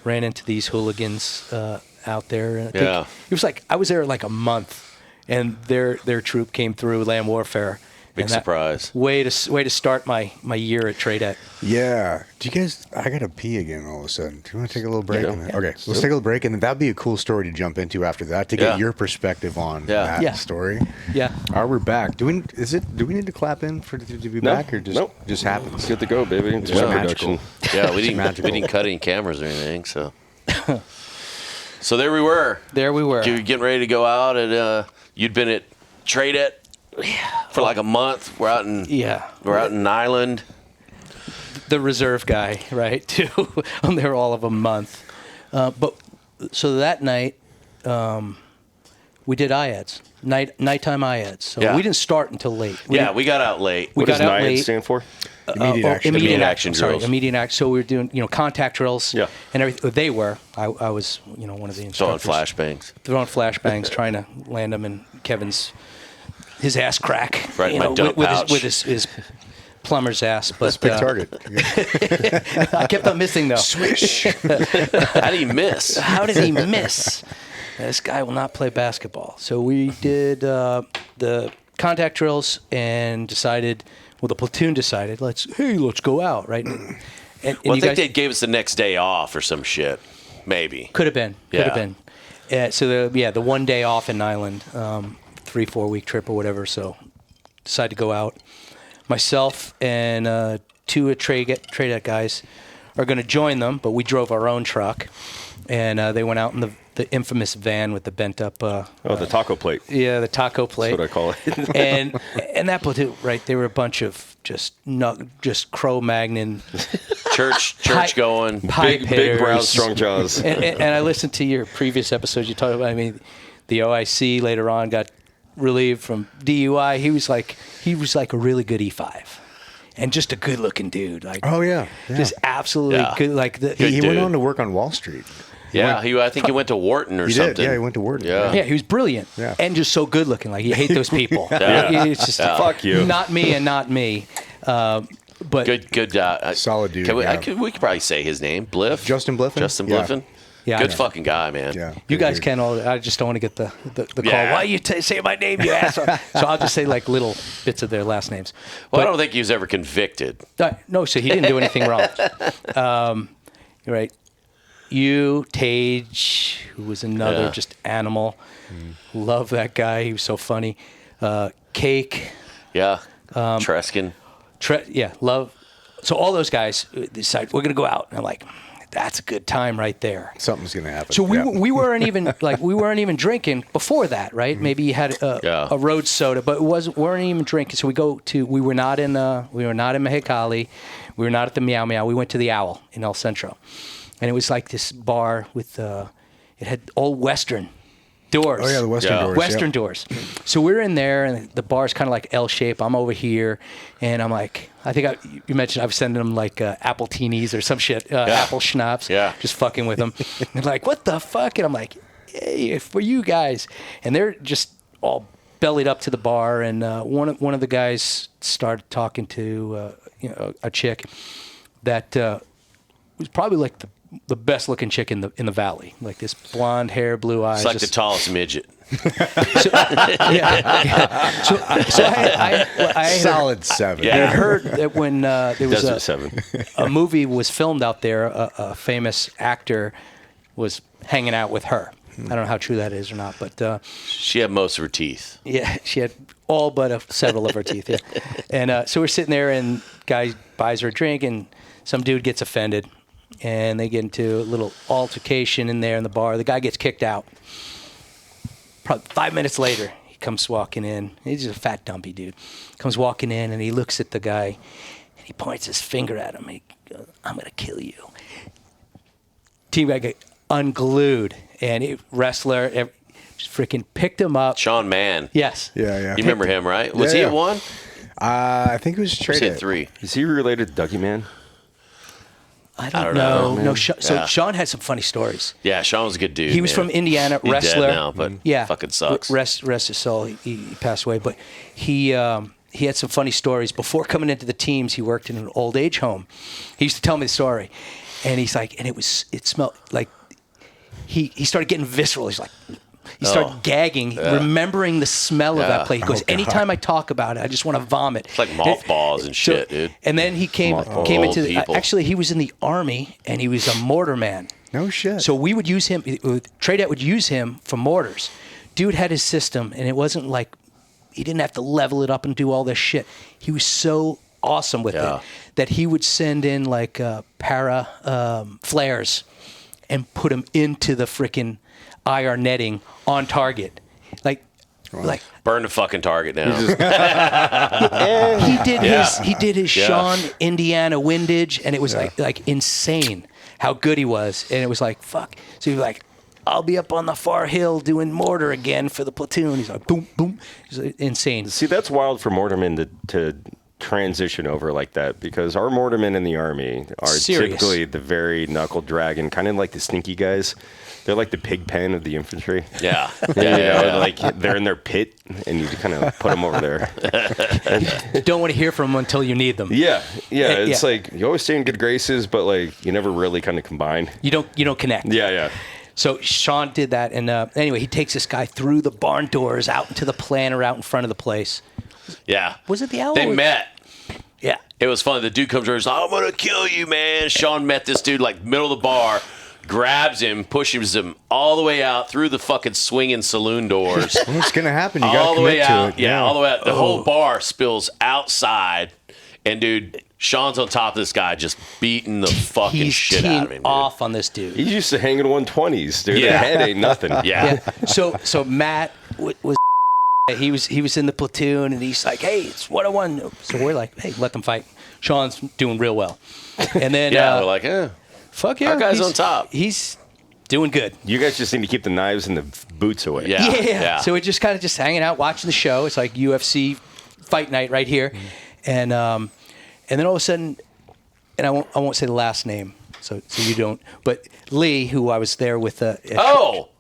ran into these hooligans out there. And I think it was like I was there like a month, and their troop came through land warfare. Big surprise. Way to start my year at Tradette. Yeah. Do you guys? I gotta pee again all of a sudden. Do you want to take a little break? Yeah. Okay, let's take a little break, and then that'd be a cool story to jump into after that to get your perspective on that story. Yeah. All right, we're back. Do we need to clap in to be back, or just happens? Good to go, baby. It's Yeah. production. Yeah, we didn't cut any cameras or anything, so. So there we were. You're getting ready to go out, and you'd been at Tradette for like a month. We're out in Island. The reserve guy, right? Too. I'm there all of a month. But so that night, we did IADS, nighttime IADS. So we didn't start until late. We got out late. What does NIAD stand for? Immediate action. drills. Immediate action. So we were doing, contact drills. Yeah. And everything. They were. I was, one of the instructors. Throwing flashbangs. Throwing flashbangs, trying to land them in his ass crack. Right in my dump pouch. With his plumber's ass. But That's a big target. I kept on missing though. Swish. How did he miss? How did he miss? This guy will not play basketball. So we did the contact drills and decided. Well, the platoon decided, let's go out, right? And I think they gave us the next day off or some shit, maybe. Could have been. So the 1 day off in Island, 3-4 week trip or whatever. So decided to go out. Myself and two Tradette guys are going to join them, but we drove our own truck, and they went out in the infamous van with the bent up. The taco plate. Yeah, the taco plate. That's what I call it. and that platoon, right? They were a bunch of just Cro-Magnon, church going, big brown strong jaws. and I listened to your previous episodes. You talked about. I mean, the OIC later on got relieved from DUI. He was like a really good E5. And just a good-looking dude, like just absolutely good. Like he went on to work on Wall Street. I think he went to Wharton or something. Yeah, he went to Wharton. Yeah, he was brilliant and just so good-looking. Like you hate those people. It's just fuck you. Not me and not me. But good, solid dude. We could probably say his name, Bliff. Justin Bliffen. Justin Bliffen. Yeah, good fucking guy, man. Yeah, you guys can all. I just don't want to get the call. Why you say my name, you asshole? So I'll just say like little bits of their last names. Well, I don't think he was ever convicted. No, so he didn't do anything wrong. Right. You, Tage, who was another just animal. Love that guy. He was so funny. Cake. Yeah. Treskin. Love. So all those guys decide we're gonna go out, and I'm like, that's a good time right there. Something's gonna happen. So we weren't even drinking before that, right? Maybe you had a road soda, but weren't even drinking. So we were not in Mexicali, we were not at the Meow Meow. We went to the Owl in El Centro, and it was like this bar with it had old Western doors. Oh yeah, the Western doors. Western doors. So we're in there, and the bar's kind of like L shape. I'm over here, and I'm like, you mentioned I was sending them like apple teenies or some shit, apple schnapps. Yeah. Just fucking with them. And they're like, what the fuck? And I'm like, hey, for you guys. And they're just all bellied up to the bar, and one of the guys started talking to a chick that was probably like the best looking chick in the valley, like this blonde hair, blue eyes. It's like the tallest midget. So I solid 7. I had heard that when there was Desert 7. a movie was filmed out there, a famous actor was hanging out with her. I don't know how true that is or not, but she had most of her teeth. Yeah, she had all but several of her teeth. Yeah. And so we're sitting there, and guy buys her a drink, and some dude gets offended. And they get into a little altercation in there in the bar. The guy gets kicked out. Probably 5 minutes later, he comes walking in. He's just a fat, dumpy dude. Comes walking in, and he looks at the guy, and he points his finger at him. He goes, I'm going to kill you. Team guy got unglued, and wrestler just freaking picked him up. Sean Mann. Yes. Yeah. You remember him, right? Was he at 1? I think it was Was he at 3? Is he related to Dougie Man? I don't know. No, so Yeah. Sean had some funny stories. Yeah, Sean was a good dude. He was man. from Indiana, He's wrestler. dead now, but fucking sucks. Rest his soul. He passed away, but he had some funny stories. Before coming into the teams, he worked in an old age home. He used to tell me the story, and he's like, and it smelled like he started getting visceral. He's like. He started gagging, remembering the smell of that place. He goes, anytime I talk about it, I just want to vomit. It's like mothballs and shit, dude. And then he came into actually, he was in the Army, and he was a mortar man. No shit. So we would use him, Tradet would use him for mortars. Dude had his system, and it wasn't like, he didn't have to level it up and do all this shit. He was so awesome with it that he would send in like para flares and put them into the freaking IR netting on target, like Burn the fucking target now. he did his Sean Indiana windage, and it was like insane how good he was, and it was like fuck. So he was like, I'll be up on the far hill doing mortar again for the platoon. He's like boom boom, it's insane. See, that's wild for mortarmen to transition over like that, because our mortarmen in the Army are typically the very knuckle dragging, kind of like the sneaky guys. They're like the pig pen of the infantry. Yeah. Like they're in their pit, and you kind of put them over there. You don't want to hear from them until you need them. Yeah. It's like you always stay in good graces, but like you never really kind of combine. You don't connect. Yeah. So Sean did that, and anyway, he takes this guy through the barn doors out into the planter out in front of the place. Yeah. Was it the owl? They met. Yeah. It was funny. The dude comes over and says, I'm going to kill you, man. Sean met this dude like middle of the bar, grabs him, pushes him all the way out through the fucking swinging saloon doors. What's going to happen? You got all to the way commit to out. it. Yeah, all the way out. The whole bar spills outside. And, dude, Sean's on top of this guy just beating the fucking shit out of him. Off on this dude. He's used to hanging 120s, dude. Yeah. The head ain't nothing. Yeah. So Matt was he was in the platoon, and he's like, hey, it's 101. So we're like, hey, let them fight. Sean's doing real well. And then we're like, fuck yeah, our guy's on top. He's doing good. You guys just need to keep the knives and the boots away. Yeah. So we're just kind of just hanging out, watching the show. It's like UFC fight night right here, and then all of a sudden, and I won't say the last name, so you don't. But Lee, who I was there with,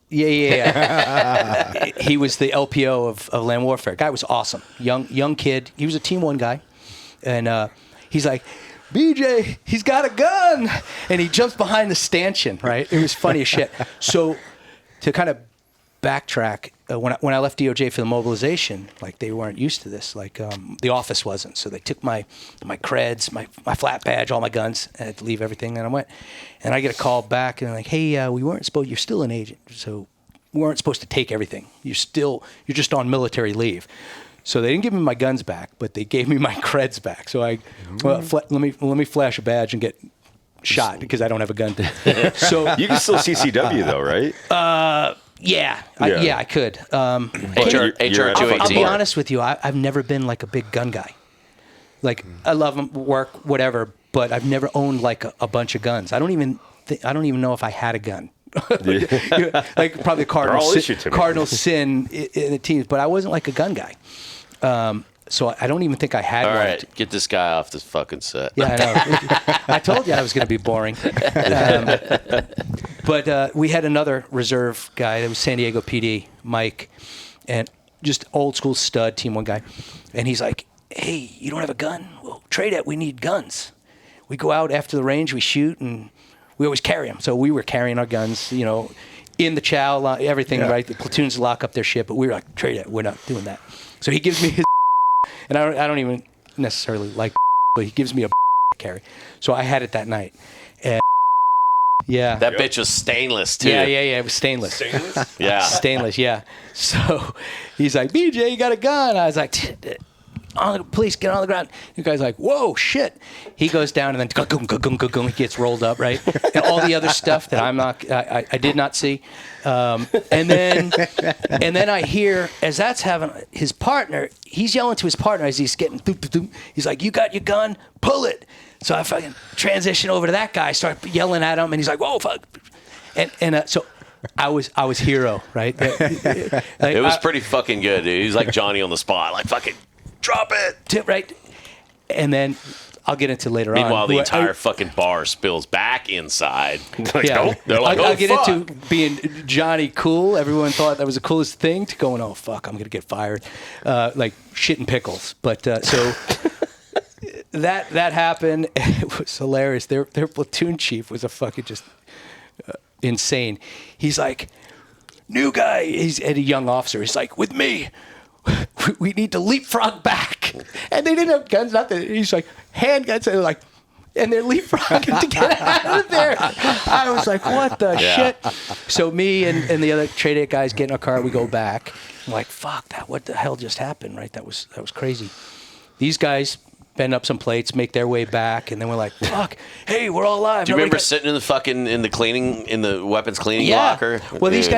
Yeah. He was the LPO of Land Warfare. Guy was awesome. Young kid. He was a Team 1 guy. And he's like, BJ, he's got a gun. And he jumps behind the stanchion, right? It was funny as shit. So to kind of backtrack, when I left DOJ for the mobilization, like they weren't used to this. Like the office wasn't. So they took my creds, my flat badge, all my guns. I had to leave everything. And I went. And I get a call back, and they're like, hey, you're still an agent. So we weren't supposed to take everything. You're just on military leave. So they didn't give me my guns back, but they gave me my creds back. So let me flash a badge and get shot because I don't have a gun. So you can still CCW though, right? Yeah, I could. HR 218. I'll be honest with you. I've never been like a big gun guy. Like I love them, work, whatever, but I've never owned like a bunch of guns. I don't even know if I had a gun. Like probably cardinal sin in the teams, but I wasn't like a gun guy. So I don't even think I had one. All right, get this guy off this fucking set. Yeah, I know. I told you I was going to be boring. But we had another reserve guy that was San Diego PD, Mike, and just old school stud, Team 1 guy. And he's like, hey, you don't have a gun? Well, trade it. We need guns. We go out after the range, we shoot, and we always carry them. So we were carrying our guns, in the chow, everything, right? The platoons lock up their shit, but we were like, trade it. We're not doing that. So he gives me his and I don't even necessarily like but he gives me a carry. So I had it that night. And yeah. That bitch was stainless, too. Yeah. It was stainless. Stainless? Yeah. Stainless, yeah. So he's like, BJ, you got a gun? I was like, please get on the ground. The guy's like, whoa, shit. He goes down and then he gets rolled up, right? And all the other stuff that I did not see. And then I hear, as that's having his partner, he's yelling to his partner as he's getting, he's like, you got your gun? Pull it. So I fucking transition over to that guy, start yelling at him, and he's like, whoa, fuck. And so I was hero, right? It was pretty fucking good, dude. He's like Johnny on the spot, like fucking drop it. Right. And then I'll get into later Meanwhile, on. the entire fucking bar spills back inside. Like, Yeah. nope. They're like, I'll oh, get fuck. into being Johnny Cool. Everyone thought that was the coolest thing, to going, oh, fuck, I'm going to get fired. Like shit and pickles. But so that happened. It was hilarious. Their platoon chief was a fucking just insane. He's like, new guy. He's a young officer. He's like, with me, we need to leapfrog back. And they didn't have guns, nothing. He's like, handguns. And they're like, and they're leapfrogging to get out of there. I was like, what the shit? So me and the other trade it guys get in a car. We go back. I'm like, fuck that. What the hell just happened? Right? That was crazy. These guys bend up some plates, make their way back, and then we're like, fuck, hey, we're all alive. Do you remember sitting in the weapons cleaning Yeah. locker? Well, these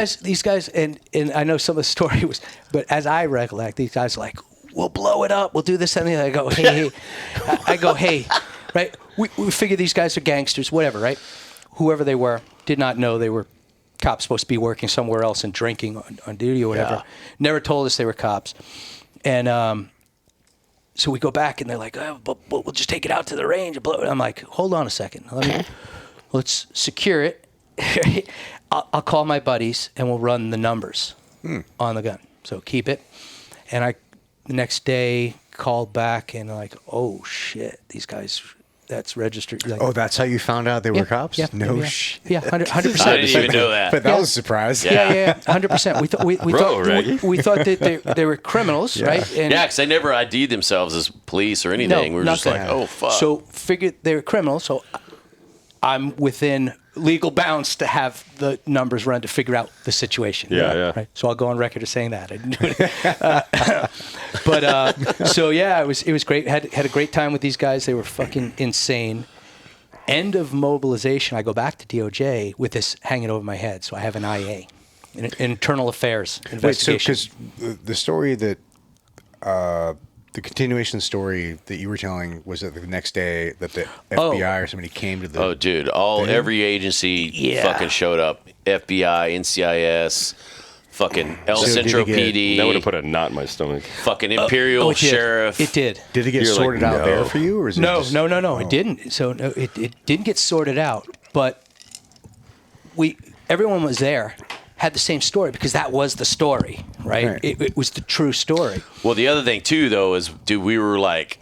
guys, and I know some of the story was, but as I recollect, these guys are like, we'll blow it up, we'll do this and the other. I go, hey. I go, hey, right? We figure these guys are gangsters, whatever, right? Whoever they were, did not know they were cops supposed to be working somewhere else and drinking on duty or whatever. Yeah. Never told us they were cops. And so we go back and they're like, oh, but we'll just take it out to the range and blow it. I'm like, hold on a second. Let's secure it. I'll call my buddies and we'll run the numbers on the gun. So keep it. And I, the next day, called back and like, oh shit, these guys, that's registered. Like, Oh, that's how you found out they were cops? Yeah, No yeah, shit. Yeah, 100%. I didn't even know that. But that was a surprise. Yeah, 100%. We thought that they were criminals, right? And Yeah, because they never ID'd themselves as police or anything. We were just nothing. like, oh, fuck. So figured they were criminals, so I'm within legal bounds to have the numbers run to figure out the situation. Yeah. Right? So I'll go on record as saying that. I didn't do it. So yeah, it was great. Had a great time with these guys. They were fucking insane. End of mobilization, I go back to DOJ with this hanging over my head. So I have an IA, an internal affairs Wait, so investigation. because the story that the continuation story that you were telling was that the next day that the FBI or somebody came to the Oh, dude! Every agency fucking showed up. FBI, NCIS, fucking El So did Centro it get- PD. That would have put a knot in my stomach. fucking Imperial it did. Sheriff. It did. Did it get You're like, sorted out no. there for you, or is it No, just, no, it didn't. So no, it didn't get sorted out. But everyone was there, had the same story because that was the story, right? Right. It was the true story. Well, the other thing too, though, is dude, we were like,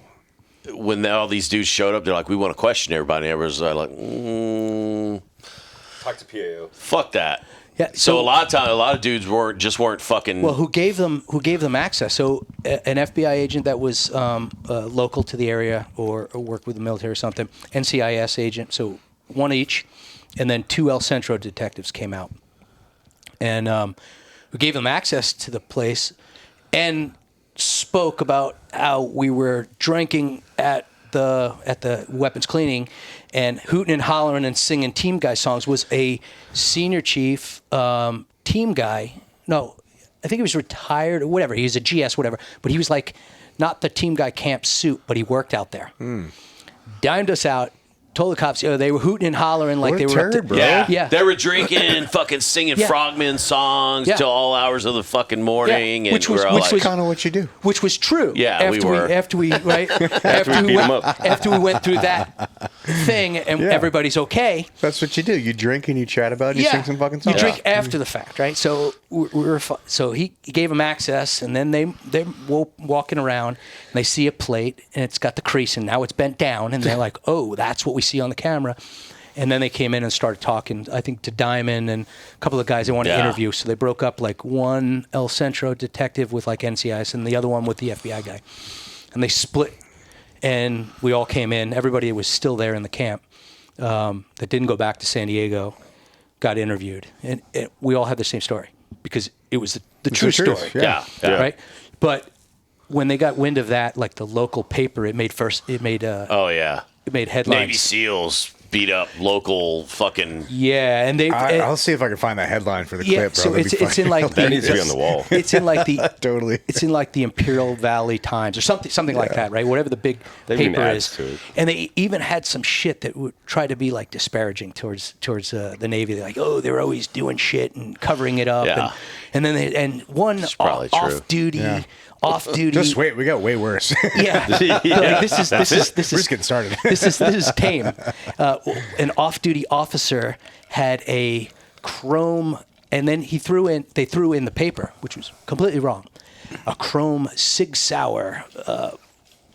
when all these dudes showed up, they're like, we want to question everybody. Everyone's like, Talk to PAO. fuck that. Yeah. So a lot of dudes weren't fucking. Well, who gave them access? So an FBI agent that was local to the area or worked with the military or something, NCIS agent, so one each, and then 2 El Centro detectives came out, and who gave them access to the place, and spoke about how we were drinking at the weapons cleaning and hooting and hollering and singing team guy songs. Was a senior chief team guy. No, I think he was retired or whatever. He was a GS, whatever. But he was like not the team guy camp suit, but he worked out there. Dimed us out. Told the cops, they were hooting and hollering like What they a were up turd, to, bro. Yeah. They were drinking and fucking singing Yeah. frogman songs Yeah. till all hours of the fucking morning, Yeah. and Which was- we're all which like, was- kind of what you do? Which was true. Yeah, we were. After we right we beat 'em up. after we went through that thing and Yeah. everybody's okay. That's what you do. You drink and you chat about it and you sing some fucking You songs. drink after the fact, right? So so he gave them access, and then they're walking around and they see a plate and it's got the crease and now it's bent down, and they're like, oh, that's what we see on the camera. And then they came in and started talking, I think, to Diamond and a couple of guys they wanted to interview. So they broke up, like one El Centro detective with like NCIS and the other one with the FBI guy. And they split, and we all came in. Everybody was still there in the camp that didn't go back to San Diego, got interviewed. And we all had the same story because it was the true the truth, story. yeah. Yeah. Right? But when they got wind of that, like the local paper, it made oh yeah, headlines. Navy SEALs beat up local fucking. Yeah, and I'll see if I can find that headline for the yeah, clip, bro. so That'd be it's in like That needs to be on the wall. It's in like the Totally. It's in like the Imperial Valley Times or something like that, right? Whatever the big They even paper add is. to it. And they even had some shit that would try to be like disparaging towards the Navy. They're like, oh, they're always doing shit and covering it up. Yeah. And then one probably true. off duty. Yeah. Off duty. Just wait, we got way worse. Yeah. Like, this is We're just getting started. this is tame. An off-duty officer had a chrome, and then they threw in the paper, which was completely wrong, a chrome Sig Sauer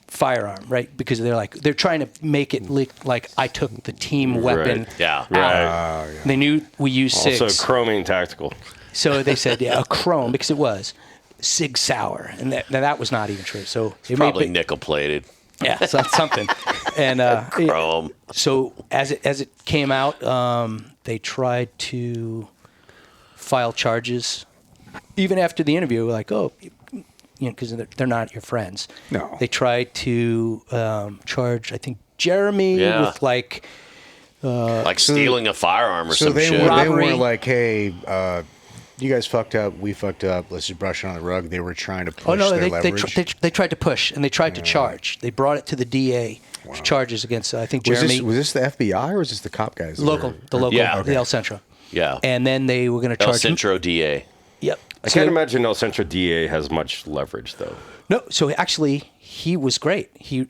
firearm, right? Because they're trying to make it look like I took the team weapon. Right. Yeah. out. Right. They knew we used Also, SIGs, chroming tactical. so they said a chrome because it was Sig Sauer, and that was not even true. So it Probably made, nickel plated. yeah, so that's something. And Chrome. so as it came out, they tried to file charges, even after the interview. Like, oh, because they're not your friends. No. They tried to charge, I think, Jeremy Yeah. with like. Like stealing a firearm or So some they shit. were Robbery. like, hey, you guys fucked up, we fucked up, let's just brush it on the rug. They were trying to push Oh no! their They leverage. they tried to push and they tried to charge. They brought it to the DA for charges against I think was Jeremy this the FBI or was this the cop guys? that local, were- the local, Yeah. the El Centro. Yeah. And then they were going to El charge him. Centro DA. Yep. I So can't they- imagine El Centro DA has much leverage, though. No, so actually he was great. He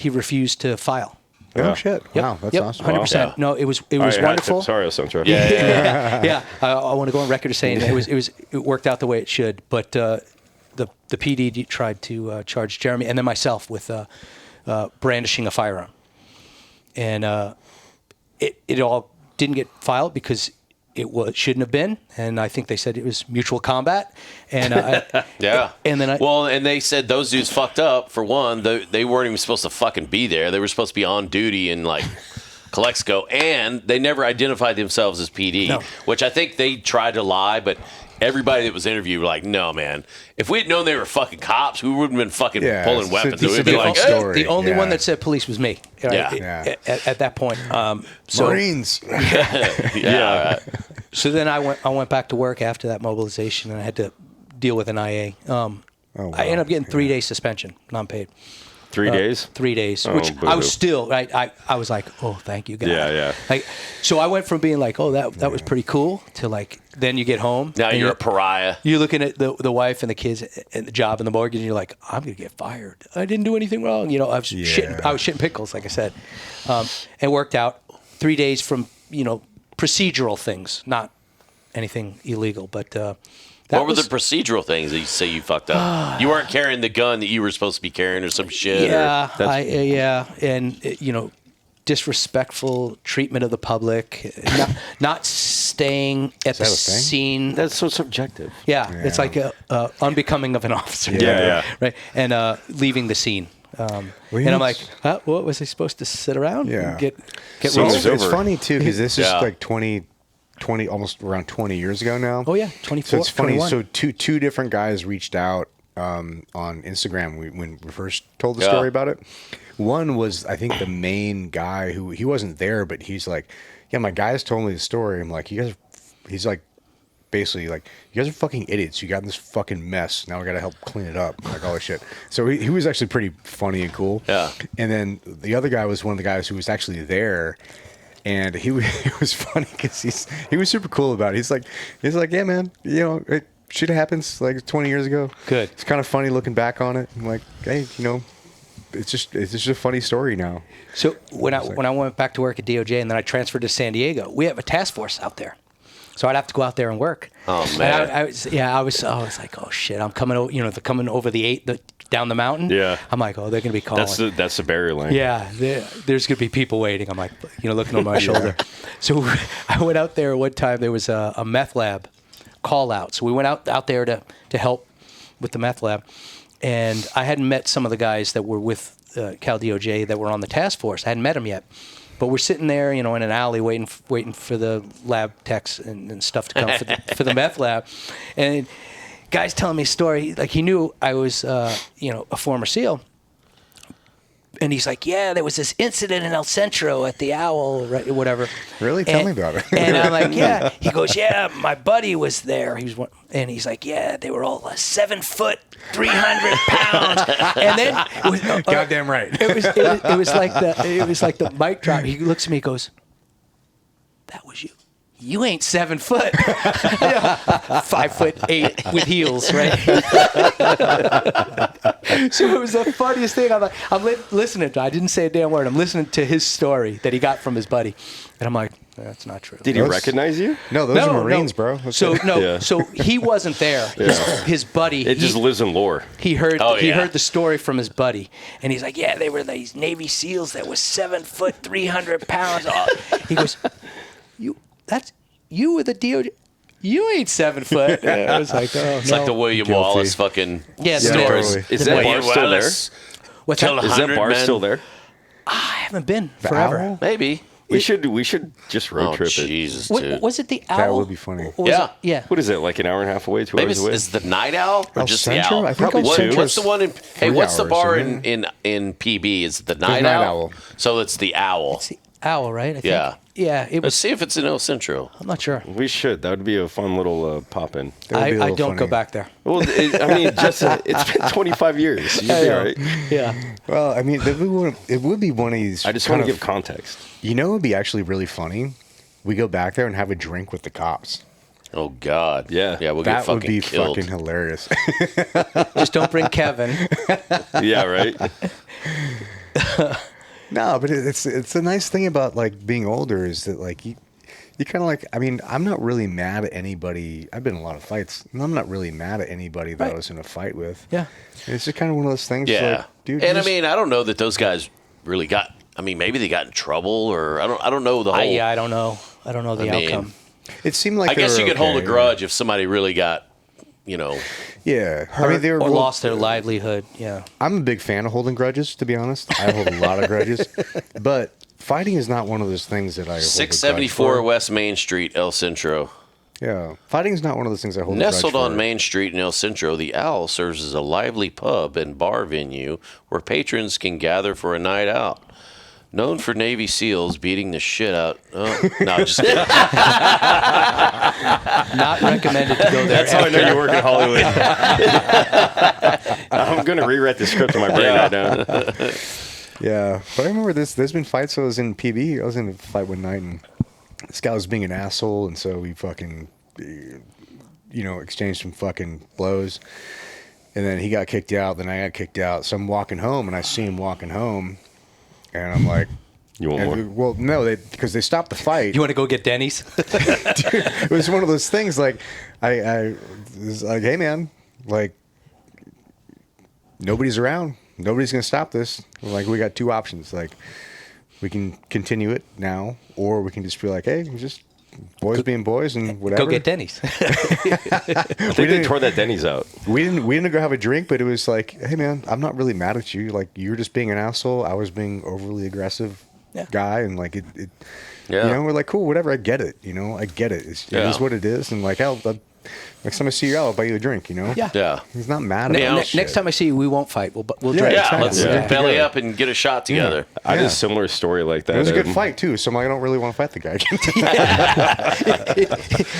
refused to file. Oh shit! Yep. Wow, that's yep. awesome. 100%. Yeah. No, it was All right, wonderful. Sorry, El Centro. Yeah. Yeah. I want to go on record as saying it worked out the way it should, but the PD tried to charge Jeremy and then myself with brandishing a firearm, and it all didn't get filed because it shouldn't have been, and I think they said it was mutual combat, and Yeah. and then and they said those dudes fucked up. For one, they weren't even supposed to fucking be there. They were supposed to be on duty in like Calexico, and they never identified themselves as PD, No. which I think they tried to lie, but everybody that was interviewed were like, no, man. If we had known they were fucking cops, we wouldn't have been fucking Yeah, pulling it's weapons. a We'd be different like, story. the only Yeah. one that said police was me. Right? Yeah. At that point. So, Marines. yeah. So then I went back to work after that mobilization, and I had to deal with an IA. wow. I ended up getting 3-day suspension, non-paid. 3 days? 3 days, Oh, which I boo-hoo. was still right. I was like, oh, thank you, God. Yeah, yeah. Like, so I went from being like, oh, that was pretty cool, to like, then you get home. Now and you're a pariah. You're looking at the wife and the kids and the job and the mortgage, and you're like, I'm gonna get fired. I didn't do anything wrong. I was shitting pickles, like I said. It worked out. 3 days from procedural things, not anything illegal, but. What were the procedural things that you say you fucked up? You weren't carrying the gun that you were supposed to be carrying or some shit? Yeah, and disrespectful treatment of the public, not staying at the that a thing? scene. That's so subjective. Yeah, it's like unbecoming of an officer. Yeah. Right, and leaving the scene. And I'm like, what was I supposed to sit around? Yeah. And get So rolled? it's It's over. funny too because this is Yeah. like 20, almost around 20 years ago now. Oh yeah, 24. So it's funny. 21. So two different guys reached out on Instagram when we first told the Yeah. story about it. One was, I think, the main guy who he wasn't there, but he's like, yeah, my guys told me the story. I'm like, he's like, basically like, you guys are fucking idiots. You got in this fucking mess. Now I got to help clean it up, like all this shit. So he was actually pretty funny and cool. Yeah. And then the other guy was one of the guys who was actually there. And it was funny because he was super cool about it. He's like, yeah, man, shit happens like 20 years ago. Good. It's kind of funny looking back on it. I'm like, hey, it's just a funny story now. So when I went back to work at DOJ and then I transferred to San Diego, we have a task force out there. So I'd have to go out there and work. Oh, And man. I was like, oh shit, I'm coming over. They're coming over down the mountain. Yeah. I'm like, oh, they're gonna be calling. That's the barrier lane. Yeah, there's gonna be people waiting. I'm like, looking over my shoulder. So I went out there one time. There was a meth lab call out. So we went out there to help with the meth lab, and I hadn't met some of the guys that were with Cal DOJ that were on the task force. I hadn't met them yet. But we're sitting there, in an alley waiting for the lab techs and stuff to come for the meth lab. And guy's telling me a story. Like, he knew I was, a former SEAL. and he's like, yeah, there was this incident in El Centro at the Owl, right, whatever. Really? Tell me about it. And I'm like, yeah. He goes, yeah, my buddy was there. And he's like, yeah, they were all 7 foot, 300 pounds. And then it was, Goddamn right. it was like the mic drop. He looks at me, and goes, that was you. You ain't 7 foot. 5'8" with heels, right? So it was the funniest thing. I'm listening to. I didn't say a damn word. I'm listening to his story that he got from his buddy, and I'm like, that's not true. Did he recognize you? No, those are Marines, bro. So so he wasn't there. His buddy. It just lives in lore. He heard the story from his buddy, and he's like, yeah, they were these Navy SEALs that was 7 foot, 300 pounds. He goes, you were the DOJ. You ain't 7 foot. I was like, oh, It's like the William Wallace fucking stories. totally. Is that bar still there? What's Killed that? Is that 100 bar men. still there? I haven't been forever. Owl? Maybe. We should just road Oh, trip it. Jesus, dude. Was it the Owl? That would be funny. Or was Yeah. it- yeah. What is it, like an hour and a half away, 2 Maybe hours away? is the Night Owl or El just Centro? the Owl? I think El Probably two. What's the one in? Hey, 3 what's the hours, bar isn't in PB? Is it the Night Night Owl? Owl. So it's the Owl. It's the Owl, right? I think. Yeah. Yeah. It Let's was. see if it's in El Centro. I'm not sure. We should. That would be a fun little pop-in. That would be a I little don't go funny. back there. Well, I mean, just it's been 25 years. You'd be all right. Yeah. Well, I mean, it would be one of these. I just kind want to of- give context. You know, it would be actually really funny. We go back there and have a drink with the cops. Oh God. Yeah. Yeah. We'll get That would fucking be killed. fucking hilarious. Just don't bring Kevin. Yeah, right. No, but it's a nice thing about like being older is that like you kind of like, I mean, I'm not really mad at anybody. I've been in a lot of fights, and I'm not really mad at anybody that I was in a fight with. Yeah. It's just kind of one of those things. Yeah. Like, dude. And just- I mean, I don't know that those guys really got. I mean, maybe they got in trouble, or I don't know the whole. I don't know. I don't know the I mean, outcome. it seemed like I guess they you were could hold a okay. grudge if somebody really got, Yeah, I Hurt mean, they were or lost their livelihood. Yeah. I'm a big fan of holding grudges, to be honest. I hold a lot of grudges, but fighting is not one of those things that I hold a grudge 674 for. West Main Street, El Centro. Yeah, fighting is not one of those things I hold. Nestled a grudge on for. Main Street in El Centro, the Owl serves as a lively pub and bar venue where patrons can gather for a night out. Known for Navy SEALs beating the shit out. Oh, no, just kidding. Not recommended to go there. That's how I know you work in Hollywood. I'm going to rewrite the script in my brain right now. Yeah, but I remember this. There's been fights. I was in PB. I was in a fight one night, and this guy was being an asshole, and so we fucking, exchanged some fucking blows, and then he got kicked out. Then I got kicked out. So I'm walking home, and I see him walking home, and I'm like, You want more? well, no, because they stopped the fight. You want to go get Denny's? It was one of those things. Like I was like, hey man, like nobody's around. Nobody's gonna stop this. Like we got two options. Like we can continue it now, or we can just be like, hey, just boys being boys and whatever. Go get Denny's. I think they tore that Denny's out. We didn't go have a drink, but it was like, hey man, I'm not really mad at you. Like you're just being an asshole. I was being overly aggressive guy, and like it Yeah. we're like, cool, whatever. I get it. I get it. It is what it is, and like hell. Next time I see you, I'll buy you a drink. Yeah. Yeah. He's not mad at Yeah. me. Next time I see you, we won't fight. We'll Yeah, drink. Yeah, let's Yeah. belly up and get a shot together. I had Yeah. a similar story like that. It was a good fight too, so I'm like, I don't really want to fight the guy.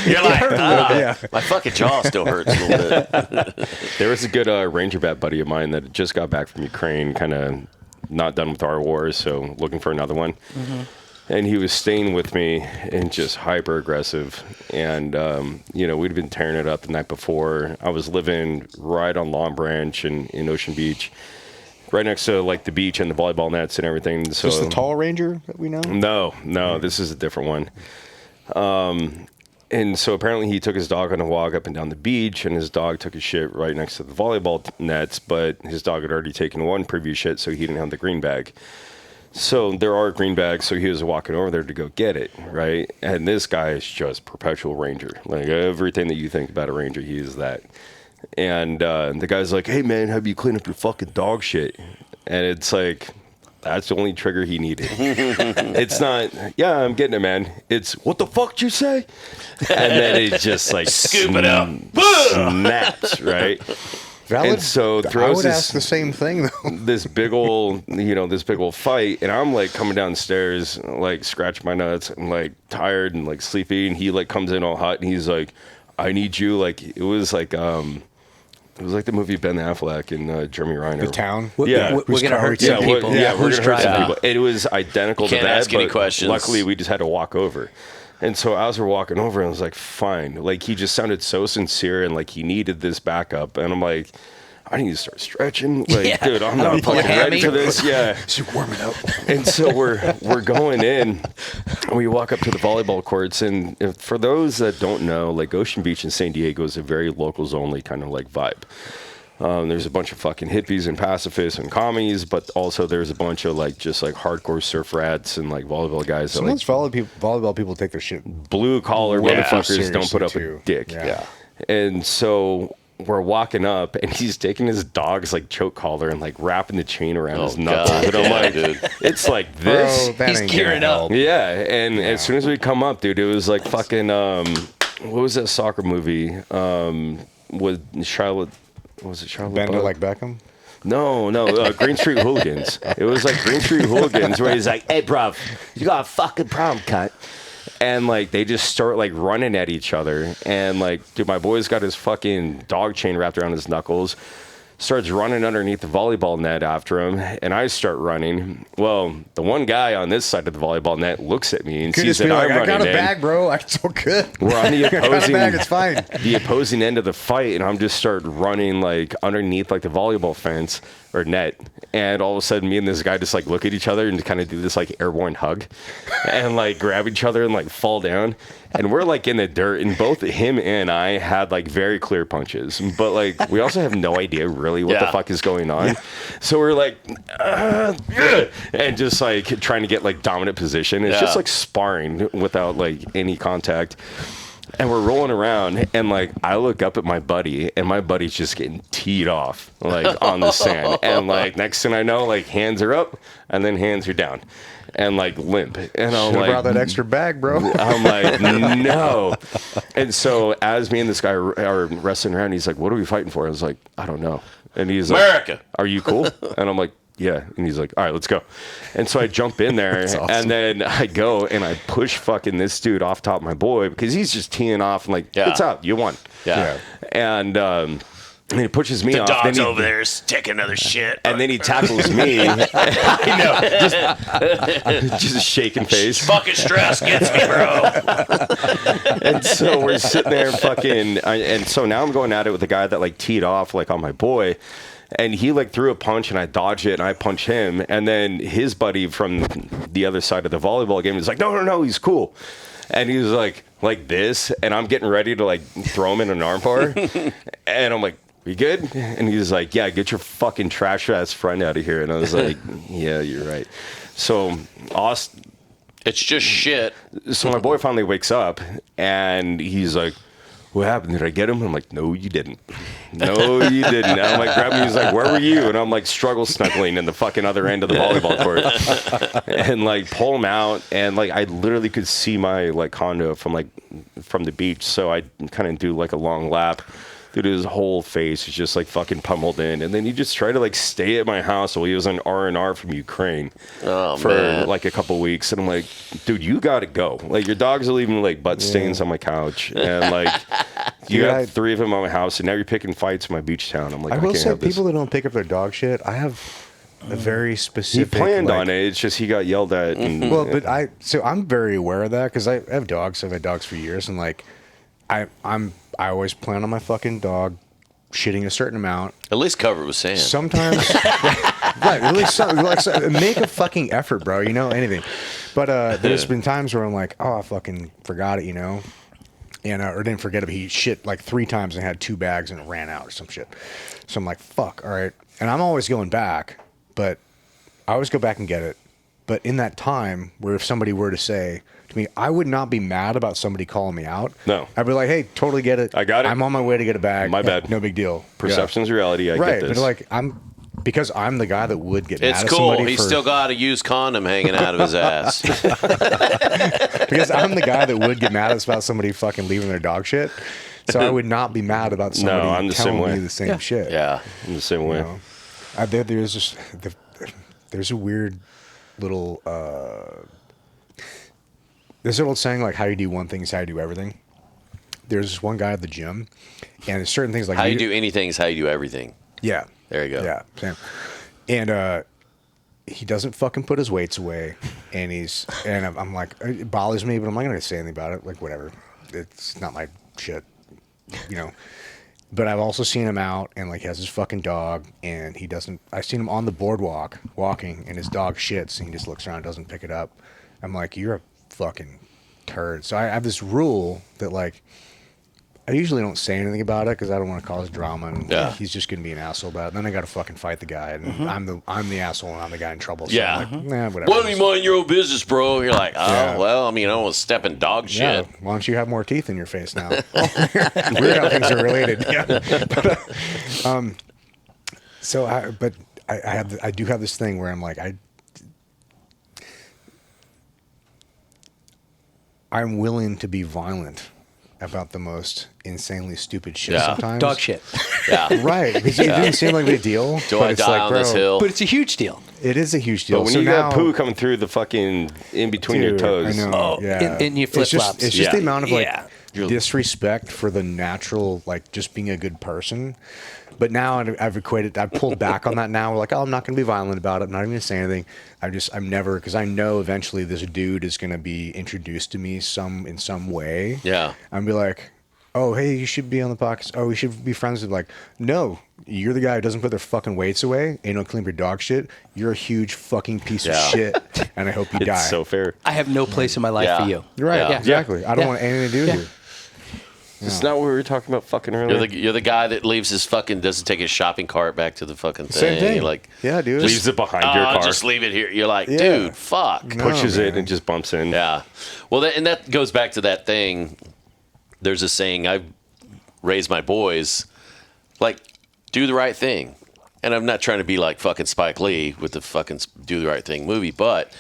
You're like, Yeah. my fucking jaw still hurts a little bit. There was a good Ranger bat buddy of mine that just got back from Ukraine, kind of not done with our wars, so looking for another one. Mm-hmm. And he was staying with me and just hyper aggressive. And, we'd been tearing it up the night before. I was living right on Long Branch in Ocean Beach, right next to like the beach and the volleyball nets and everything. So Just the tall ranger that we know. No, this is a different one. And so apparently he took his dog on a walk up and down the beach, and his dog took a shit right next to the volleyball nets, but his dog had already taken one previous shit, so he didn't have the green bag. So there are green bags, so he was walking over there to go get it, right? And this guy is just perpetual ranger. Like everything that you think about a ranger, he is that. And the guy's like, hey man, have you cleaned up your fucking dog shit? And it's like, that's the only trigger he needed. It's not, yeah, I'm getting it, man. It's, what the fuck did you say? And then it just like Scoop it up. snaps, right? Valid. And so I throws would this, ask the same thing though. this big old, this big old fight, and I'm like coming downstairs, like scratching my nuts, and like tired and like sleepy, and he like comes in all hot, and he's like, "I need you." Like it was like the movie Ben Affleck and Jeremy Renner. The Town. Yeah. We're gonna hurt some people. Yeah, we're Who's gonna hurt some driving? people. It was identical Can't to that. ask any but questions. Luckily, we just had to walk over. And so as we're walking over, I was like, fine. Like, he just sounded so sincere and like he needed this backup. And I'm like, I need to start stretching. Like, Yeah. dude, I'm not fucking ready for this. Yeah. Just warm it up. And so we're going in, and we walk up to the volleyball courts. And for those that don't know, like Ocean Beach in San Diego is a very locals only kind of like vibe. There's a bunch of fucking hippies and pacifists and commies, but also there's a bunch of like just like hardcore surf rats and like volleyball guys that like Sometimes volleyball people take their shit. blue collar way motherfuckers too don't put up seriously, a dick. too. Yeah. And so we're walking up, and he's taking his dog's like choke collar and like wrapping the chain around his knuckles. God. And I'm Yeah, like, dude. it's like this. Bro, that He's ain't gearing gonna up. help. Yeah, and as soon as we come up, dude, it was like fucking what was that soccer movie with Charlotte? Was it Charlotte? Bend it Buck? like Beckham. No, Green Street Hooligans. It was like Green Street Hooligans where he's like, "Hey, bruv, you got a fucking problem, cut." And like they just start like running at each other, and like, dude, my boy's got his fucking dog chain wrapped around his knuckles. Starts running underneath the volleyball net after him, and I start running. Well, the one guy on this side of the volleyball net looks at me and Could sees just be that like, I'm I running got a in. bag, bro. I'm so good. We're on the I got a opposing bag. It's fine. the opposing end of the fight, and I'm just start running like underneath like the volleyball fence or net, and all of a sudden me and this guy just like look at each other and kind of do this like airborne hug and like grab each other and like fall down, and we're like in the dirt, and both him and I had like very clear punches, but like we also have no idea really what the Yeah. fuck is going on. So we're like and just like trying to get like dominant position. It's just Yeah. like sparring without like any contact. And we're rolling around, and like I look up at my buddy, and my buddy's just getting teed off like on the sand. And like next thing I know, like hands are up, and then hands are down, and like limp. And I'm Should've like, brought that extra bag, bro. I'm like, no. And so as me and this guy are wrestling around, he's like, "What are we fighting for?" I was like, "I don't know." And he's like, America. "Are you cool?" And I'm like, "Yeah." And he's like, "All right, let's go." And so I jump in there, awesome. and then I go and I push fucking this dude off top of my boy because he's just teeing off and like, Yeah. "What's up? You won." Yeah. And he pushes me The off. dog's then he, over there is taking another shit. and then he tackles me. I know, just a shaking face. Fucking stress gets me, bro. And so we're sitting there fucking, and so now I'm going at it with the guy that like teed off like on my boy, and he like threw a punch and I dodged it and I punched him, and then his buddy from the other side of the volleyball game was like, no, he's cool, and he was like this, and I'm getting ready to like throw him in an armbar, and I'm like, "We good?" And he's like, "Yeah, get your fucking trash ass friend out of here." And I was like, "Yeah, you're right." So Austin. It's just shit. So my boy finally wakes up, and he's like, "What happened? Did I get him?" I'm like, "No, you didn't. No, you didn't." And I'm like, grab him. He's like, "Where were you?" And I'm like, struggle snuggling in the fucking other end of the volleyball court, and like pull him out, and like I literally could see my like condo from the beach, so I kind of do like a long lap. Dude, his whole face is just like fucking pummeled in, and then he just tried to like stay at my house while he was on R&R from Ukraine for like a couple weeks, and I'm like, "Dude, you gotta go. Like your dogs are leaving like butt stains on my couch, and like you Dude, have 3 of them on my house, and now you're picking fights in my beach town." I'm like, I I will can't say, have this. people that don't pick up their dog shit, I have a very He specific. planned like, on it. It's just he got yelled at. And, Well, but I'm very aware of that because I have dogs. I've had dogs for years, and like I always plan on my fucking dog shitting a certain amount. At least cover it with sand. Sometimes, right? Really, make a fucking effort, bro. You know, anything. But there's been times where I'm like, oh, I fucking forgot it, you know, and or didn't forget it. He shit like 3 times and had 2 bags and it ran out or some shit. So I'm like, fuck, all right. And I'm always going back, but I always go back and get it. But in that time, where if somebody were to say to me, I would not be mad about somebody calling me out. No. I'd be like, hey, totally get it. I got it. I'm on my way to get a bag. My bad. No big deal. Perception's reality. I Right, get this. but like because I'm the guy that would get It's mad at cool. somebody He's for, still got a used condom hanging out of his ass. because I'm the guy that would get mad about somebody fucking leaving their dog shit. So I would not be mad about somebody I'm the same telling way. me the same shit. Yeah. I'm the same way. You know? There's a weird little there's an old saying like how you do one thing is how you do everything. There's this one guy at the gym, and there's certain things like How you do anything is how you do everything. Yeah, There you go. yeah, same. And he doesn't fucking put his weights away, and I'm like, it bothers me, but I'm not gonna say anything about it. Like whatever, it's not my shit, you know. But I've also seen him out and like he has his fucking dog and he doesn't. I've seen him on the boardwalk walking and his dog shits and he just looks around and doesn't pick it up. I'm like, you're a fucking turd. So I have this rule that like I usually don't say anything about it because I don't want to cause drama and he's just gonna be an asshole about it. Then I got to fucking fight the guy and I'm the asshole and I'm the guy in trouble. So Yeah. I'm like, nah, whatever. Well, you mind your own business, bro. You're like, oh, Yeah. well, I mean, I don't want to step in dog shit. Yeah, why don't you have more teeth in your face now? Weird how things are related. Yeah. But, I do have this thing where I'm like, I'm willing to be violent about the most insanely stupid shit Yeah. sometimes. Dog shit. Yeah. Right. Because it didn't seem like a big deal. Do but I it's die like, on bro, this hill? But it's a huge deal. It is a huge deal. But when So you now, got poo coming through the fucking in between your dude, toes, I know. Oh, yeah. in your It's just- flip-flops. It's just Yeah. the amount of like Yeah. disrespect for the natural, like just being a good person. But now I've pulled back on that now. We're like, oh, I'm not going to be violent about it. I'm not even going to say anything. I'm never, because I know eventually this dude is going to be introduced to me in some way. Yeah. I'm be like, oh, hey, you should be on the podcast. Oh, we should be friends with, like, no, you're the guy who doesn't put their fucking weights away. Ain't no clean up your dog shit. You're a huge fucking piece of Yeah. shit, and I hope you die. it's so fair. I have no place in my life Yeah. for you. You're right, Yeah. exactly. I don't Yeah. want anything to do with you. It's not what we were talking about fucking earlier. You're the guy that leaves his fucking doesn't take his shopping cart back to the fucking thing. Same thing. You're like, Yeah, dude. Leaves it behind your car, just leave it here. You're like, Yeah. dude, fuck. No, pushes it, man. and just bumps in. Yeah. Well, and that goes back to that thing. There's a saying, I've raised my boys, like, do the right thing. And I'm not trying to be like fucking Spike Lee with the fucking Do the Right Thing movie, but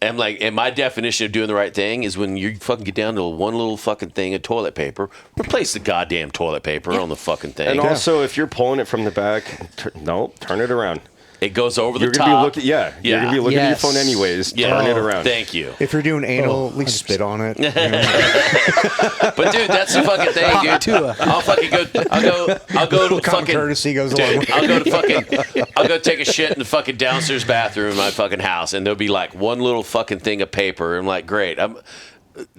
I'm like, and my definition of doing the right thing is when you fucking get down to one little fucking thing of toilet paper, replace the goddamn toilet paper on the fucking thing. And also, if you're pulling it from the back, turn it around. It goes over the You're top. gonna be looking, you're gonna be looking at your Yes. phone anyways. Yeah. Turn it around. Thank you. If you're doing anal, at least spit on it. You know? But dude, that's the fucking thing, dude. Tua. I'll fucking go. I'll go to Common fucking. courtesy goes a long way. I'll go take a shit in the fucking downstairs bathroom in my fucking house, and there'll be like one little fucking thing of paper. I'm like, great.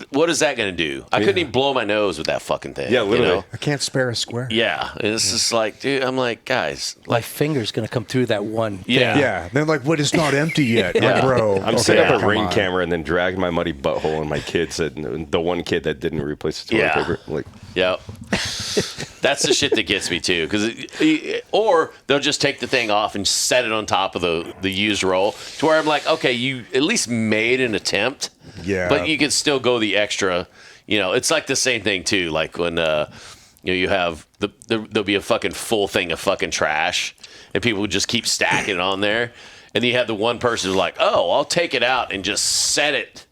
What is that going to do? I couldn't even blow my nose with that fucking thing. Yeah, literally. You know? I can't spare a square. Yeah, and it's just like, dude. I'm like, guys, My finger's going to come through that one thing. Yeah. Yeah. They're like, what? It's not empty yet. Like, bro. I'm okay, setting up a come ring on. camera and then dragging my muddy butthole in my kids. And the one kid that didn't replace the toilet Yeah. paper, like, Yep. That's the shit that gets me too, or they'll just take the thing off and set it on top of the used roll, to where I'm like, okay, you at least made an attempt, Yeah. but you can still go the extra. You know, it's like the same thing too. Like when you have there'll be a fucking full thing of fucking trash, and people would just keep stacking it on there, and then you have the one person who's like, oh, I'll take it out and just set it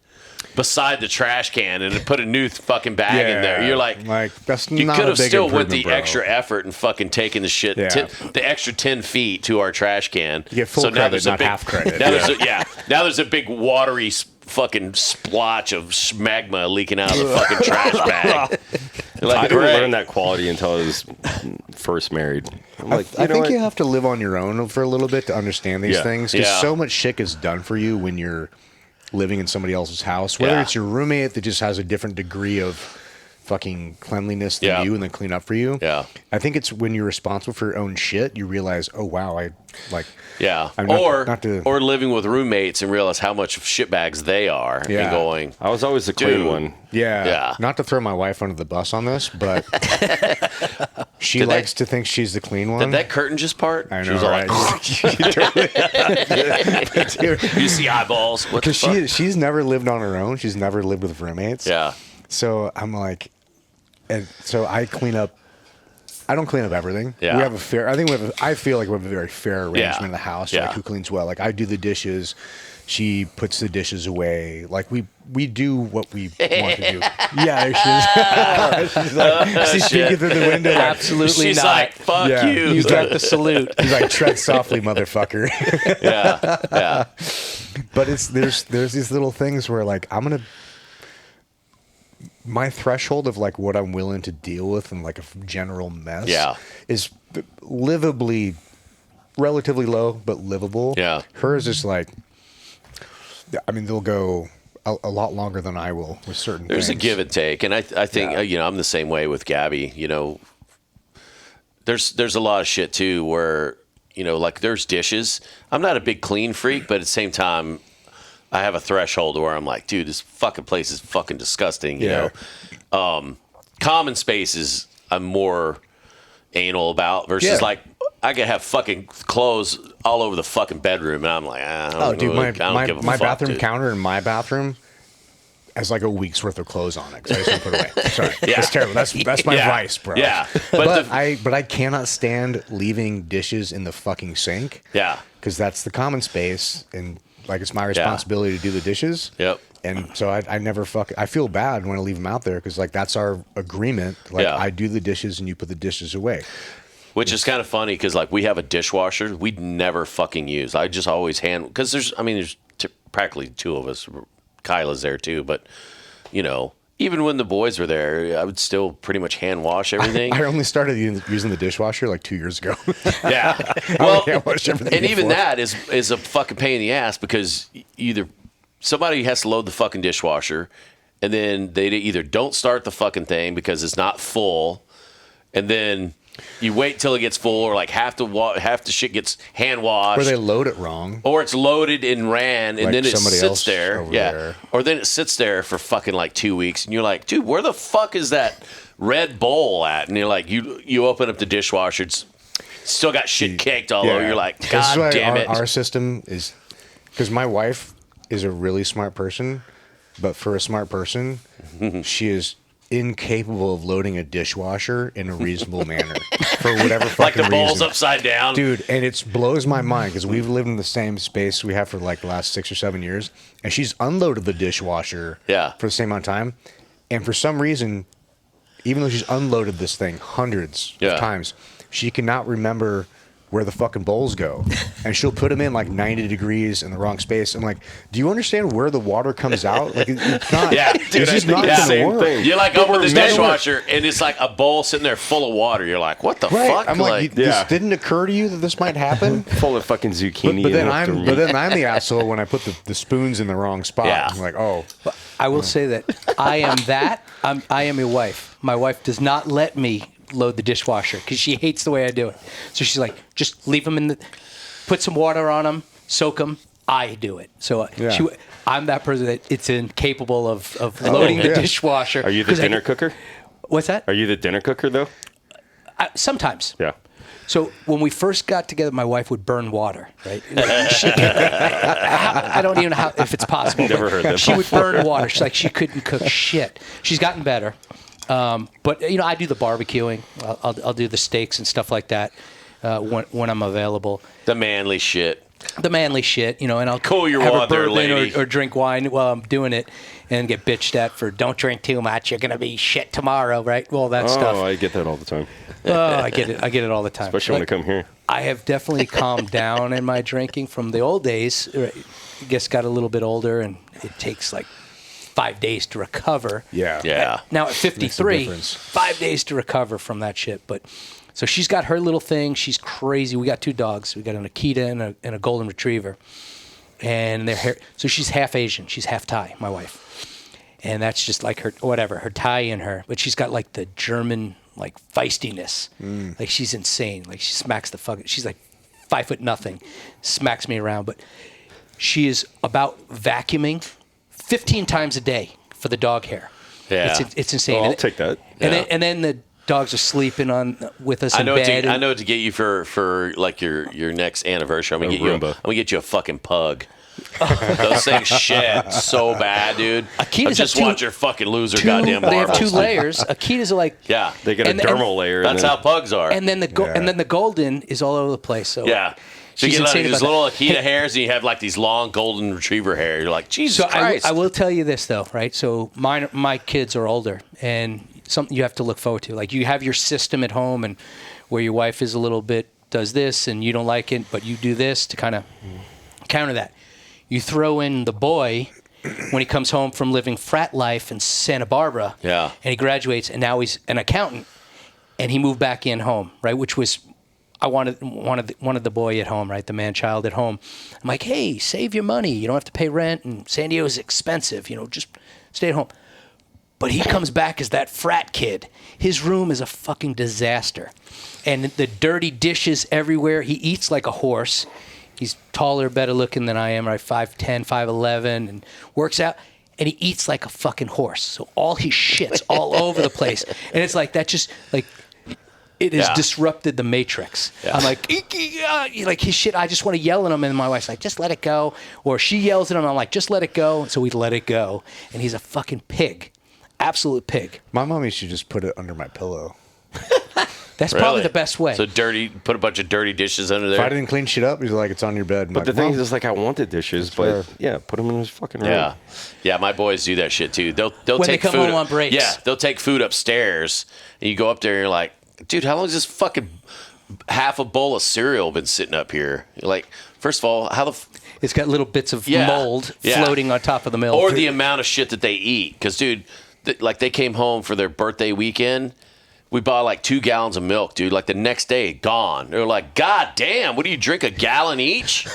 beside the trash can and put a new fucking bag in there. You're like that's you not could a have big still went the improvement, bro. extra effort and fucking taken the shit, Yeah. the extra 10 feet to our trash can. You get full now credit, there's a not big, half credit. Now there's now there's a big watery fucking splotch of magma leaking out of the fucking trash bag. Like, I didn't great. learn that quality until I was first married. I'm like, I think what? you have to live on your own for a little bit to understand these Yeah. things, because Yeah. so much shit gets done for you when you're living in somebody else's house. Whether Yeah. it's your roommate that just has a different degree of fucking cleanliness than Yeah. you and then clean up for you. Yeah. I think it's when you're responsible for your own shit, you realize, oh wow, Yeah. I'm not- or not to- or living with roommates and realize how much of shitbags they are Yeah. and going, I was always the clean Dude. one. Yeah. Not to throw my wife under the bus on this, but she Did that- likes to think she's the clean one. did that curtain just part? I She know, was all right? like, you see eyeballs. What the Because fuck? she's never lived on her own. She's never lived with roommates. Yeah. So I'm like, and so I clean up I don't clean up everything. Yeah. We have a fair. I feel like we have a very fair arrangement in the house. Yeah. Like who cleans well. Like I do the dishes. She puts the dishes away. Like we do what we want to do. Yeah, there she is. She's like, she's peeking through the window. Absolutely She's not. like, fuck Yeah. you. You got the salute. He's like, tread softly, motherfucker. Yeah. But there's these little things where like my threshold of like what I'm willing to deal with and like a general mess is livably relatively low but livable. Yeah. Hers is like, I mean, they'll go a lot longer than I will with certain There's things. a give and take, and I think I'm the same way with Gabby. There's a lot of shit too where like there's dishes. I'm not a big clean freak, but at the same time, I have a threshold where I'm like, dude, this fucking place is fucking disgusting. You know, common spaces I'm more anal about versus like I could have fucking clothes all over the fucking bedroom, and I'm like, I don't give a my fuck, bathroom dude. counter in my bathroom has like a week's worth of clothes on it because I just don't put it away. Sorry, Yeah. that's terrible. That's my vice, bro. Yeah, But I cannot stand leaving dishes in the fucking sink. Yeah. Because that's the common space, and like it's my responsibility to do the dishes. Yep. And so I never I feel bad when I leave them out there because like that's our agreement. Like I do the dishes and you put the dishes away. Which is kind of funny because like we have a dishwasher we'd never fucking use. I just always because there's practically two of us. Kyla's there too, but even when the boys were there, I would still pretty much hand wash everything. I only started using the dishwasher like 2 years ago. Yeah. Well, hand washed everything and even before. that is a fucking pain in the ass because either somebody has to load the fucking dishwasher, and then they either don't start the fucking thing because it's not full, and then you wait till it gets full, or like half the shit gets hand washed, Or they load it wrong. or it's loaded and ran, and Like then it somebody sits else there. over Yeah. there. Or then it sits there for fucking like 2 weeks, and you're like, dude, where the fuck is that red bowl at? And you're like, you open up the dishwasher, it's still got shit caked all over. You're like, This is why God damn it. Our system is because my wife is a really smart person, but for a smart person, she is incapable of loading a dishwasher in a reasonable manner for whatever fucking Like the bowl's reason. upside down. Dude, and it blows my mind because we've lived in the same space we have for like the last 6 or 7 years, and she's unloaded the dishwasher for the same amount of time, and for some reason, even though she's unloaded this thing hundreds of times, she cannot remember where the fucking bowls go, and she'll put them in like 90 degrees in the wrong space. I'm like, do you understand where the water comes out? Like it's not. Yeah, dude, it's just not yeah. gonna Same work. thing. You like But open this we're never- dishwasher, and it's like a bowl sitting there full of water. You're like, what the Right. fuck? I'm like, this Yeah. didn't occur to you that this might happen? Full of fucking zucchini. But then and I'm the asshole when I put the spoons in the wrong spot. Yeah. I'm like, oh, I will say that I am your wife. My wife does not let me load the dishwasher because she hates the way I do it. So she's like, just leave them put some water on them, soak them. I do it. So I'm that person that it's incapable of loading the dishwasher. Are you the dinner cooker? What's that? Are you the dinner cooker though? Sometimes. Yeah. So when we first got together, my wife would burn water, right? I don't even know if it's possible. Never heard that She would burn water. She's like, she couldn't cook shit. She's gotten better. But, I do the barbecuing. I'll do the steaks and stuff like that when I'm available. The manly shit. And I'll Cool your have a water, bourbon lady. or drink wine while I'm doing it and get bitched at for don't drink too much. You're going to be shit tomorrow, right? Well, that stuff. Oh, I get that all the time. Oh, I get it all the time. Especially when I come here. I have definitely calmed down in my drinking from the old days. I guess got a little bit older, and it takes like 5 days to recover. Yeah. Now at 53, difference. 5 days to recover from that shit. But so she's got her little thing. She's crazy. We got 2 dogs. We got an Akita and a golden retriever, and so she's half Asian. She's half Thai. My wife, and that's just like her Thai in her. But she's got like the German like feistiness. Like she's insane. Like she smacks the fuck. She's like 5'0", smacks me around. But she is about vacuuming 15 times a day for the dog hair. Yeah. It's insane. I'll take that. And then the dogs are sleeping with us in bed. I know what to get you for like your next anniversary. I'm gonna A get you. I'm Roomba. gonna get you a fucking pug. Those things shed so bad, dude. Akitas I just have two- want your fucking loser goddamn They have marbles. 2 layers. Akitas are like Yeah, They get a dermal layer. that's and how pugs are. and then the golden is all over the place. So yeah. So you she's get like insane these about little that. Akita hairs, and you have like these long golden retriever hair. You're like, Jesus So Christ. I will tell you this though, right? So my kids are older, and something you have to look forward to. Like you have your system at home, and where your wife is a little bit does this, and you don't like it, but you do this to kind of counter that. You throw in the boy when he comes home from living frat life in Santa Barbara, Yeah. and he graduates, and now he's an accountant, and he moved back in home, right? Which was I wanted the boy at home, right? The man child at home. I'm like, hey, save your money. You don't have to pay rent, and San Diego's expensive. Just stay at home. But he comes back as that frat kid. His room is a fucking disaster, and the dirty dishes everywhere. He eats like a horse. He's taller, better looking than I am, right? 5'10", 5'11", and works out. And he eats like a fucking horse. So all his shit's all over the place, and it's like that. Just like. It has disrupted the matrix. Yeah. I'm like his shit. I just want to yell at him, and my wife's like, "Just let it go," or she yells at him. I'm like, "Just let it go." So we let it go, and he's a fucking pig, absolute pig. My mom used to just put it under my pillow. That's Really? probably the best way. So put a bunch of dirty dishes under there. If I didn't clean shit up, he's like, "It's on your bed." But the thing is, like, I want the dishes, but fair. put them in his fucking room. Yeah, yeah. My boys do that shit too. They'll When they take come food home on breaks. Yeah, they'll take food upstairs, and you go up there, and you're like, dude, how long has this fucking half a bowl of cereal been sitting up here? You're like, first of all, how the it's got little bits of Yeah. mold Yeah. floating on top of the milk. or the amount of shit that they eat? Because, dude, like they came home for their birthday weekend. We bought like 2 gallons of milk, dude. Like the next day, gone. They're like, God damn, what do you drink, a gallon each?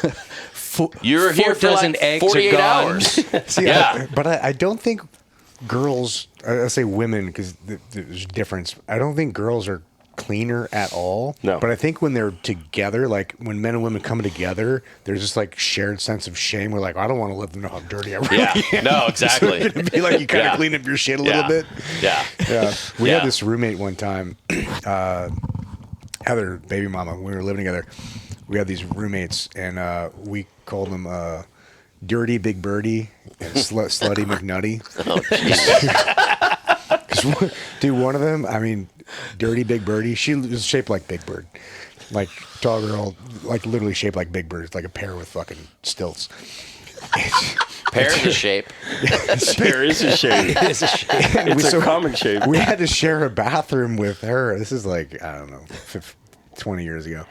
You're here for dozen like eggs are 48 gone. hours. See, Yeah. but I don't think girls. I say women because there's a difference. I don't think girls are cleaner at all. No. But I think when they're together, like when men and women come together, there's this like shared sense of shame. We're like, I don't want to let them know how dirty I really Yeah, no, exactly. It'd be like you kind of Yeah. clean up your shit a Yeah. little bit. Yeah. Yeah. We Yeah. had this roommate one time, Heather, baby mama, when we were living together. We had these roommates, and we called them Dirty Big Birdie and Slutty McNutty. Oh, Jesus. 'Cause, dude, one of them, I mean, Dirty Big Birdie, she was shaped like Big Bird. Like, tall girl, like literally shaped like Big Bird. It's like a pear with fucking stilts. Pear is a shape. Pear is a shape. It's a common shape. We had to share a bathroom with her. This is like, I don't know, 20 years ago.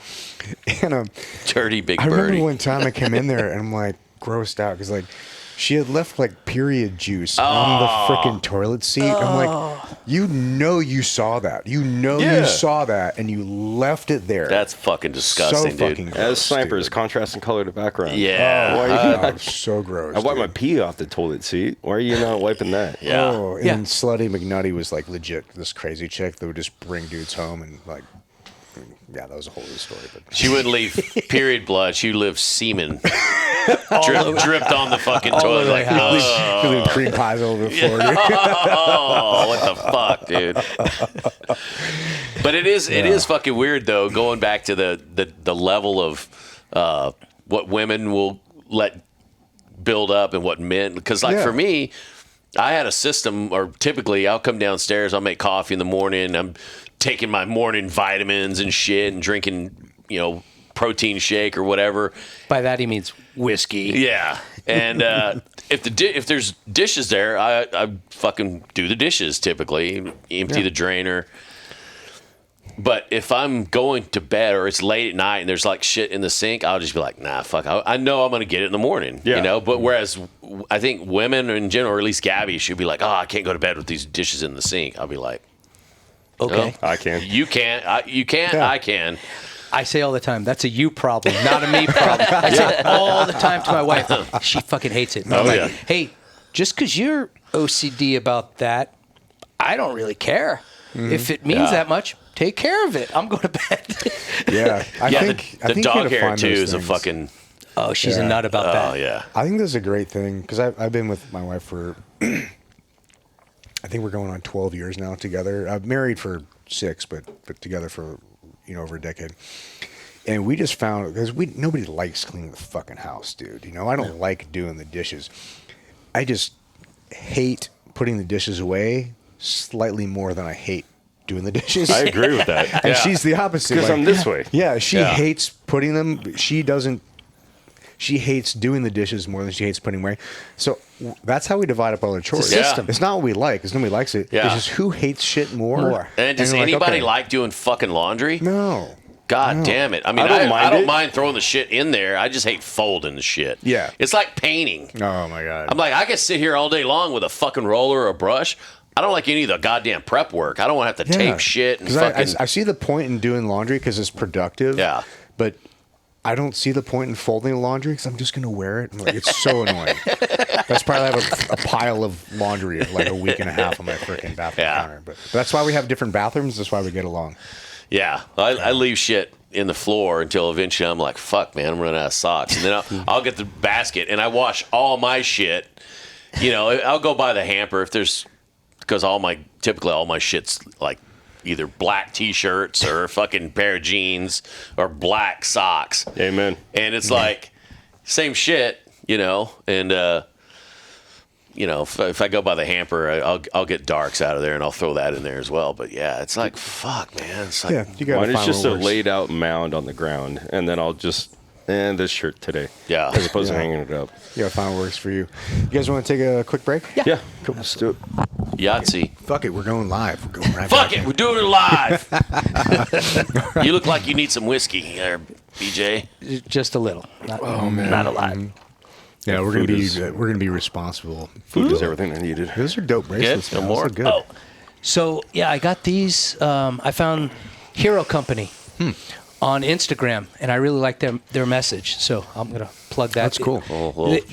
And Dirty big I birdie. remember one time I came in there and I'm like grossed out because like she had left like period juice on the freaking toilet seat. I'm like, you saw that. You saw that and you left it there. That's fucking disgusting, so dude. fucking As gross, snipers, dude. contrast and color to background. Yeah. Oh, so gross. I wiped my dude. pee off the toilet seat. Why are you not wiping that? Yeah. Oh, and Yeah. then Slutty McNutty was like legit this crazy chick that would just bring dudes home and like, yeah, that was a whole other story. But She wouldn't leave period blood. She would leave semen. Dripped on the fucking All toilet. over Like, the house. you leave cream pies all over the floor. Dude. oh, what the fuck, dude? But it is fucking weird though. Going back to the level of what women will let build up and what men, because like for me, I had a system, or typically I'll come downstairs, I'll make coffee in the morning, I'm taking my morning vitamins and shit and drinking, protein shake or whatever. By that he means whiskey. Yeah. And if there's dishes there, I fucking do the dishes typically, empty the drainer. But if I'm going to bed or it's late at night and there's like shit in the sink, I'll just be like, nah, fuck. I know I'm going to get it in the morning, But whereas I think women in general, or at least Gabby, should be like, oh, I can't go to bed with these dishes in the sink. I'll be like, Okay. I can. you can't. You can't. Yeah. I can. I say all the time, that's a you problem, not a me problem. I say it all the time to my wife. She fucking hates it. And I'm like, hey, just because you're OCD about that, I don't really care. If it means that much, take care of it. I'm going to bed. Yeah, I think the you dog gotta hair find too those is a things. fucking. Oh, she's a nut about that. Oh yeah. I think this is a great thing because I've been with my wife for I think we're going on 12 years now together. I've married for 6, but together for over a decade. And we just found, because nobody likes cleaning the fucking house, dude. You know, I don't like doing the dishes. I just hate putting the dishes away slightly more than I hate doing the dishes. I agree with that. And she's the opposite. Because I'm this way. Yeah, she hates putting them. She hates doing the dishes more than she hates putting away. So that's how we divide up all the chores. It's a system. It's not what we like, because nobody likes it. Yeah. It's just who hates shit more. And does you're anybody okay. like doing fucking laundry? No. God damn it. I mean, I don't mind throwing the shit in there. I just hate folding the shit. Yeah. It's like painting. Oh, my God. I'm like, I could sit here all day long with a fucking roller or a brush. I don't like any of the goddamn prep work. I don't want to have to tape shit and fucking... I see the point in doing laundry because it's productive. Yeah. But I don't see the point in folding the laundry because I'm just going to wear it. Like, it's so annoying. That's probably have a pile of laundry of like a week and a half on my freaking bathroom counter. But that's why we have different bathrooms. That's why we get along. Yeah. I leave shit in the floor until eventually I'm like, fuck, man, I'm running out of socks. And then I'll get the basket and I wash all my shit. You know, I'll go by the hamper if there's... Because typically all my shit's like either black T-shirts or a fucking pair of jeans or black socks. Amen. And it's like same shit, you know. And you know, if I go by the hamper, I'll get darks out of there and I'll throw that in there as well. But yeah, it's like fuck, man. It's like, You got mine is just a laid out mound on the ground, and then I'll just this shirt today. Yeah. As opposed to hanging it up. You got to find what works for you. You guys want to take a quick break? Yeah. Cool. Let's do it. Yahtzee. Fuck it. We're going live. We're going right Fuck back it, in. we're doing it live. You look like you need some whiskey there, BJ. Just a little. Not a lot. Yeah, we're gonna be responsible. Food is everything I needed. Those are dope bracelets. No man. more? Those are good. Oh, so yeah, I got these. I found Hero Company on Instagram, and I really like their message. So I'm gonna plug that. That's cool.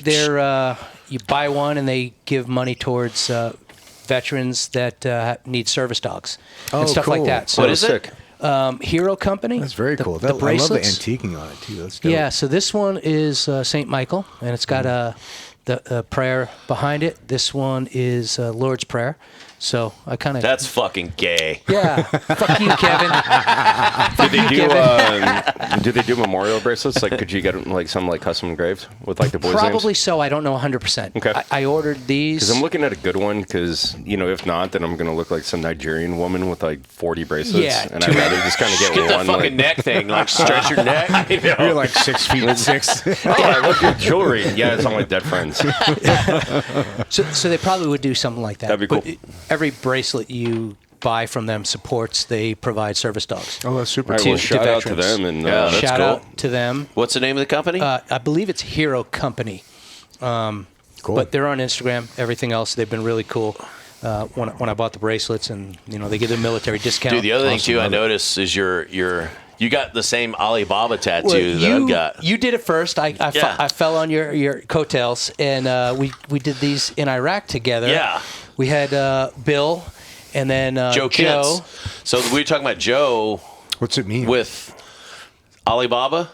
They're you buy one, and they give money towards veterans that need service dogs and stuff like cool. that. So What is it? Hero Company. That's very cool. The I love the bracelets. antiquing on it too. That's dope. Yeah, so this one is St. Michael, and it's got the prayer behind it. This one is Lord's Prayer. So I kind of... That's fucking gay. Yeah. Fuck you, Kevin. Do they do memorial bracelets? Like, could you get like some like custom engraved with like the boys' Probably names? so. I don't know 100%. Okay. I ordered these. Because I'm looking at a good one. Because if not, then I'm gonna look like some Nigerian woman with like 40 bracelets. Yeah, and I'd rather just kind of get Get one. the fucking like, neck thing, like stretch your neck. You know? You're like 6 feet and 6. oh, I love your jewelry. Yeah, it's all my dead friends. So they probably would do something like that. That'd be cool. But every bracelet you buy from them supports, they provide service dogs. Oh, that's super All right, cool. well, shout out to veterans. them. And Yeah, that's Shout cool. out to them. What's the name of the company? I believe it's Hero Company. Cool. But they're on Instagram. Everything else, they've been really cool. When I bought the bracelets, and they give the military discount. Dude, the other thing Awesome, too I love it. noticed is you got the same Alibaba tattoo that I've got. You did it first. I fell on your coattails, and we did these in Iraq together. Yeah. We had Bill, and then Joe Kentz. So we were talking about Joe What's it mean? with Alibaba.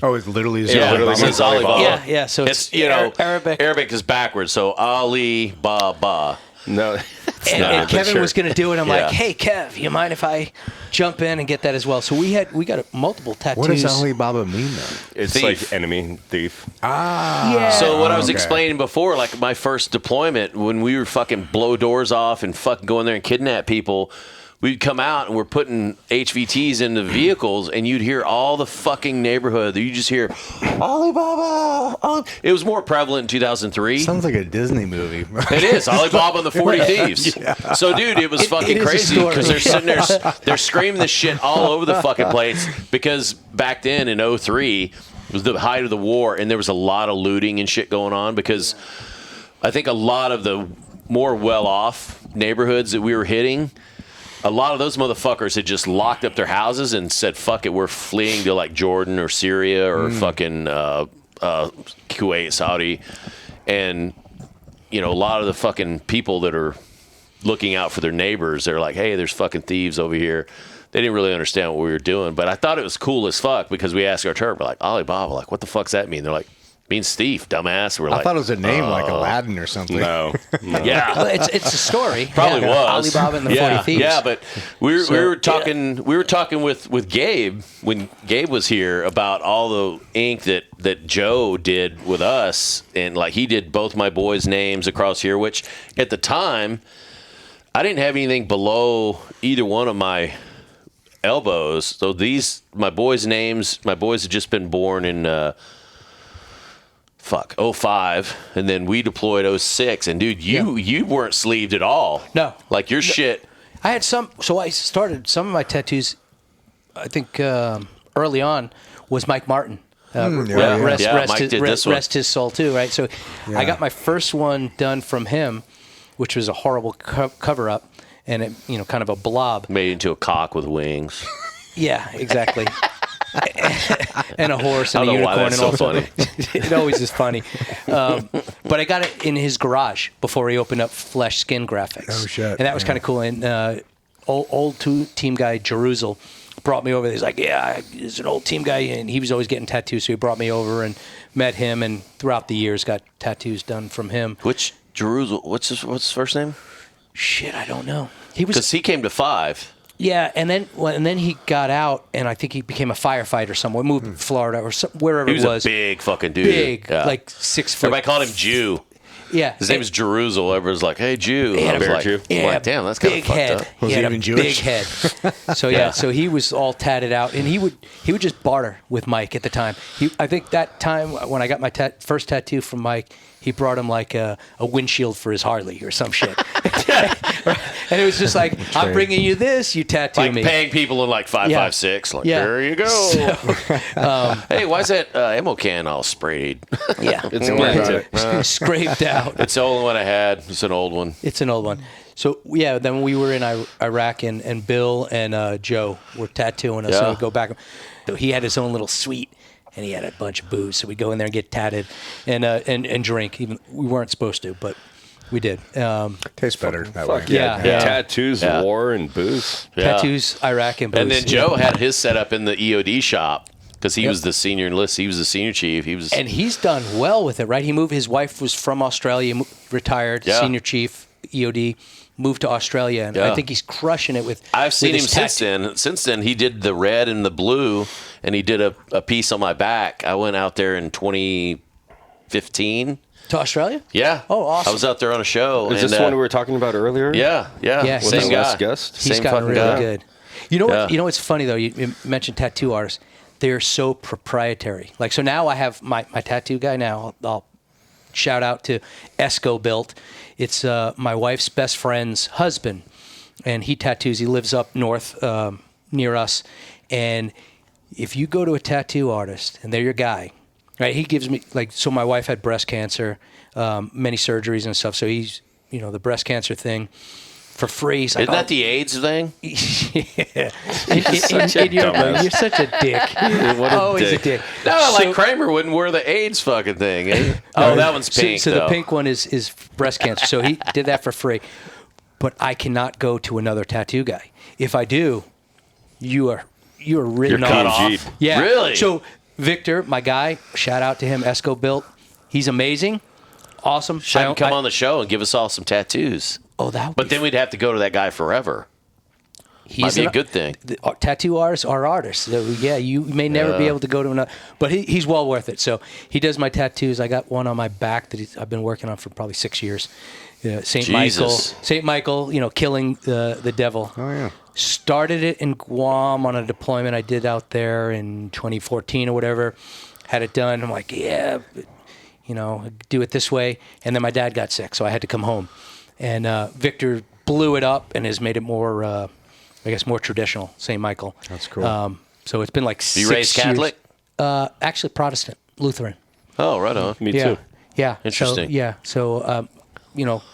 Oh, it literally is. Yeah, literally it says says Alibaba. Yeah, yeah. So it's Arabic. Arabic is backwards. So Alibaba. No, it's And not. Kevin Sure. was going to do it. I'm Yeah. like, hey, Kev, you mind if I jump in and get that as well? So we got multiple tattoos. What does Alibaba mean, though? It's Thief. like enemy, thief. Yeah. So what I was okay. explaining before, like my first deployment, when we were fucking blow doors off and fucking go in there and kidnap people, we'd come out and we're putting HVTs into vehicles, and you'd hear all the fucking neighborhood. You just hear Alibaba. It was more prevalent in 2003. Sounds like a Disney movie. It is Alibaba and the 40 Thieves. So, dude, it was fucking it is a crazy story. because they're sitting there, they're screaming this shit all over the fucking place. Because back then in 2003 it was the height of the war, and there was a lot of looting and shit going on. Because I think a lot of the more well-off neighborhoods that we were hitting, a lot of those motherfuckers had just locked up their houses and said, "Fuck it, we're fleeing to like Jordan or Syria or fucking Kuwait, Saudi," and a lot of the fucking people that are looking out for their neighbors, they're like, "Hey, there's fucking thieves over here." They didn't really understand what we were doing, but I thought it was cool as fuck because we asked our term, we're like, Alibaba, like, what the fuck's that mean? They're like, Me and Steve, dumbass, were I like, thought it was a name like Aladdin or something. No. yeah. Well, it's a story. Probably was Alibaba and the 40 Thieves. Yeah, but we were talking with Gabe when Gabe was here about all the ink that Joe did with us, and like he did both my boys' names across here, which at the time I didn't have anything below either one of my elbows. So my boys' names, my boys had just been born in 05, and then we deployed 06, and dude, you weren't sleeved at all. No. Like your shit. I had some, so I started some of my tattoos, I think early on, was Mike Martin. Mike did this one. Rest his soul too, right? So I got my first one done from him, which was a horrible cover-up, and it, kind of a blob. Made into a cock with wings. Yeah, exactly. And a horse and I a don't know unicorn. why that's and all so funny. It always is funny. But I got it in his garage before he opened up Flesh Skin Graphics. Oh, shit. And that was kind of cool. And old team guy, Jerusalem, brought me over. He's like, yeah, he's an old team guy. And he was always getting tattoos. So he brought me over and met him. And throughout the years, got tattoos done from him. Which Jerusalem? What's his first name? Shit, I don't know. Because he came to 5. Yeah, and then he got out, and I think he became a firefighter somewhere. Moved to Florida or wherever He was it was. a big fucking dude. Big, Yeah. like 6 foot. Everybody called him Jew. Yeah. His name is Jerusalem. Everyone's like, hey, Jew. He had I was a like, Jew. I'm like, damn, that's kind of big fucked head. up. Was He he had even a Jewish? big head. So so he was all tatted out, and he would just barter with Mike at the time. I think that time when I got my first tattoo from Mike, he brought him like a windshield for his Harley or some shit. And it was just like, I'm bringing you this, you tattoo Like me. paying people in like 5.56. Like, Yeah. there you go. Hey, why is that ammo can all sprayed? Yeah. It's Don't worry glinted. about it. Scraped out. It's the only one I had. It's an old one. It's an old one. So, yeah, then we were in Iraq, and Bill and Joe were tattooing us. Yeah. So we'd go back. So he had his own little suite, and he had a bunch of booze. So we'd go in there and get tatted and drink. Even we weren't supposed to, but we did. Tastes better that way. Fuck yeah. Yeah. Tattoos, Yeah. war, and booze. Yeah. Tattoos, Iraq, and booze. And then Joe had his set up in the EOD shop because he was the senior enlist. He was the senior chief. And he's done well with it, right? He moved. His wife was from Australia, retired, Yeah. senior chief, EOD, moved to Australia, and I think he's crushing it with. I've seen with him his since tattoo. then. Since then, he did the red and the blue, and he did a piece on my back. I went out there in 2015. To Australia? Yeah. Oh, awesome. I was out there on a show. Is and, this one we were talking about earlier? Yeah. Yeah, With Same the guy. last guest? He's Same gotten fucking really guy. good. You know what? Yeah. You know what's funny though? You mentioned tattoo artists. They're so proprietary. Like, so now I have my tattoo guy. Now I'll shout out to Esco Built. It's my wife's best friend's husband, and he tattoos. He lives up north near us, and if you go to a tattoo artist and they're your guy, right? He gives me so my wife had breast cancer, many surgeries and stuff. So he's the breast cancer thing. For free. Isn't that the AIDS thing? Yeah. dumbass. You're such a dick. What a Always dick. a dick. No, like Kramer wouldn't wear the AIDS fucking thing. Eh? Oh, that one's pink. So though. the pink one is breast cancer. So he did that for free. But I cannot go to another tattoo guy. If I do, you are written You're cut off. off. Yeah. Really? So Victor, my guy, shout out to him, Esco Built. He's amazing. Awesome. Have him come on the show and give us all some tattoos. Oh, that would But be then we'd have to go to that guy forever. Might be a good thing. Tattoo artists are artists. So, yeah, you may never be able to go to another, but he's well worth it. So he does my tattoos. I got one on my back that I've been working on for probably 6 years. St. Michael. Jesus. St. Michael, killing the devil. Oh, yeah. Started it in Guam on a deployment I did out there in 2014 or whatever. Had it done. I'm like, yeah, do it this way. And then my dad got sick, so I had to come home. And Victor blew it up and has made it more, more traditional, St. Michael. That's cool. So it's been like 6 You years. raised Catholic? Actually, Protestant, Lutheran. Oh, right on. Me Yeah. too. Yeah. Interesting. So,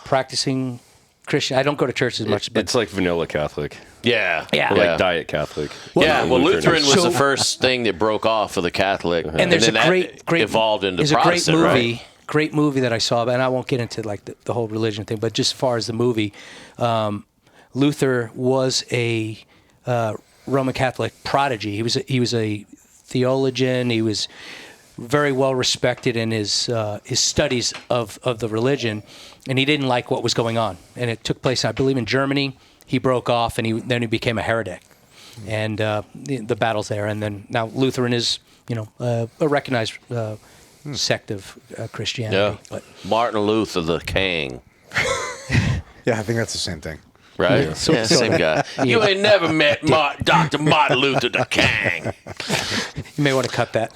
practicing Christian. I don't go to church as much, but It's like vanilla Catholic. Yeah. Yeah. Or Yeah. like diet Catholic. Lutheran was So- the first thing that broke off of the Catholic. and there's then a that great evolved into there's Protestant, a great movie, right? great movie that I saw, and I won't get into like the whole religion thing, but just as far as the movie, Luther was a Roman Catholic prodigy. He was a theologian. He was very well respected in his studies of the religion, and he didn't like what was going on. And it took place, I believe, in Germany. He broke off, and then he became a heretic. And the battles there. And then now Lutheran is, a recognized sect of Christianity. Yeah. But Martin Luther the King. Yeah, I think that's the same thing. Right? Yeah. Yeah, same guy. You ain't never met Dr. Martin Luther the King. you may want to cut that.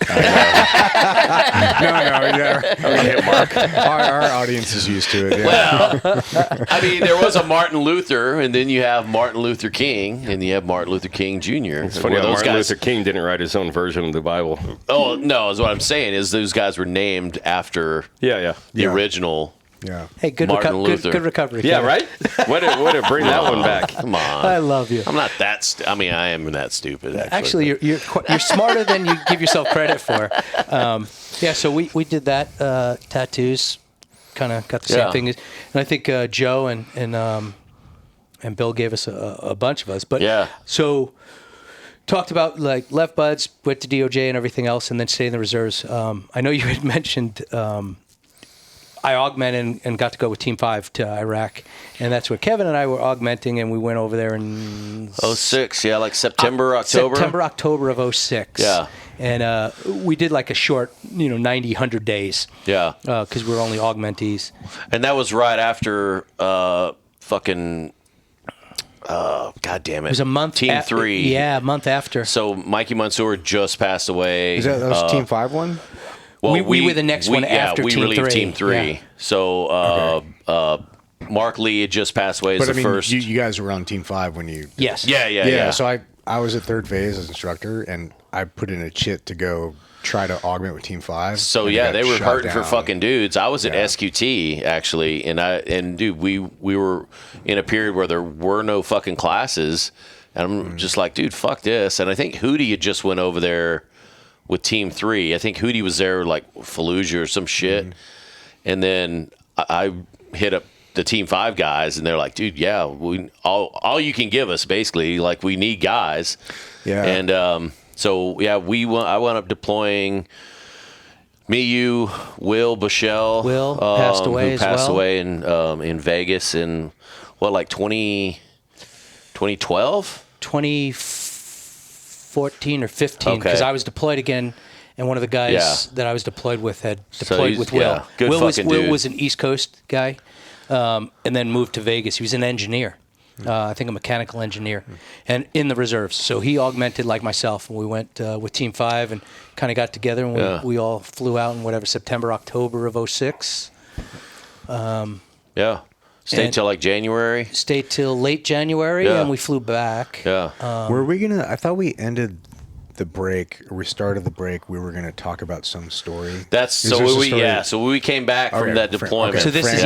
Our audience is used to it. Yeah. Well, I mean, there was a Martin Luther, and then you have Martin Luther King, and you have Martin Luther King Jr. It's funny how Martin Luther King didn't write his own version of the Bible. Oh, no, is what I'm saying is those guys were named after the original. Yeah. Hey, good recovery. Yeah, Kevin. right? Way to bring that one back. Come on. I love you. I'm not that I am that stupid, Actually, you're smarter than you give yourself credit for. So we did that. Tattoos, kind of got the same thing. And I think Joe and Bill gave us a bunch of us. But so talked about like left buds, went to DOJ and everything else, and then stayed in the reserves. I know you had mentioned. I augmented and got to go with Team 5 to Iraq. And that's where Kevin and I were augmenting, and we went over there in... 06, like September, October? October of 06. Yeah. And we did like a short, 90, 100 days. Yeah. Because we were only augmentees. And that was right after fucking... God damn it. It was a month... Team 3. Yeah, a month after. So Mikey Mansour just passed away. That was Team 5 one? Well, we were the next one after Team 3. Yeah, we relieved Team 3. Yeah. So Mark Lee had just passed away as the first. You guys were on Team 5 when you... Yes. Yeah. So I was at third phase as instructor, and I put in a chit to go try to augment with Team 5. So they were hurting for fucking dudes. I was at SQT actually, and dude, we were in a period where there were no fucking classes, and I'm just like, dude, fuck this. And I think Hootie had just went over there with Team 3. I think Hootie was there like Fallujah or some shit. And then I hit up the Team 5 guys, and they're like, dude, we all you can give us, basically, like, we need guys. Yeah. And I wound up deploying me, you, Will, Bushell. Will passed away who as passed well. away in Vegas in, 2012? 2014 or 15, because I was deployed again, and one of the guys that I was deployed with had deployed with Will. Good Will fucking dude. was an East Coast guy, and then moved to Vegas. He was an engineer, I think a mechanical engineer, and in the reserves. So he augmented like myself, and we went with Team 5 and kind of got together, and we all flew out in September, October of 06. Stayed till like January. Stayed till late January, and we flew back. Yeah. Were we gonna? I thought we ended the break, or we started the break. We were gonna talk about some story. So when we came back from that deployment. So this is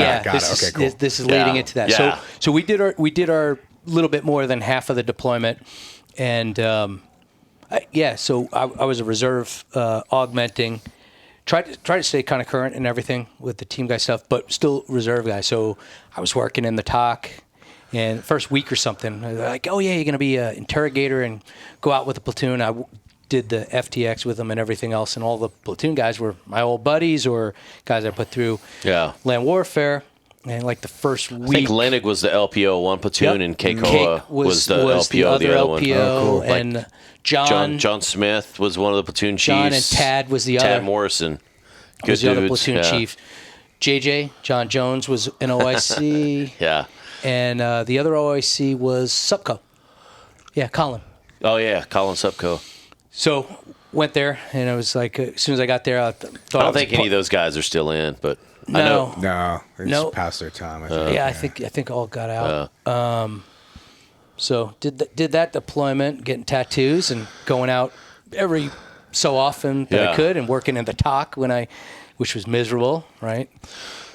cool. This is leading into that. Yeah. So we did our little bit more than half of the deployment, and so I was a reserve augmenting. Tried to stay kind of current and everything with the team guy stuff, but still reserve guy. So I was working in the TOC, and first week or something, they're like, oh yeah, you're going to be an interrogator and go out with the platoon. I did the FTX with them and everything else, and all the platoon guys were my old buddies or guys I put through land warfare. And like the first week, I think Lenig was the LPO one platoon, and Keikoa was the LPO, the other LPO, oh, cool. and John Smith was one of the platoon chiefs. John and Tad was the other. Tad Morrison, good was the other dudes. platoon chief. JJ John Jones was an OIC. And the other OIC was Supco. Yeah, Colin. Oh yeah, Colin Supco. So went there, and it was like as soon as I got there, I thought I don't think any of those guys are still in, but I know. No, they just passed their time. I think. I think all got out. So did that deployment, getting tattoos and going out every so often that I could, and working in the TOC which was miserable, right?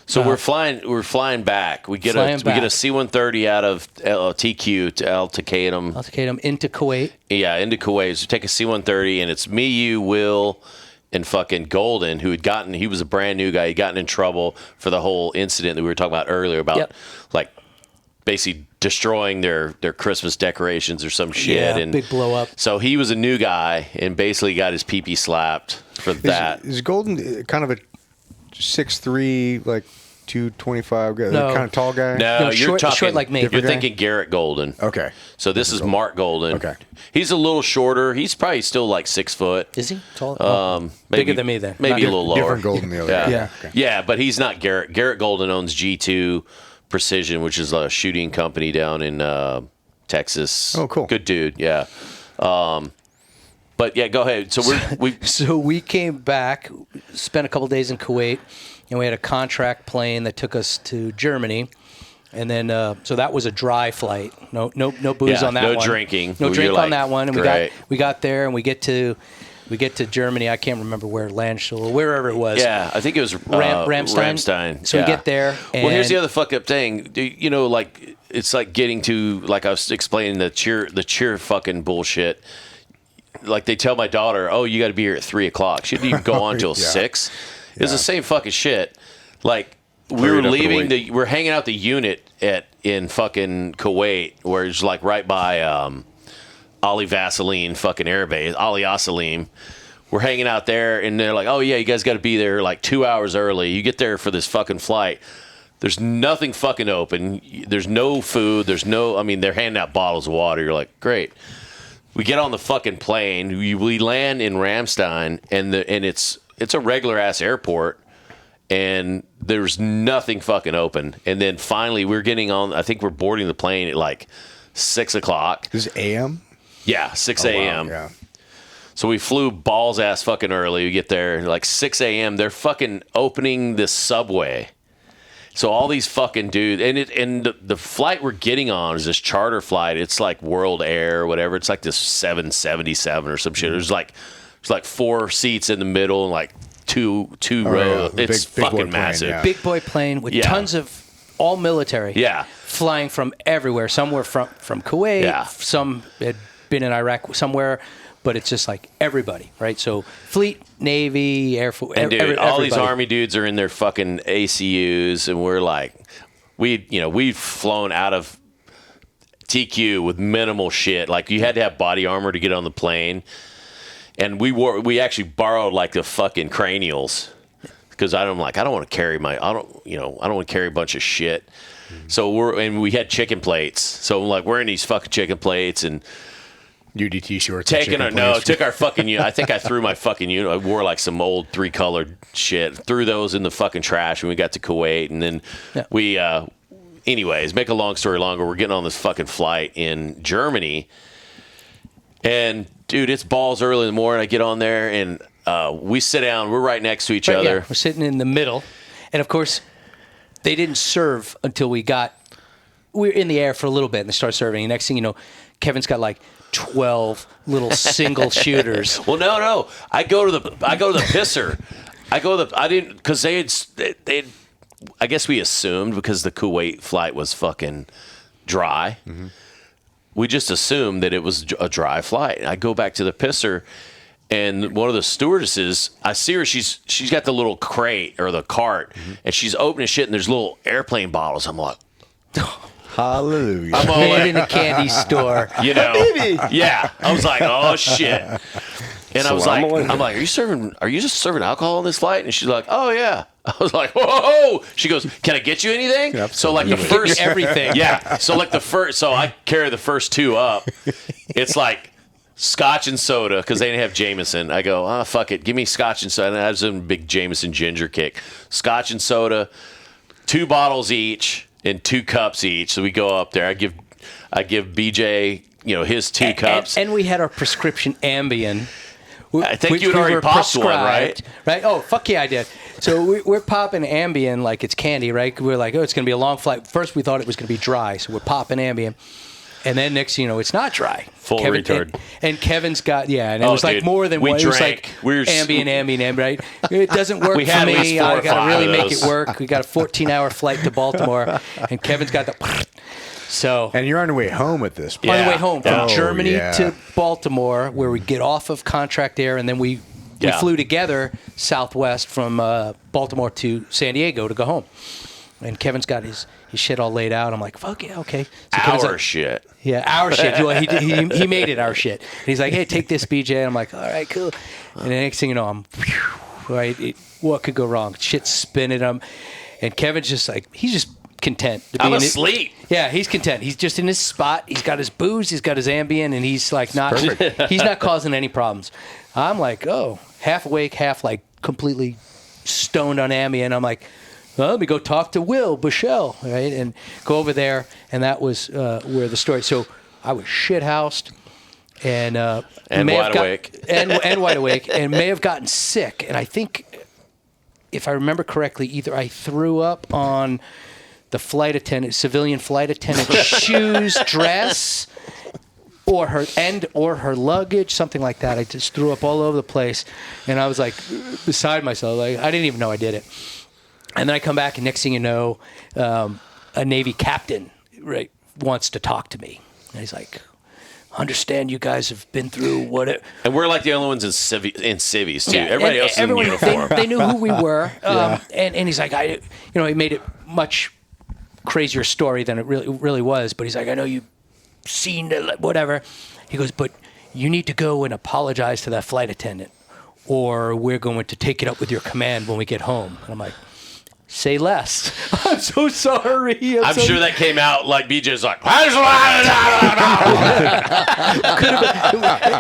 So we're flying back. We get a C-130 out of TQ to Al Taqaddum into Kuwait. Yeah, into Kuwait. So we take a C-130, and it's me, you, Will, and fucking Golden, he was a brand new guy. He'd gotten in trouble for the whole incident that we were talking about earlier about like basically destroying their Christmas decorations or some shit. Yeah, and big blow up. So he was a new guy and basically got his pee-pee slapped for that. Is Golden kind of a 6'3", like 225 guy, No. kind of tall guy? No, you're short, talking. short like me. You're Different guy? thinking Garrett Golden. Okay. So this is Mark Golden. Okay. He's a little shorter. He's probably still like 6 foot. Is he tall? Maybe, Bigger than me then. Maybe a Not- little lower. Different Golden the other Yeah. guy. Yeah. Okay. Yeah, but he's not Garrett. Garrett Golden owns G2 Precision, which is a shooting company down in Texas. Oh, cool. Good dude. Yeah. But yeah, go ahead. So So we came back, spent a couple days in Kuwait, and we had a contract plane that took us to Germany. And then, so that was a dry flight. No booze Yeah, on that no one. drinking. No You're drink like, on that one. And great. we got there, and we get to Germany. I can't remember where Landstuhl or wherever it was. yeah, I think it was Ramstein. So we Yeah. get there. Well, here's the and- other fucked up thing. You know, like it's like getting to like I was explaining the cheer fucking bullshit. Like they tell my daughter, "Oh, you got to be here at 3:00." She didn't even go on till Yeah. 6. It was the same fucking shit. Like we Hurry were it up and leaving wait. we're hanging out the unit in fucking Kuwait, where it's like right by Ali Vaseline fucking airbase, Ali Asalim. We're hanging out there, and they're like, "Oh yeah, you guys got to be there like 2 hours early. You get there for this fucking flight." There's nothing fucking open. There's no food. I mean, they're handing out bottles of water. You're like, great. We get on the fucking plane. We land in Ramstein, and it's a regular ass airport, and there's nothing fucking open. And then finally, we're getting on. I think we're boarding the plane at like 6:00. This is AM? Yeah, 6 Oh, wow, a.m. Yeah. So we flew balls ass fucking early. We get there like 6 a.m. They're fucking opening this subway. So all these fucking dudes, and the flight we're getting on is this charter flight. It's like World Air or whatever. It's like this 777 or some shit. There's like 4 seats in the middle and like two rows. yeah. It's Big boy fucking plane, massive. yeah. big boy plane with Yeah. tons of all military. Yeah. Flying from everywhere. Some were from Kuwait. Yeah. Some had been in Iraq somewhere. But it's just like everybody, right? So fleet, Navy, Air Force, And dude, all these everybody. Army dudes are in their fucking ACUs, and we're like, we've flown out of TQ with minimal shit. Like you had to have body armor to get on the plane, and we actually borrowed like the fucking cranials because I don't want to carry I don't want to carry a bunch of shit. So we had chicken plates, so like wearing these fucking chicken plates and. UDT shorts. and chicken plates. Took our fucking unit. I think I threw my fucking unit. I wore like some old 3-colored shit. Threw those in the fucking trash when we got to Kuwait. And then we, anyways, make a long story longer, we're getting on this fucking flight in Germany. And dude, it's balls early in the morning. I get on there and we sit down. We're right next to each Right, other. yeah, we're sitting in the middle. And of course, they didn't serve until we were in the air for a little bit and they started serving. And next thing you know, Kevin's got like 12 little single shooters. Well, no. I go to the pisser. I didn't, because they I guess we assumed because the Kuwait flight was fucking dry. Mm-hmm. We just assumed that it was a dry flight. I go back to the pisser, and one of the stewardesses, I see her. She's got the little crate or the cart, and she's opening shit, and there's little airplane bottles. I'm like, Hallelujah. I'm all Made like, in a candy store. you know, yeah. I was like, oh shit. And I was like, Salaam I'm like, are you just serving alcohol on this flight? And she's like, oh yeah. I was like, whoa. She goes, can I get you anything? Absolutely. So like the first Everything. yeah. So like so I carry the first 2 up. It's like Scotch and soda because they didn't have Jameson. I go, oh fuck it, give me Scotch and soda. And I have some big Jameson ginger kick. Scotch and soda, 2 bottles each and 2 cups each. So we go up there. I give BJ, his 2 cups. And we had our prescription Ambien. I think which you had we already were popped one, right? prescribed, Right? Oh, fuck yeah, I did. So we're popping Ambien like it's candy, right? We're like, oh, it's going to be a long flight. First, we thought it was going to be dry, so we're popping Ambien. And then next thing you know, it's not dry. Full retard. And Kevin's got, and it was like dude, more than we one. It was drank. like We were Ambien, right? It doesn't work We for had at least me. 4 I or got to 5 really of make those. it work. We got a 14-hour flight to Baltimore, and Kevin's got the... So... And you're on your way home at this point. On the way home from Oh, Germany yeah. to Baltimore, where we get off of contract air, and then we flew together Southwest from Baltimore to San Diego to go home. And Kevin's got his shit all laid out. I'm like, fuck yeah, okay. So Our shit. Yeah, our shit. Well, he made it our shit. And he's like, hey, take this, BJ. And I'm like, all right, cool. And the next thing you know, I'm, right, what could go wrong? Shit's spinning him. And Kevin's just like, he's just content. To be I'm asleep. Yeah, he's content. He's just in his spot. He's got his booze. He's got his Ambien, and he's like he's not causing any problems. I'm like, oh, half awake, half like completely stoned on Ambien. I'm like, well, let me go talk to Will Bushell, right? And go over there, and that was where the story. So I was shithoused, and wide awake, and wide awake, and may have gotten sick. And I think, if I remember correctly, either I threw up on the flight attendant, civilian flight attendant shoes, dress, or her luggage, something like that. I just threw up all over the place, and I was like beside myself. Like I didn't even know I did it. And then I come back, and next thing you know, a Navy captain wants to talk to me, and he's like, "Understand you guys have been through what it." And we're like the only ones in civies too. Yeah, Everybody else is in uniform. They knew who we were, and he's like, he made it much crazier story than it really was. But he's like, I know you've seen it, whatever. He goes, but you need to go and apologize to that flight attendant, or we're going to take it up with your command when we get home. And I'm like, say less. I'm so sorry. I'm sure that came out like BJ's like,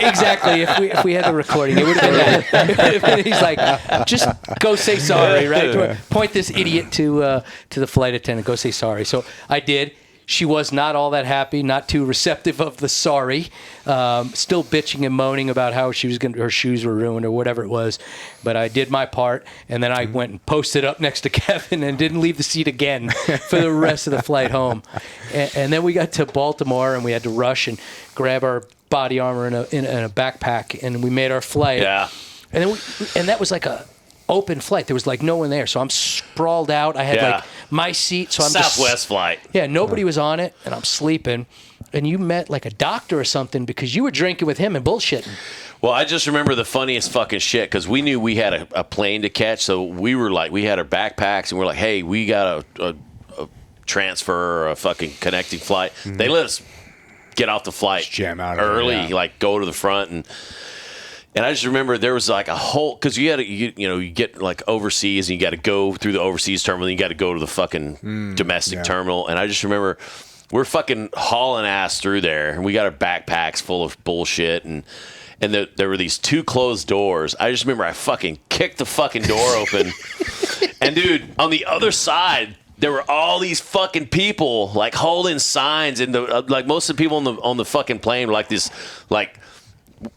exactly. If we had the recording, it would have been that. He's like, just go say sorry, right? Point this idiot to the flight attendant. Go say sorry. So I did. She was not all that happy, not too receptive of the sorry. Still bitching and moaning about how her shoes were ruined or whatever it was. But I did my part, and then I went and posted up next to Kevin and didn't leave the seat again for the rest of the flight home. And then we got to Baltimore, and we had to rush and grab our body armor in a backpack, and we made our flight. Yeah. And then that was like a open flight. There was like no one there, so I'm sprawled out. I had like my seat, so I'm Southwest flight. Yeah, nobody was on it, and I'm sleeping. And you met like a doctor or something because you were drinking with him and bullshitting. Well, I just remember the funniest fucking shit because we knew we had a plane to catch, so we were like, we had our backpacks, and we're like, hey, we got a transfer or a fucking connecting flight. Mm-hmm. They let us get off the flight early, like go to the front and I just remember there was like a whole, because you get like overseas and you got to go through the overseas terminal and you got to go to the fucking domestic terminal. And I just remember we're fucking hauling ass through there and we got our backpacks full of bullshit and there were these two closed doors. I just remember I fucking kicked the fucking door open. And dude, on the other side, there were all these fucking people like holding signs and like most of the people on the fucking plane were like this like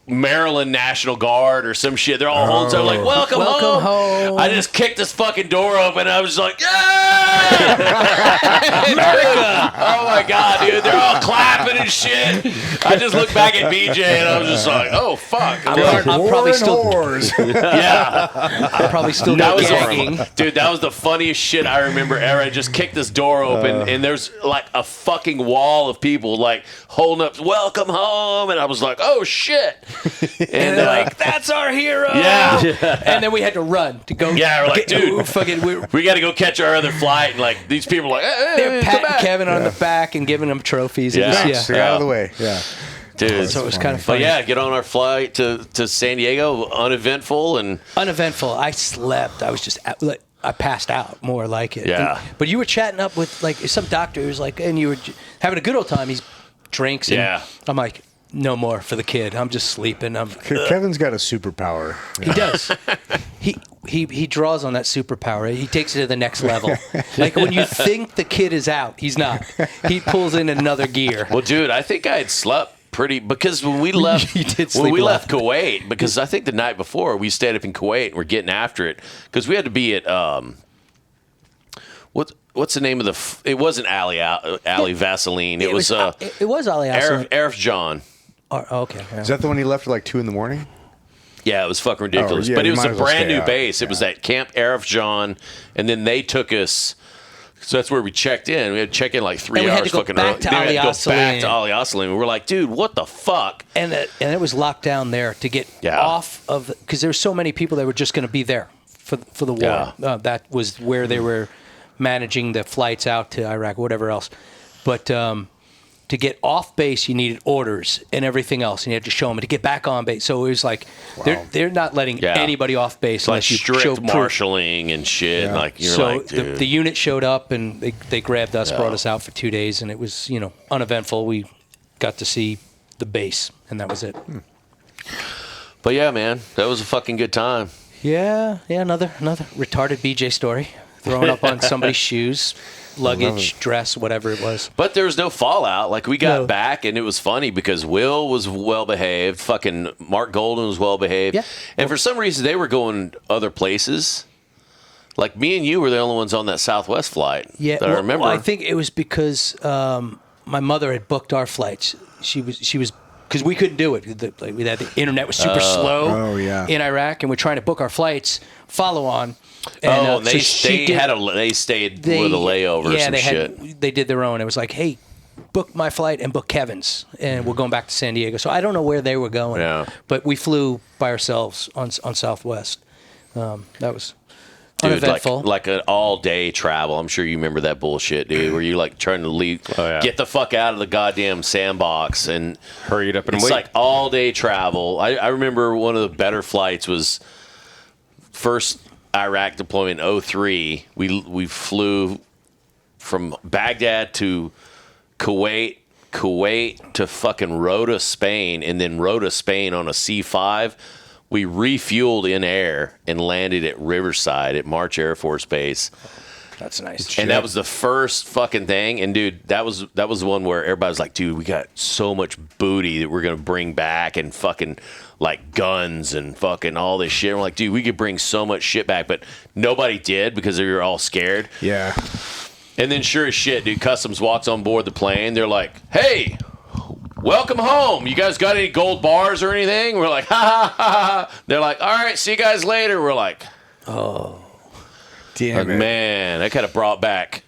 Maryland National Guard or some shit. They're all holding something like, welcome home. I just kicked this fucking door open and I was like, yeah! America! Oh my God, dude. They're all clapping and shit. I just looked back at BJ and I was just like, oh fuck. I'm probably still yeah. I'm probably still gagging. Dude, that was the funniest shit I remember ever. I just kicked this door open and there's like a fucking wall of people like holding up, welcome home. And I was like, oh shit. And they're like, that's our hero. Yeah. And then we had to run to go. Yeah, we're like, dude, we got to go catch our other flight. And like, these people are like, hey, they're patting Kevin on the back and giving him trophies. Yeah. Get out of the way. Yeah. Dude, so it was kind of funny. But yeah, get on our flight to San Diego, uneventful. I slept. I was just, I passed out, more like it. Yeah. But you were chatting up with like some doctor who's like, and you were having a good old time. He's drinks. And yeah. I'm like, no more for the kid. I'm just sleeping. Kevin's got a superpower. He does. He draws on that superpower. He takes it to the next level. Like when you think the kid is out, he's not. He pulls in another gear. Well, dude, I think I had slept pretty because when we left Kuwait, because I think the night before we stayed up in Kuwait and we're getting after it because we had to be at what's the name of it wasn't Ali Vaseline. It was Ali Vaseline. Arif John. Oh, okay. Yeah. Is that the one he left at like 2 a.m? Yeah, it was fucking ridiculous. But it was a brand new base. It was at Camp Arif John, and then they took us. So that's where we checked in. We had to check in like 3 hours fucking early. Then we had to go back to Ali Vaseline. We were like, dude, what the fuck? And it was locked down there to get off of, because there were so many people that were just going to be there for the war. Yeah. That was where they were managing the flights out to Iraq, whatever else. But to get off base, you needed orders and everything else, and you had to show them to get back on base. So it was like they're not letting anybody off base unless you strict show proof. Marshalling and shit. Yeah. Like you're So like, dude. the unit showed up and they grabbed us, brought us out for 2 days, and it was uneventful. We got to see the base, and that was it. But yeah, man, that was a fucking good time. Yeah, another retarded BJ story, throwing up on somebody's shoes, luggage, dress, whatever it was. But there was no fallout. Like, we got No. back, and it was funny because Will was well-behaved. Fucking Mark Golden was well-behaved. Yeah. And for some reason, they were going other places. Like, me and you were the only ones on that Southwest flight Yeah, that I remember. I think it was because my mother had booked our flights. She was because we couldn't do it. The internet was super slow Oh, yeah. in Iraq, and we're trying to book our flights follow on. And, and they stayed with a layover or some shit. They did their own. It was like, hey, book my flight and book Kevin's, and we're going back to San Diego. So I don't know where they were going, but we flew by ourselves on Southwest. That was uneventful. Like an all-day travel. I'm sure you remember that bullshit, dude, where you like trying to leave, get the fuck out of the goddamn sandbox and Hurry it up and it's wait. like all-day travel. I remember one of the better flights was first Iraq deployment in 03. We flew from Baghdad to Kuwait to fucking Rota, Spain, and then Rota, Spain on a C5. We refueled in air and landed at Riverside at March Air Force Base. That's nice. And that was the first fucking thing. And dude, that was the one where everybody was like, dude, we got so much booty that we're gonna bring back, and fucking like guns and fucking all this shit. And we're like, dude, we could bring so much shit back, but nobody did because they were all scared. Yeah. And then sure as shit, dude, Customs walks on board the plane. They're like, hey, welcome home. You guys got any gold bars or anything? We're like, ha, ha, ha, ha. They're like, all right, see you guys later. We're like, Damn it. man, that kind of brought back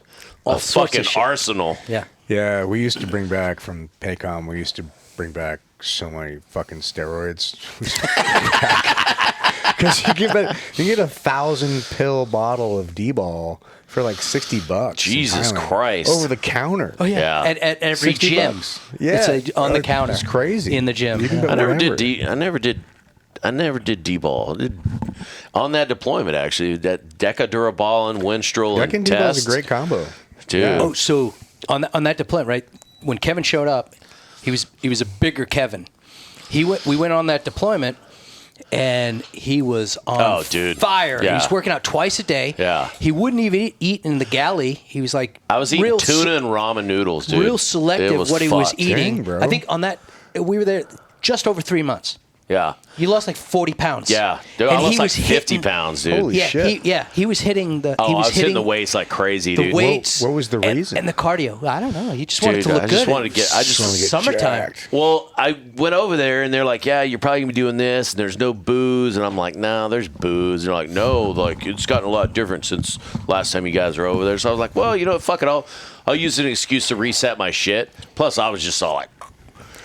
a sorts of fucking shit. arsenal. Yeah. Yeah, we used to bring back from Paycom, we used to bring back so many fucking steroids. Because you get a 1,000-pill bottle of D-ball for like $60. Jesus in Thailand. Christ. Over the counter. Oh yeah. Yeah. At every $60. gym. Yeah. It's on the counter. It's crazy. In the gym. You can Yeah. go I never wherever. did D-ball. On that deployment, actually, that Deca Duraball and Winstrel Deca and D-ball is Test. a great combo. Dude. Yeah. Oh, so on that deployment, right? When Kevin showed up, he was a bigger Kevin. We went on that deployment, and he was on fire. Yeah. He was working out twice a day. Yeah. He wouldn't even eat in the galley. He was like, I was eating real tuna and ramen noodles, dude. real selective what he was fucked. eating. Dang, bro. I think on that we were there just over 3 months. Yeah. He lost like 40 pounds. Yeah. Dude, I And he lost like was 50 hitting- pounds, dude. Holy shit. He was hitting the. Oh, he I was hitting hitting the weights like crazy, the dude. weights. What was the reason? And the cardio. I don't know. He just wanted to Dude, look I good. just wanted to get- I just wanted to get summertime. jacked. Well, I went over there and they're like, yeah, you're probably going to be doing this and there's no booze. And I'm like, no, there's booze. And they're like, no, like it's gotten a lot different since last time you guys were over there. So I was like, well, you know what, fuck it. I'll use an excuse to reset my shit. Plus, I was just all like,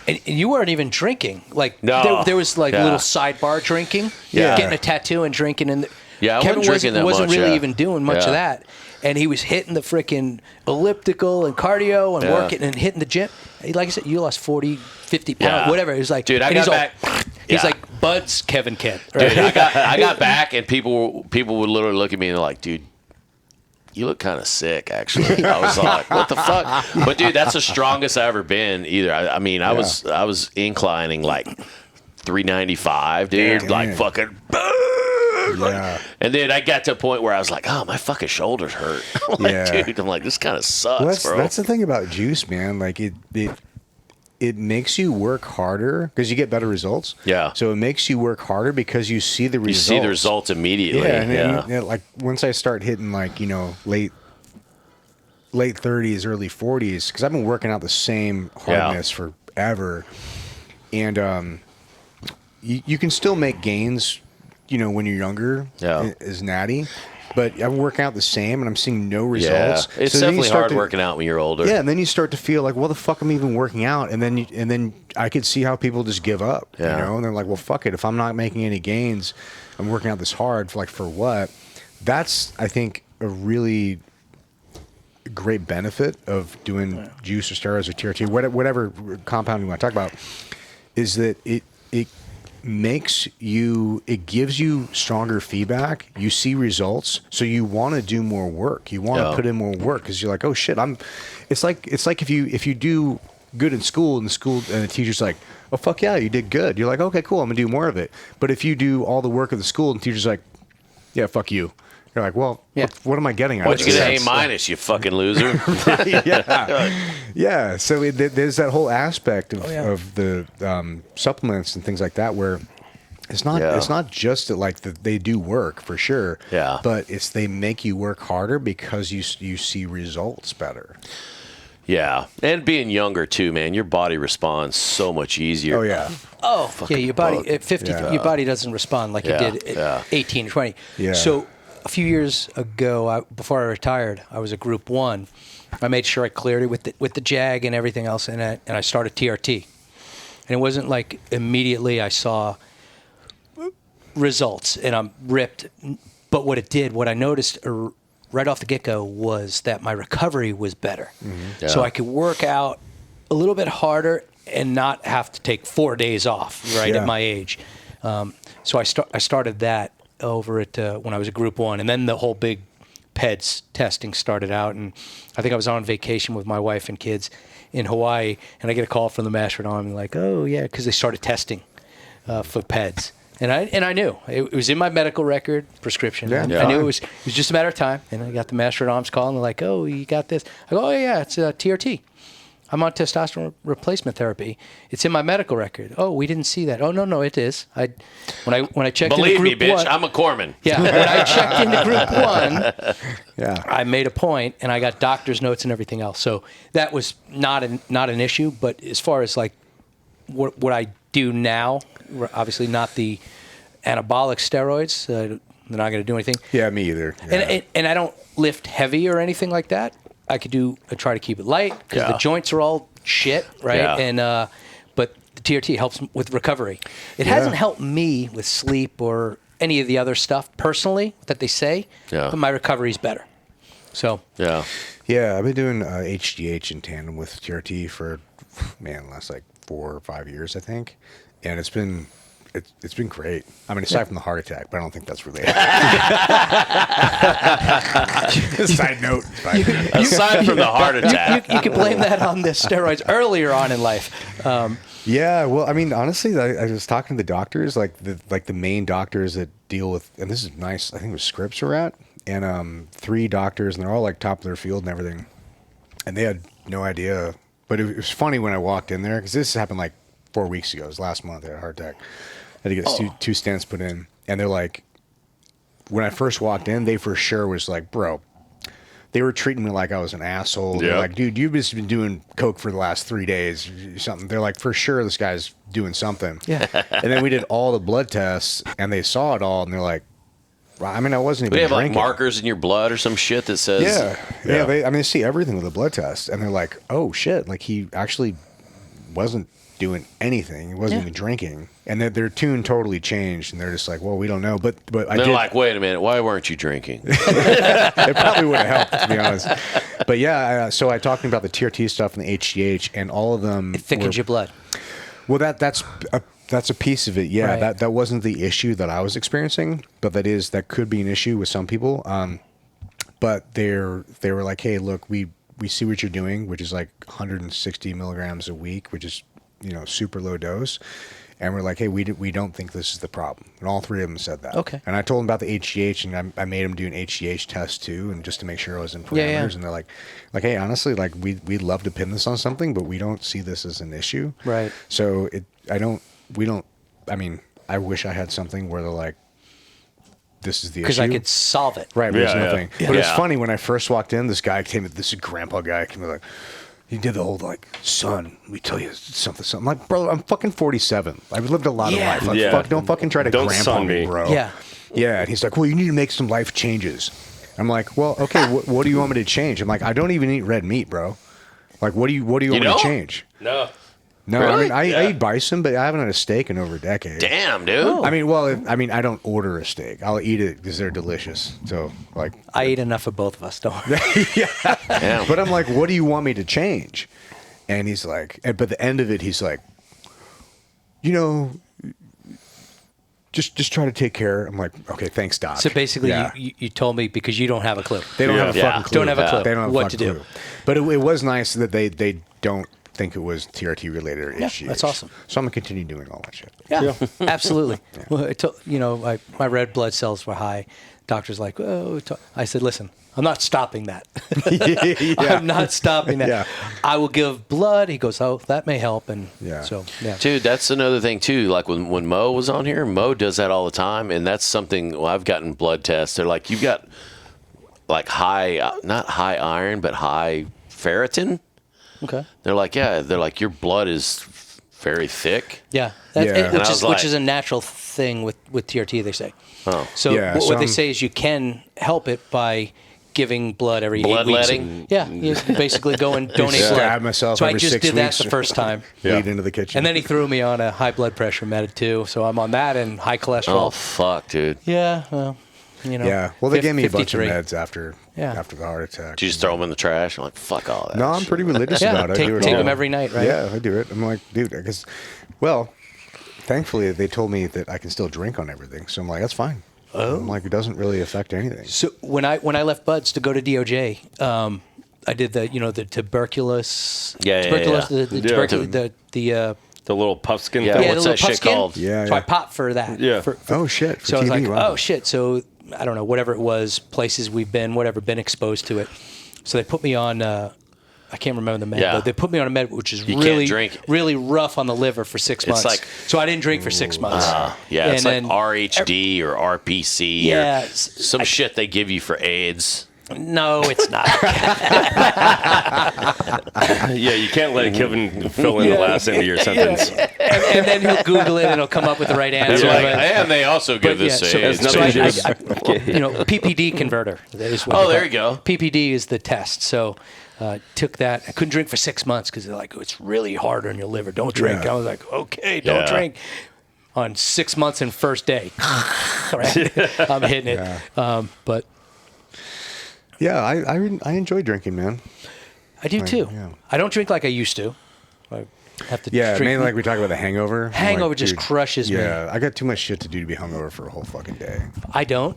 And you weren't even drinking. Like No. there was like Yeah. little sidebar drinking. Yeah. Getting a tattoo and drinking. And Yeah, I Kevin wasn't drinking that wasn't much, really yeah. even doing much Yeah. of that. And he was hitting the freaking elliptical and cardio and Yeah. working and hitting the gym. Like I said, you lost 40, 50 pounds, Yeah. whatever. It was like, Dude, I and got he's all- back- He's Yeah. like Bud's Kevin Kent. Right? dude, I got back and people would literally look at me and they're like, dude, you look kind of sick, actually. I was like, what the fuck? But dude, that's the strongest I ever been. Either I mean, I was inclining like 395, dude, Damn. like fucking. Yeah. And then I got to a point where I was like, oh, my fucking shoulders hurt. I'm like, Yeah. dude, I'm like, this kind of sucks, Well, bro. that's the thing about juice, man. Like it makes you work harder because you get better results. Yeah. So it makes you work harder because you see the you results. see the results immediately. Yeah. Yeah. And like once I start hitting like late 30s, early 40s, because I've been working out the same hardness forever, and you can still make gains, when you're younger. Yeah. As natty. But I'm working out the same, and I'm seeing no results. Yeah. It's So then you definitely start hard to- working out when you're older. Yeah, and then you start to feel like, well, the fuck, I'm even working out, and then I could see how people just give up, Yeah. and they're like, well, fuck it, if I'm not making any gains, I'm working out this hard for what? That's, I think, a really great benefit of doing juice or steroids or TRT, whatever compound you want to talk about, is that it gives you stronger feedback. You see results, so you want to do more work. You want to put in more work because you're like, oh shit, It's like if you do good in school and the teacher's like, oh fuck yeah, you did good. You're like, okay, cool, I'm gonna do more of it. But if you do all the work of the school and the teacher's like, yeah, fuck you. You're like, well, what am I getting out of this? Why'd you get an A-, you fucking loser? Yeah. So there's that whole aspect of the supplements and things like that where it's not just that like they do work for sure. Yeah. But they make you work harder because you see results better. Yeah, and being younger too, man, your body responds so much easier. Oh yeah. Your body at 50, your body doesn't respond like it did at 18 or 20. Yeah. So a few years ago, before I retired, I was a Group 1. I made sure I cleared it with the JAG and everything else, and I started TRT. And it wasn't like immediately I saw results and I'm ripped. But what I noticed right off the get-go was that my recovery was better. Mm-hmm. Yeah. So I could work out a little bit harder and not have to take 4 days off at my age. So I started that over at when I was a Group 1, and then the whole big PEDS testing started out, and I think I was on vacation with my wife and kids in Hawaii, and I get a call from the master army like, oh yeah, because they started testing for PEDS. And I knew it was in my medical record prescription. Yeah. I knew it was just a matter of time. And I got the master at arms call, and they're like, "Oh, you got this?" I go, "Oh yeah, it's TRT. I'm on testosterone replacement therapy. It's in my medical record." "Oh, we didn't see that." "Oh no, it is." When I checked Believe into me, Group bitch, 1, I'm a corpsman. Yeah, when I checked into Group 1, I made a point, and I got doctor's notes and everything else. So that was not an issue. But as far as like what I do now, obviously not the anabolic steroids. They're not going to do anything. Yeah, me either. Yeah. And I don't lift heavy or anything like that. I try to keep it light because the joints are all shit, right? Yeah. And but the TRT helps with recovery. It hasn't helped me with sleep or any of the other stuff personally that they say. Yeah. But my recovery is better. So yeah, I've been doing HGH in tandem with TRT for the last like 4 or 5 years, I think, and it's been great. I mean, aside from the heart attack, but I don't think that's related. Side note. Aside from the heart attack. You can blame that on the steroids earlier on in life. Yeah, well, I mean, honestly, I was talking to the doctors, like the main doctors that deal with, and this is nice, I think it was Scripps we're at, and 3 doctors, and they're all like top of their field and everything. And they had no idea. But it was funny when I walked in there, because this happened like 4 weeks ago. It was last month. I had a heart attack. I had to get 2 stents put in. And they're like, when I first walked in, they for sure was like, bro, they were treating me like I was an asshole. They're like, dude, you've just been doing coke for the last 3 days or something. They're like, for sure this guy's doing something. Yeah. And then we did all the blood tests, and they saw it all, and they're like, I mean, I wasn't even drinking. They have like markers in your blood or some shit that says... Yeah. They see everything with the blood test, and they're like, oh shit, like he actually wasn't doing anything. He wasn't even drinking. And their tune totally changed, and they're just like, well, we don't know. But they're like, wait a minute, why weren't you drinking? It probably would have helped, to be honest. But yeah, so I talked about the TRT stuff and the HGH, and all of them... It thickens your blood. Well, that's a piece of it. Yeah, right. That wasn't the issue that I was experiencing, but that could be an issue with some people. But they were like, hey, look, we see what you're doing, which is like 160 milligrams a week, which is super low dose. And we're like, hey, we don't think this is the problem. And all 3 of them said that. Okay. And I told them about the HGH, and I made them do an HGH test too, and just to make sure I was in parameters. Yeah. And they're like, hey, honestly, like we'd love to pin this on something, but we don't see this as an issue. Right. So I mean, I wish I had something where they're like, this is the issue. Because I could solve it. Right. There's nothing. Yeah. But it's funny, when I first walked in, this grandpa guy came in like, he did the whole like, son, let me tell you something. I'm like, bro, I'm fucking 47. I've lived a lot of life. Like, don't fucking try to grandpa me, bro. Yeah. Yeah. And he's like, well, you need to make some life changes. I'm like, well, okay, what do you want me to change? I'm like, I don't even eat red meat, bro. Like, what do you want me to change? No. No, Really? I eat bison, but I haven't had a steak in over a decade. Damn, dude. Oh. I don't order a steak. I'll eat it because they're delicious. So, like, I eat enough of both of us, don't. Damn. but I'm like, what do you want me to change? And he's like, but at the end of it, he's like, just try to take care. I'm like, okay, thanks, Doc. So basically, Yeah. you told me because you don't have a clue. They don't have a Yeah. fucking clue. Don't have a clue They don't have a what fucking to do. clue. But it was nice that they don't think it was TRT related or Yeah, issues. that's awesome. So I'm gonna continue doing all that shit. Yeah, absolutely. Well, my red blood cells were high. Doctor's like, I said, listen, I'm not stopping that. Yeah. I'm not stopping that. Yeah. I will give blood. He goes, oh, that may help. And Yeah. so, yeah. Dude, that's another thing too. Like when Mo was on here, Mo does that all the time, and that's something. Well, I've gotten blood tests. They're like, you've got like not high iron, but high ferritin. Okay. They're like, your blood is very thick. Yeah. Yeah. Which And I was like- is a natural thing with TRT, they say. Oh. So Yeah, what they some- say is you can help it by giving blood every 8 weeks. Bloodletting? Yeah, you basically go and donate blood. Stab myself so I every just 6 did that weeks. the first time. Lead into the kitchen. And then he threw me on a high blood pressure med too. So I'm on that and high cholesterol. Oh fuck, dude. Yeah, well, yeah. Well, they gave me a bunch of 53. meds after Yeah. the heart attack. Did you just throw them in the trash? I'm like, fuck all that. No, I'm shit. pretty religious Yeah, about it. I do it take all. them every night, right? Yeah, I do it. I'm like, dude, I guess. Well, thankfully they told me that I can still drink on everything, so I'm like, that's fine. Oh. I'm like, it doesn't really affect anything. So when I left Buds to go to DOJ, I did the tuberculosis. Yeah. tuberculosis, the Yeah. tuberculosis, the The little puffskin Yeah, thing. yeah, what's the that little shit puff skin. called? Yeah, So I yeah. popped for that. Yeah. Oh shit! For So I was TV, like, wow. oh shit. So I don't know, whatever it was, places we've been, whatever, been exposed to it. So they put me on. I can't remember the med. Yeah. But they put me on a med which is You can't really, drink. really rough on the liver for 6 months. like- so I didn't drink for 6 months. Yeah, it's And like then- RHD or RPC Yeah, or some shit they give you for AIDS. No, it's not. Yeah, you can't let Kevin fill in the last end of your sentence. and then he'll Google it and it'll come up with the right answer. It's like, but- and they also give but this yeah, so, AIDS. It's so nothing I, to PPD converter. That is what Oh, they there call you go. it. PPD is the test. So took that. I couldn't drink for 6 months because they're like, oh, it's really hard on your liver. Don't drink. Yeah. I was like, okay, don't Yeah. drink. On 6 months and first day, right? I'm hitting it. But Yeah, I enjoy drinking, man. I do too. yeah. I don't drink like I used to. I have to Yeah, drink. mainly like we talk about the hangover. I'm Hangover like, just dude, crushes me. Yeah, I got too much shit to do to be hungover for a whole fucking day. I don't.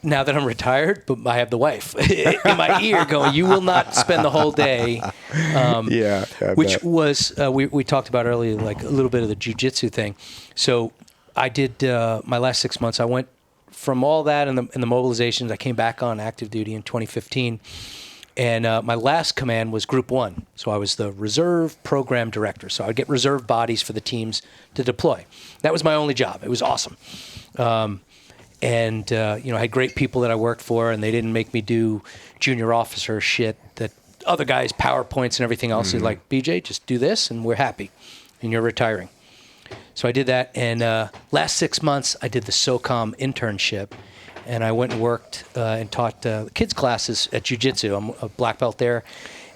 Now that I'm retired, but I have the wife in my ear going, you will not spend the whole day. Yeah, I Which bet. was, we talked about earlier, like a little bit of the jiu-jitsu thing. So I did my last 6 months. I went from all that and the mobilizations. I came back on active duty in 2015. And my last command was Group 1. So I was the reserve program director. So I'd get reserve bodies for the teams to deploy. That was my only job. It was awesome. And I had great people that I worked for, and they didn't make me do junior officer shit that other guys, PowerPoints and everything else. They're like, BJ, just do this, and we're happy, and you're retiring. So I did that, and last 6 months, I did the SOCOM internship, and I went and worked and taught kids classes at jiu-jitsu. I'm a black belt there,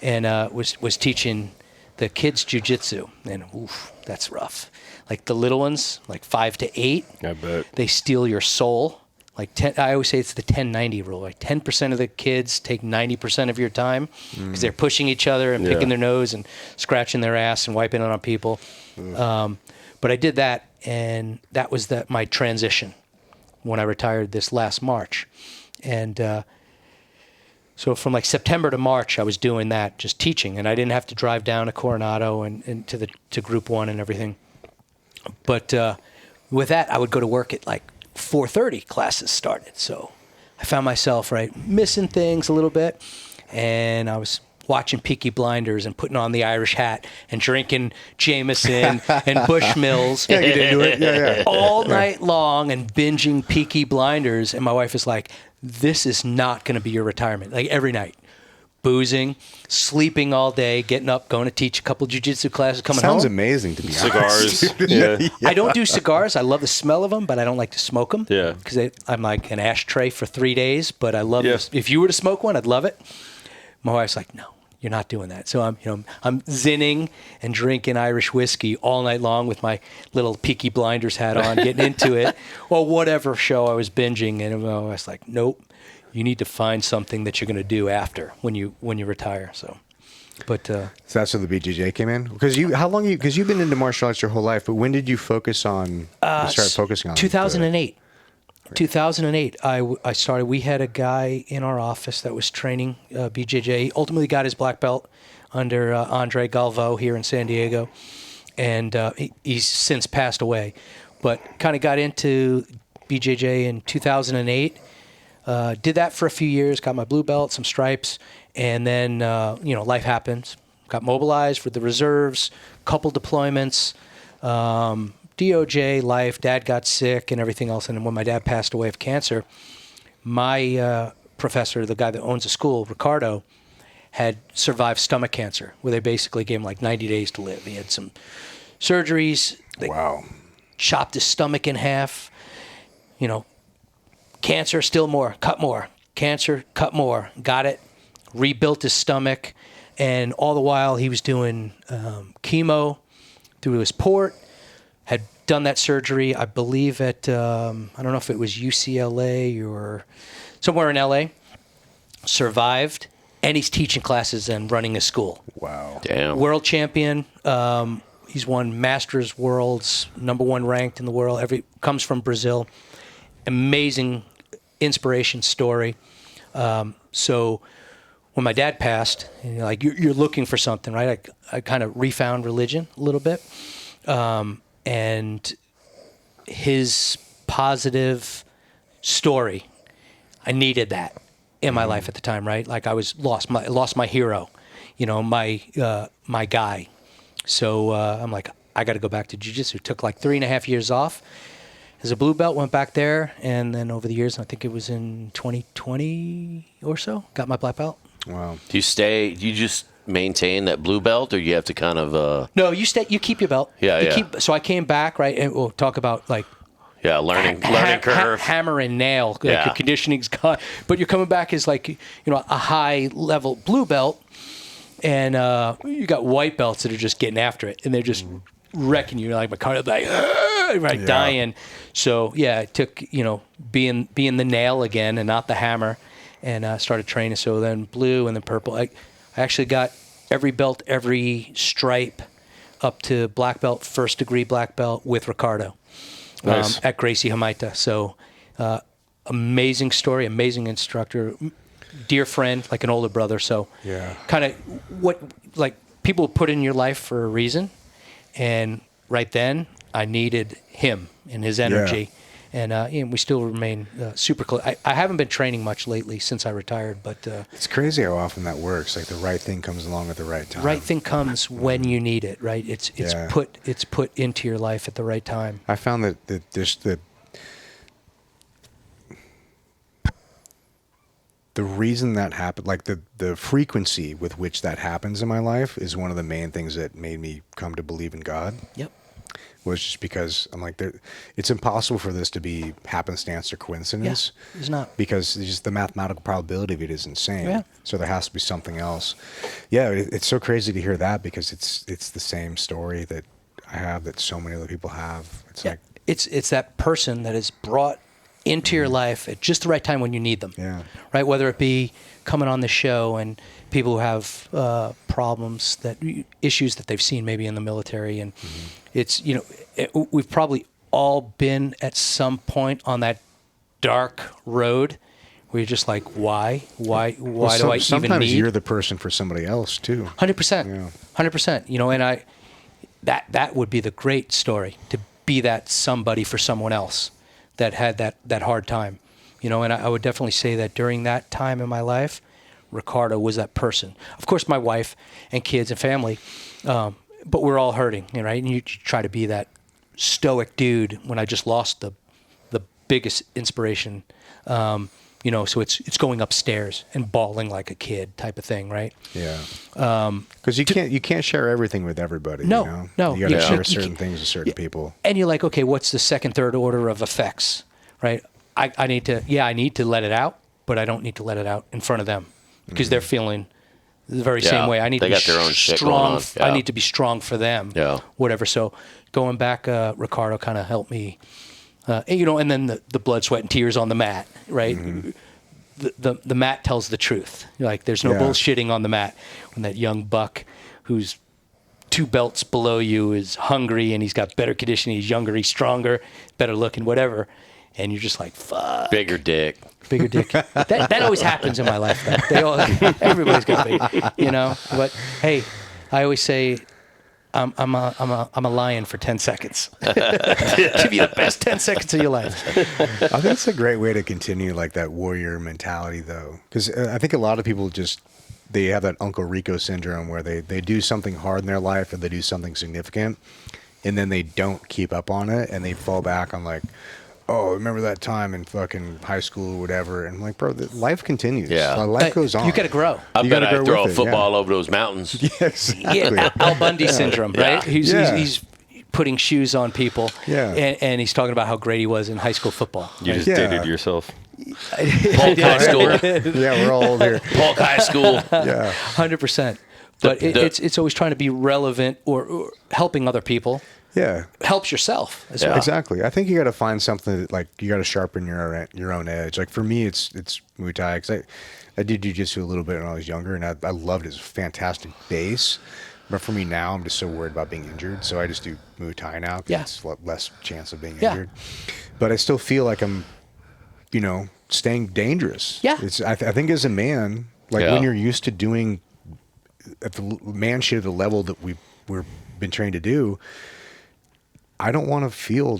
and was teaching the kids jiu-jitsu, and oof, that's rough. Like the little ones, like 5 to 8, I bet. they steal your soul. Like 10, I always say it's the 10-90 rule. Like 10% of the kids take 90% of your time because they're pushing each other and picking their nose and scratching their ass and wiping it on people. But I did that, and that was my transition when I retired this last March. And so from like September to March, I was doing that, just teaching, and I didn't have to drive down to Coronado and to Group 1 and everything. But with that, I would go to work at like 4:30. Classes started, so I found myself missing things a little bit, and I was watching Peaky Blinders and putting on the Irish hat and drinking Jameson and Bushmills Yeah, you didn't do it. Yeah. all night long and binging Peaky Blinders. And my wife is like, "This is not going to be your retirement." Like every night. Boozing, sleeping all day, getting up, going to teach a couple jiu-jitsu classes, coming Sounds home. amazing to be Cigars. honest. Yeah. I don't do cigars. I love the smell of them, but I don't like to smoke them. Yeah. Because I'm like an ashtray for 3 days, but I love Yeah. this. If you were to smoke one, I'd love it. My wife's like, no, you're not doing that. So I'm zinning and drinking Irish whiskey all night long with my little Peaky Blinders hat on, getting into it, or whatever show I was binging. And I was like, nope, you need to find something that you're going to do after when you retire. So, but so that's where the BJJ came in. Because you've been into martial arts your whole life, but when did you focus on? Start focusing on 2008. 2008, I started. We had a guy in our office that was training BJJ. He ultimately got his black belt under Andre Galvo here in San Diego, and he's since passed away. But kind of got into BJJ in 2008. Did that for a few years. Got my blue belt, some stripes, and then life happens. Got mobilized for the reserves, couple deployments. DOJ life, dad got sick and everything else. And when my dad passed away of cancer, my professor, the guy that owns the school, Ricardo, had survived stomach cancer, where they basically gave him like 90 days to live. He had some surgeries. They chopped his stomach in half. Cancer, still more, cut more. Cancer, cut more. Got it. Rebuilt his stomach. And all the while he was doing chemo through his port. Had done that surgery, I believe, at, I don't know if it was UCLA or somewhere in LA. Survived, and he's teaching classes and running a school. Wow. Damn. World champion. He's won Masters Worlds, #1 ranked in the world. Comes from Brazil. Amazing inspiration story. So when my dad passed, and you're looking for something, right? I kind of refound religion a little bit. And his positive story, I needed that in my life at the time, right? Like I lost my hero, my guy. So I'm like, I got to go back to jiu-jitsu. Took like 3.5 years off as a blue belt, went back there, and then over the years, I think it was in 2020 or so, got my black belt. Wow. Do you just maintain that blue belt, or you have to kind of No, you keep your belt. So I came back, right, and we'll talk about learning curve, hammer and nail. Your conditioning's gone, but you're coming back as a high level blue belt, and you got white belts that are just getting after it, and they're just wrecking you. Like my car, dying. So it took being the nail again and not the hammer, and started training. So then blue and then purple. I actually got every belt, every stripe, up to black belt, 1st degree black belt with Ricardo. Nice. At Gracie Hamaita. So amazing story, amazing instructor, dear friend, like an older brother. So kind of what people put in your life for a reason. And right then I needed him and his energy. And we still remain super close. I haven't been training much lately since I retired, but it's crazy how often that works. Like the right thing comes along at the right time. Right thing comes when you need it. Right? It's put into your life at the right time. I found that just the reason that happened, like the frequency with which that happens in my life, is one of the main things that made me come to believe in God. Yep. Was just because I'm like, it's impossible for this to be happenstance or coincidence. Yeah, it's not. Because just the mathematical probability of it is insane. Yeah. So there has to be something else. Yeah, it's so crazy to hear that, because it's the same story that I have, that so many other people have. It's that person that is brought into your life at just the right time when you need them. Yeah. Right? Whether it be coming on the show and people who have problems, issues that they've seen maybe in the military, and it's we've probably all been at some point on that dark road where you're just like, why do I even need? Sometimes you're the person for somebody else too. 100%, 100%. And that would be the great story, to be that somebody for someone else that had that hard time. And I would definitely say that during that time in my life, Ricardo was that person. Of course, my wife and kids and family, but we're all hurting, right? And you try to be that stoic dude when I just lost the biggest inspiration. So it's going upstairs and bawling like a kid type of thing, right? Yeah. Because you can't share everything with everybody. No. You got to share certain things with certain people. And you're like, okay, what's the second, third order of effects, right? I need to let it out, but I don't need to let it out in front of them, because they're feeling the very Yeah, same way. I need they to be got their own shit going strong. on. Yeah. I need to be strong for them. Yeah. Whatever. So going back, Ricardo kind of helped me. And then the blood, sweat, and tears on the mat, right? The mat tells the truth. Like, there's no bullshitting on the mat. When that young buck who's 2 belts below you is hungry and he's got better conditioning, he's younger, he's stronger, better looking, whatever, and you're just like, fuck. Bigger dick. That always happens in my life. Though. Everybody's got big, But hey, I always say, I'm a lion for 10 seconds. Give you the best 10 seconds of your life. I think it's a great way to continue like that warrior mentality, though, because I think a lot of people they have that Uncle Rico syndrome where they do something hard in their life or they do something significant, and then they don't keep up on it, and they fall back on like, oh, remember that time in fucking high school or whatever, and I'm like, bro, life continues. Yeah. Life goes on. You got to grow. I You bet gotta I grow throw a with it, football over those mountains. Exactly. Yeah, Al Bundy syndrome, right? Yeah. He's putting shoes on people, and he's talking about how great he was in high school football. You just dated yourself. Polk High School. Yeah, we're all old here. Polk High School. Yeah. 100%. But it's always trying to be relevant or helping other people. Yeah. Helps yourself as well. Exactly. I think you got to find something that, like, you got to sharpen your own edge. Like, for me, it's Muay Thai, because I did jiu-jitsu a little bit when I was younger, and I loved it. It was a fantastic base. But for me now, I'm just so worried about being injured, so I just do Muay Thai now because it's less chance of being injured. But I still feel like I'm, staying dangerous. Yeah. I think as a man, like when you're used to doing at the man shit at the level that we've been trained to do, I don't want to feel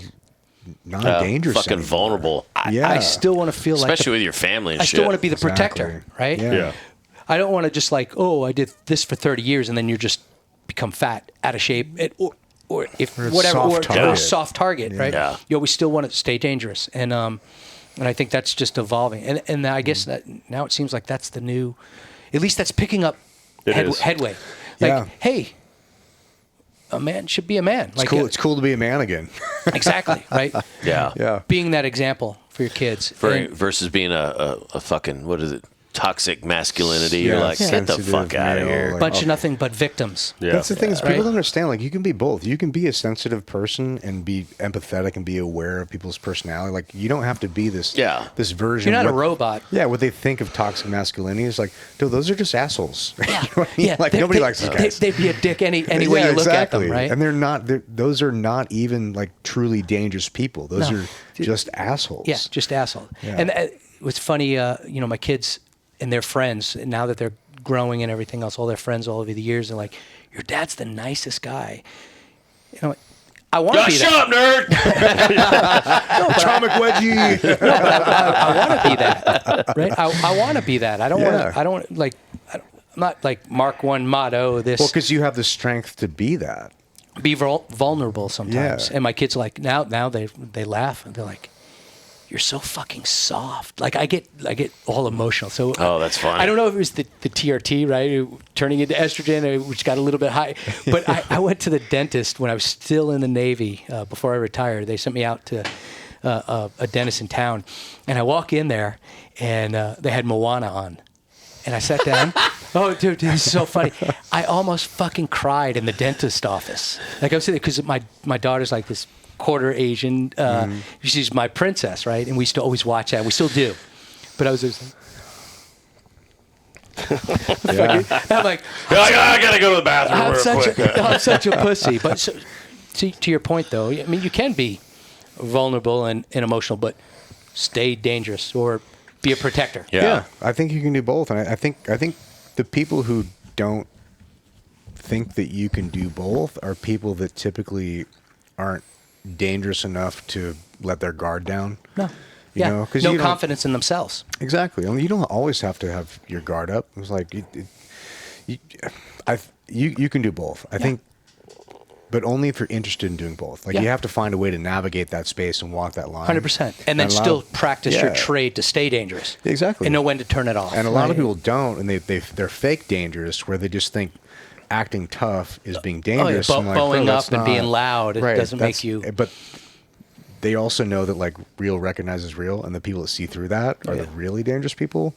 non-dangerous. Fucking anymore. vulnerable. I still want to feel especially with your family and I shit. still want to be the protector, right? Yeah. I don't want to just like, oh, I did this for 30 years and then you just become fat, out of shape, or if or whatever, or soft target, right? Yeah. You always still want to stay dangerous, and I think that's just evolving, and I guess that now it seems like that's the new, at least that's picking up headway. Like, hey, a man should be a man. It's cool. It's cool to be a man again. Exactly, right? Yeah. Being that example for your kids. Versus being a fucking, what is it? Toxic masculinity. Yeah, You're like, get the sensitive fuck out of male, here. like- Bunch of nothing but victims. Yeah. That's the thing is people Right? don't understand. Like, you can be both. You can be a sensitive person and be empathetic and be aware of people's personality. Like, you don't have to be this this version. You're not a robot. Yeah, what they think of toxic masculinity is like, dude, those are just assholes. Yeah. You know what I mean? Like, nobody likes these guys. They'd be a dick any way you look at them, right? And they're not. Those are not even like truly dangerous people. Those are just assholes. Yeah, just asshole. Yeah. And it was funny, my kids and their friends, now that they're growing and everything else, all their friends all over the years are like, your dad's the nicest guy. I want to be shut up, nerd! Atomic wedgie. I want to be that, right? I want to be that. I don't want to, I'm not like Mark 1 motto, this. Well, because you have the strength to be that. Be vulnerable sometimes. Yeah. And my kids are like, now they laugh and they're like, you're so fucking soft. Like I get all emotional. So that's funny. I don't know if it was the TRT, right, turning into estrogen, which got a little bit high. But I went to the dentist when I was still in the Navy before I retired. They sent me out to a dentist in town, and I walk in there, and they had Moana on, and I sat down. Oh, dude, this is so funny. I almost fucking cried in the dentist office. Like I was sitting there because my daughter's like this quarter Asian. She's my princess, right? And we still always watch that. We still do. But I was just like, I'm like, I gotta go to the bathroom real quick. I'm such a pussy. But to your point, though, I mean, you can be vulnerable and emotional, but stay dangerous or be a protector. Yeah, I think you can do both, and I think the people who don't think that you can do both are people that typically aren't dangerous enough to let their guard down. No. You know, 'cause no you don't- confidence in themselves. Exactly. I mean, you don't always have to have your guard up. It's like you can do both. I think, but only if you're interested in doing both. Like you have to find a way to navigate that space and walk that line. 100%. And then still practice your trade to stay dangerous. Exactly. And know when to turn it off. And a lot of people don't, and they're fake dangerous, where they just think acting tough is being dangerous. Oh, yeah. I'm like, bro, Bowing that's up and being loud, it doesn't make you. But they also know that like real recognizes real, and the people that see through that are the really dangerous people.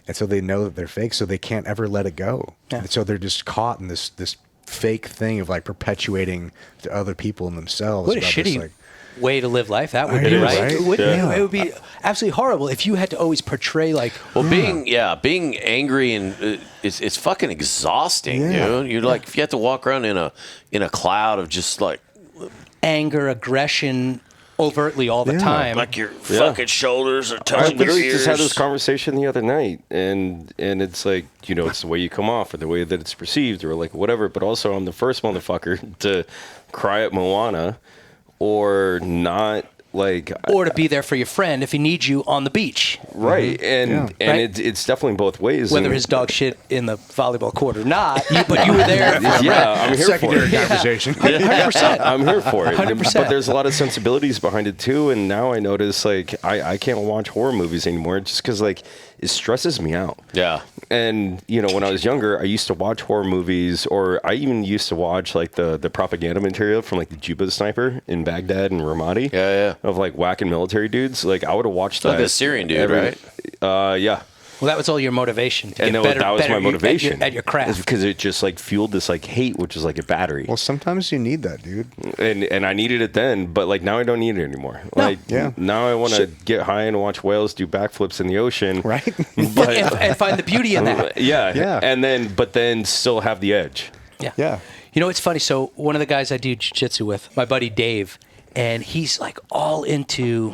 and so they know that they're fake, so they can't ever let it go. Yeah. And so they're just caught in this fake thing of like perpetuating to other people and themselves. What a about shitty this, way to live life that would I be, know, right? right? It would, Yeah. it would be absolutely horrible if you had to always portray like, Well, being angry and it's fucking exhausting, Yeah. dude. You're like, if you have to walk around in a cloud of just like anger, aggression, overtly all the Yeah. time. like your fucking shoulders are I touching your literally ears. just had this conversation the other night, and it's like, you know, it's the way you come off or the way that it's perceived or like whatever. But also, I'm the first motherfucker to cry at Moana or not like or to be there for your friend if he needs you on the beach, right, and Right? it's definitely both ways. whether and, his dog shit in the volleyball court or not. But you were there. yeah, I'm here secondary for it. conversation. 100%. I'm here for it. 100%. But there's a lot of sensibilities behind it too. And now I notice like I can't watch horror movies anymore just because like it stresses me out. Yeah. And you know, when I was younger, I used to watch horror movies, or I even used to watch like the propaganda material from like the Juba sniper in Baghdad and Ramadi. Yeah. Of like whacking military dudes. Like I would have watched Like that. a Syrian dude, right? Yeah. Well, that was all your motivation to And get that better. that was better my motivation at your craft. because it just like fueled this like hate, which is like a battery. Well, sometimes you need that, dude. And I needed it then, but like now I don't need it anymore. Like now I want to get high and watch whales do backflips in the ocean, Right? But and find the beauty in that. yeah, and then still have the edge. Yeah. You know, it's funny. So one of the guys I do jiu-jitsu with, my buddy Dave, and he's like all into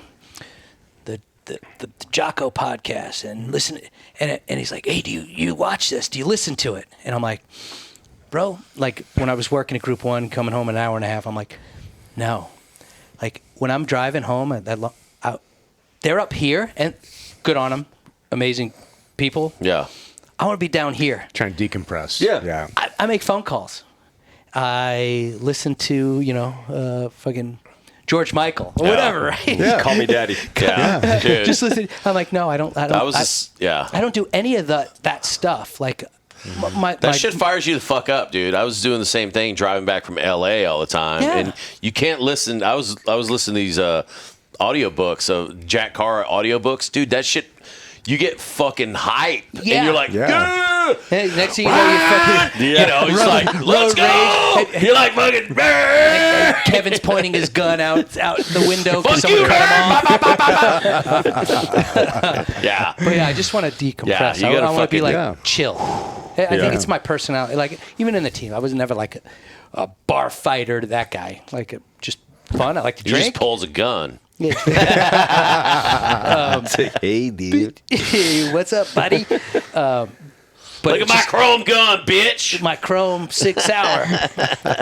the Jocko podcast and listen, and he's like, hey, do you watch this? Do you listen to it? And I'm like, bro, like when I was working at Group 1, coming home an hour and a half, I'm like, no. Like when I'm driving home, they're up here, and good on them, amazing people. Yeah. I want to be down here. Trying to decompress. Yeah. Yeah. I make phone calls. I listen to, fucking George Michael or whatever, right? Yeah. Call me daddy. Yeah. Dude. Just listen. I'm like, no, I don't. That was I don't do any of that stuff. Like, that shit fires you the fuck up, dude. I was doing the same thing driving back from LA all the time, Yeah. and you can't listen. I was listening to these audiobooks of Jack Carr audiobooks, dude. That shit, you get fucking hype, Yeah. and you're like, Yeah. Hey, next thing you know, you fucking. you know, it's like, let's go. rage. You're like fucking. Kevin's pointing his gun out the window because Fuck you, someone cut him off. Yeah. But yeah, I just want to decompress. Yeah, you I gotta want to be fucking- like Yeah. chill. I think it's my personality. Like even in the team, I was never like a bar fighter to that guy. Like just fun. I like to He just drink. pulls a gun. Hey, dude. Hey, what's up, buddy? But Look at my chrome gun, bitch. my Chrome 6 hour.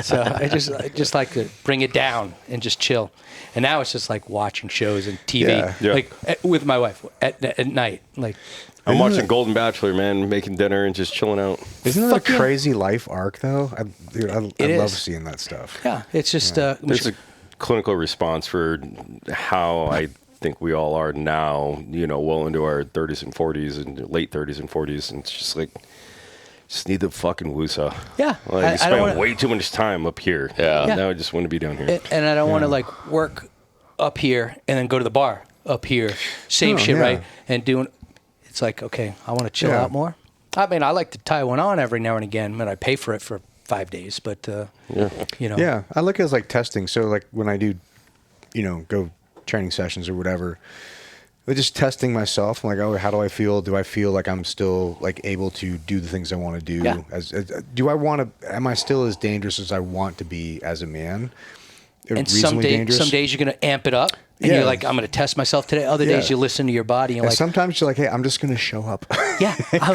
So I just like to bring it down and just chill. And now it's just like watching shows and TV, Yeah. like with my wife at night. Like I'm watching Golden Bachelor, man, making dinner and just chilling out. Isn't that Fuck a yeah. crazy life arc, though? I It love is. seeing that stuff. yeah, it's just There's a clinical response for how I think we all are now, you know, well into our 30s and 40s and late 30s and 40s. And it's just like, just need the fucking woosah. Yeah. Like, I I don't spend wanna- way too much time up here. Yeah. Now I just want to be down here. and I don't want to like work up here and then go to the bar up here, same Oh, shit, yeah. right? And doing, it's like okay, I want to chill Yeah. out more. I mean, I like to tie one on every now and again, and I pay for it for 5 days, but you know, Yeah, I look at it as like testing. So like when I do, go training sessions or whatever, they're just testing myself. I'm like, oh, how do I feel? Do I feel like I'm still like able to do the things I want to do? Yeah. Am I still as dangerous as I want to be as a man? And Reasonably some days you're going to amp it up, and Yeah. you're like, I'm going to test myself today. Other days Yeah. you listen to your body, and you're And like, sometimes you're like, hey, I'm just going to show up. yeah, I'm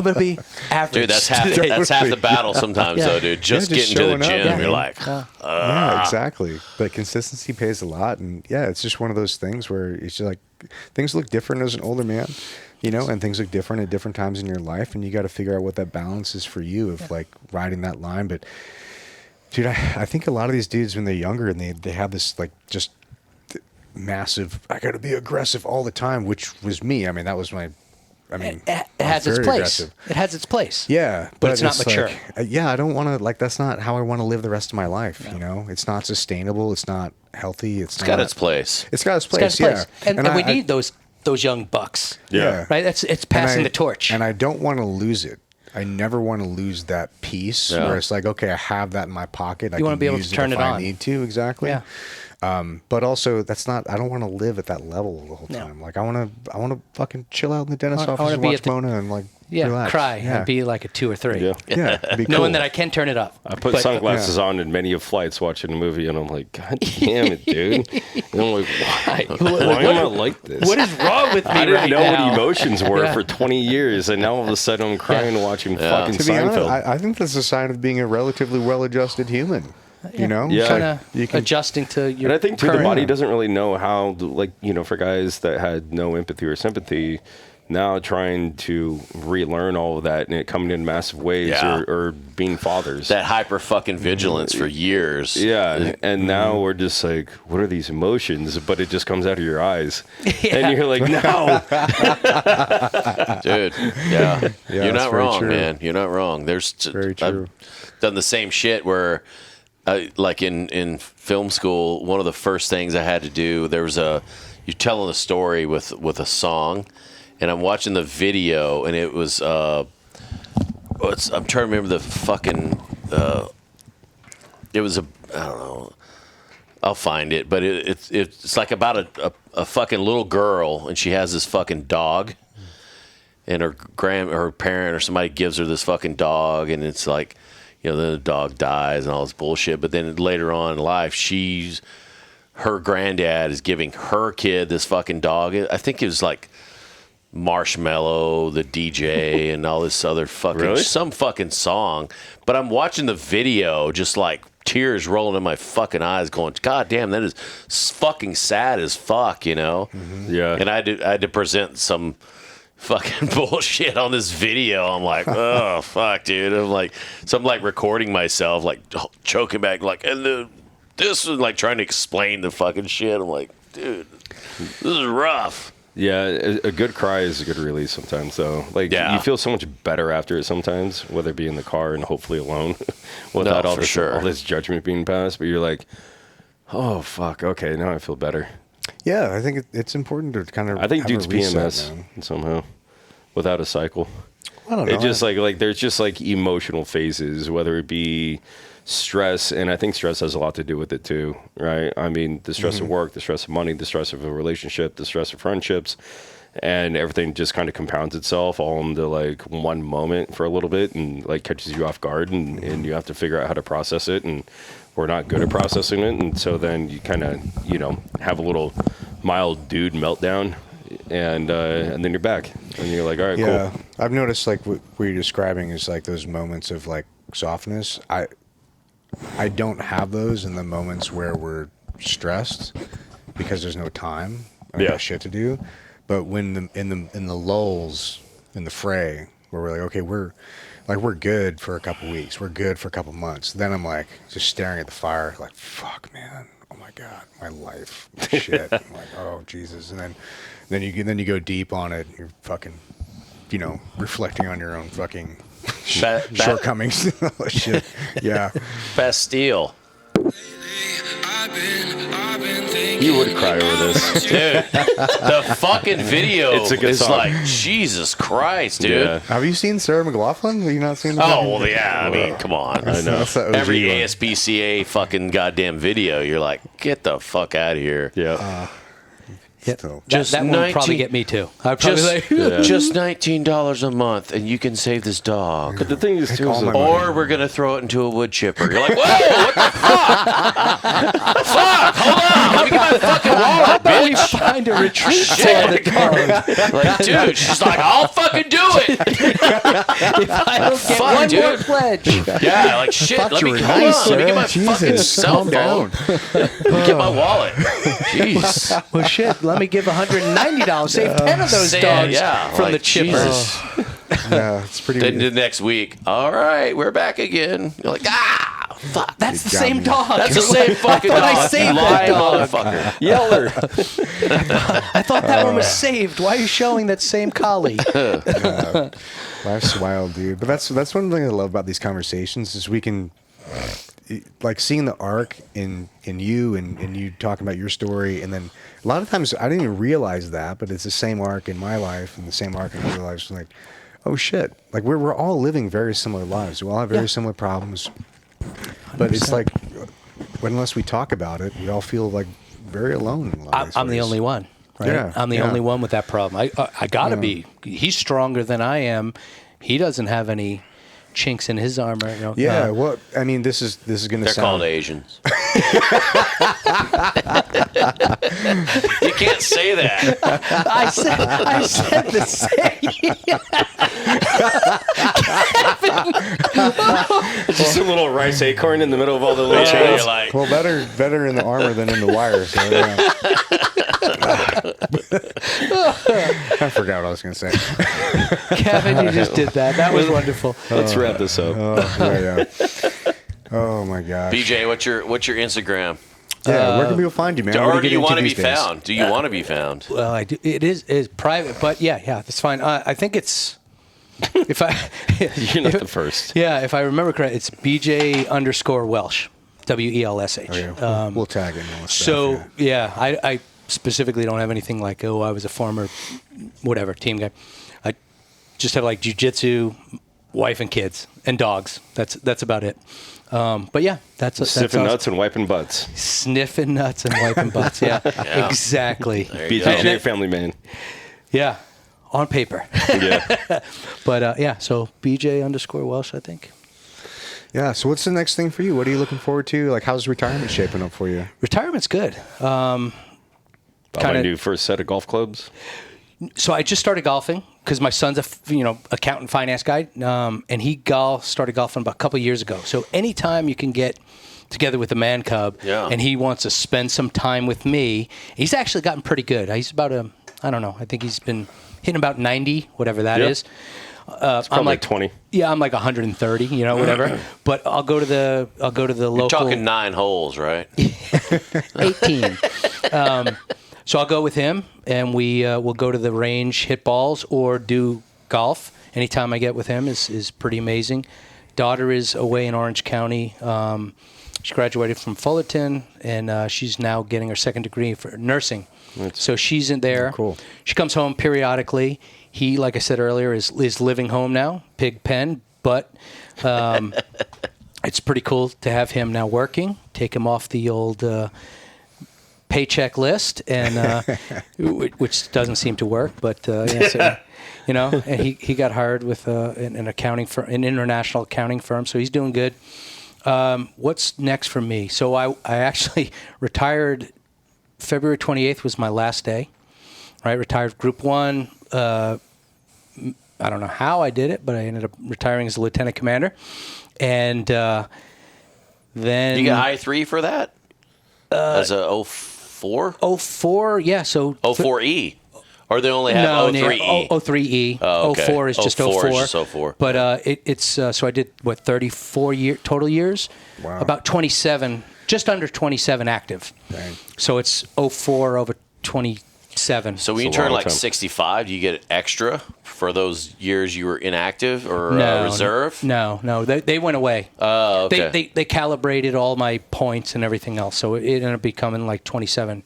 going to be average. Dude, that's half the battle sometimes, Yeah. though, dude. Just just getting to the showing up, gym, yeah. you're like, Yeah, exactly. But consistency pays a lot, and yeah, it's just one of those things where it's just like things look different as an older man, and things look different at different times in your life, and you got to figure out what that balance is for you of like riding that line. But dude, I think a lot of these dudes when they're younger and they have this like just massive, I got to be aggressive all the time, which was me. I mean, that was my. I mean, It I'm has its very place. aggressive. It has its place. Yeah, But it's not mature. like, yeah, I don't want to like. That's not how I want to live the rest of my life. It's not sustainable. It's not healthy. It's it's got its place. It's got its It's got place. its place. Yeah, And we need those those young bucks. Yeah. Right? It's passing the torch. And I don't want to lose it. I never want to lose that piece where it's like, okay, I have that in my pocket. I want to be able use to turn it if on. I need to, exactly. Yeah. But also, I don't want to live at that level the whole time. Like, I want to fucking chill out in the dentist's office and watch Mona and like relax. Cry and be like a 2 or 3. Yeah. Be Knowing cool. that I can turn it up. I put sunglasses on in many of flights watching a movie, and I'm like, God damn it, dude. And I'm like, why? Why am I like this? What is wrong with me I didn't know now? what emotions were for 20 years, and now all of a sudden I'm crying watching fucking To be honest, Seinfeld. I think that's a sign of being a relatively well-adjusted human. You know? Yeah. It's Kind like, you of can adjusting to your And I think, too, the current- body doesn't really know how, like, for guys that had no empathy or sympathy, now trying to relearn all of that and it coming in massive ways or being fathers. That hyper fucking vigilance for years. Yeah, and now we're just like, what are these emotions? But it just comes out of your eyes. Yeah. And you're like, no. Dude, yeah. You're that's not very wrong, true. man. You're not wrong. Very true. I've done the same shit where, like in film school, one of the first things I had to do, you're telling a story with a song, and I'm watching the video, and it was, I'm trying to remember the fucking, it was I don't know, I'll find it, but it's like about a fucking little girl, and she has this fucking dog, and her parent or somebody gives her this fucking dog, and it's like, then the dog dies and all this bullshit. But then later on in life, her granddad is giving her kid this fucking dog. I think it was like Marshmallow, the DJ, and all this other fucking some fucking song. But I'm watching the video, just like tears rolling in my fucking eyes, going, God damn, that is fucking sad as fuck, Yeah. And I had to present some fucking bullshit on this video. I'm like, oh fuck, dude. I'm like recording myself, like choking back, like, and this is like trying to explain the fucking shit. I'm like, dude, this is rough. Yeah, a good cry is a good release sometimes, though. Like, you feel so much better after it sometimes, whether it be in the car and hopefully alone, without all this judgment being passed. But you're like, oh fuck, okay, now I feel better. Yeah, I think it's important to kind of. I think have dude's a reset, PMS man. somehow, without a cycle. I don't know. It just like there's just like emotional phases, whether it be stress, and I think stress has a lot to do with it too, right? I mean, the stress of work, the stress of money, the stress of a relationship, the stress of friendships, and everything just kind of compounds itself all into like one moment for a little bit, and like catches you off guard, and you have to figure out how to process it, and we're not good at processing it, and so then you kind of have a little mild dude meltdown, and then you're back, and you're like, all right, Yeah, cool. I've noticed like what you're describing is like those moments of like softness. I don't have those in the moments where we're stressed because there's no time. I got shit to do. But when in the lulls in the fray where we're like, okay, we're good for a couple weeks, we're good for a couple months. Then I'm like just staring at the fire, like, fuck, man, oh my god, my life, shit. I'm like, oh Jesus, and then you go deep on it. You're fucking, reflecting on your own fucking shortcomings. Oh, shit. Yeah. Bastille. You would cry over this. Dude, the fucking video It's a good is song. like, Jesus Christ, dude. Yeah. Have you seen Sarah McLachlan? Have you not seen? Oh, well, yeah, I mean, come on. I know. That's the OG Every one. ASPCA fucking goddamn video, you're like, get the fuck out of here. Yeah. So, That one would probably 19 get me too. I'd probably Just $19 a month, and you can save this dog. But the thing is, too, all is my like, money. Or we're gonna throw it into a wood chipper. You're like, whoa, what the fuck? Fuck, hold on, let me get my fucking wallet, bitch. find a retreat Shit. for the dog. Like, dude, she's like, I'll fucking do it. I don't get Fuck, one dude. more pledge. Yeah, like shit. Thought Let you me were hold nice, on. Let me get my Sarah. fucking Jesus, cell calm phone. down. Let me get my wallet. Jeez. Well, shit. Let me give $190. Save 10 of those dogs from like, the chipper. Jesus. Yeah, it's pretty. Then the next week, all right, we're back again. You're like, fuck. That's the got same me. dog. That's the same fucking dog. I saved Lying that dog. motherfucker. Yeller. I thought that one was saved. Why are you showing that same collie? Life's wild, dude. But that's one thing I love about these conversations is we can. like seeing the arc in you and you talking about your story, and then a lot of times I didn't even realize that, but it's the same arc in my life and the same arc in other lives. Like, oh shit, like we're all living very similar lives. We all have very similar problems, but 100%. it's like unless we talk about it, we all feel like very alone. In a lot of these I'm the ways. only one. Right? Yeah, I'm the only one with that problem. I gotta be. He's stronger than I am. He doesn't have any chinks in his armor. You know? Yeah, well, I mean, this is going to They're sound. called Asians. You can't say that. I said the same. Just a little rice acorn in the middle of all the little Yeah, chains. you're like, Well, better in the armor than in the wire. So, yeah. I forgot what I was going to say. Kevin, you just did that. That was wonderful. Let's wrap this up. Yeah. Oh my gosh. BJ, what's your Instagram? Yeah, where can people find you, man? What Or do get you into want to be these days? found? Do you want to be found? Well, I do. It is private, but yeah, that's fine. I think it's if I You're not the first. yeah, if I remember correct, it's BJ _ Welsh, WELSH. Oh, yeah. We'll tag it. And all that So stuff, yeah. yeah, I specifically don't have anything like, oh, I was a former whatever team guy. I just have like jiu-jitsu, wife and kids, and dogs. That's about it. But yeah, that's Sniffing awesome. nuts and wiping butts. Sniffing nuts and wiping butts. Yeah, exactly. There you BJ, go. family man. Yeah, on paper. Yeah. But yeah, so BJ _ Welsh, I think. Yeah. So what's the next thing for you? What are you looking forward to? Like, how's retirement shaping up for you? Retirement's good. Bought my Kinda- new first set of golf clubs. So I just started golfing because my son's accountant finance guy, and he started golfing about a couple of years ago. So anytime you can get together with a man cub, Yeah. and he wants to spend some time with me, he's actually gotten pretty good. He's about I don't know. I think he's been hitting about 90, whatever that Yep. is. Probably I'm like 20. Yeah, I'm like 130, whatever. But I'll go to the local. Talking 9 holes, right? 18. So I'll go with him, and we'll go to the range, hit balls, or do golf. Anytime I get with him is pretty amazing. Daughter is away in Orange County. She graduated from Fullerton, and she's now getting her second degree for nursing. So she's in there. Cool. She comes home periodically. He, like I said earlier, is living home now, pig pen, but it's pretty cool to have him now working, take him off the old paycheck list, and which doesn't seem to work, but yeah, so, and he got hired with an accounting firm, an international accounting firm, so he's doing good. What's next for me? So I actually retired. February 28th was my last day. Right, retired Group 1. I don't know how I did it, but I ended up retiring as a lieutenant commander, and then You get I-3 for that? As a 04? 04, yeah. So 04E? Or they only have 03E? 03E. Oh, okay. 04 is just 04. 04 is just 04. But it's so I did 34 total years. Wow. About 27, just under 27 active. Dang. So it's 04 over 27. So when you It's a turn long like time. 65, do you get extra for those years you were inactive or No, reserve? No, they went away. Oh, okay. They calibrated all my points and everything else, so it ended up becoming like 27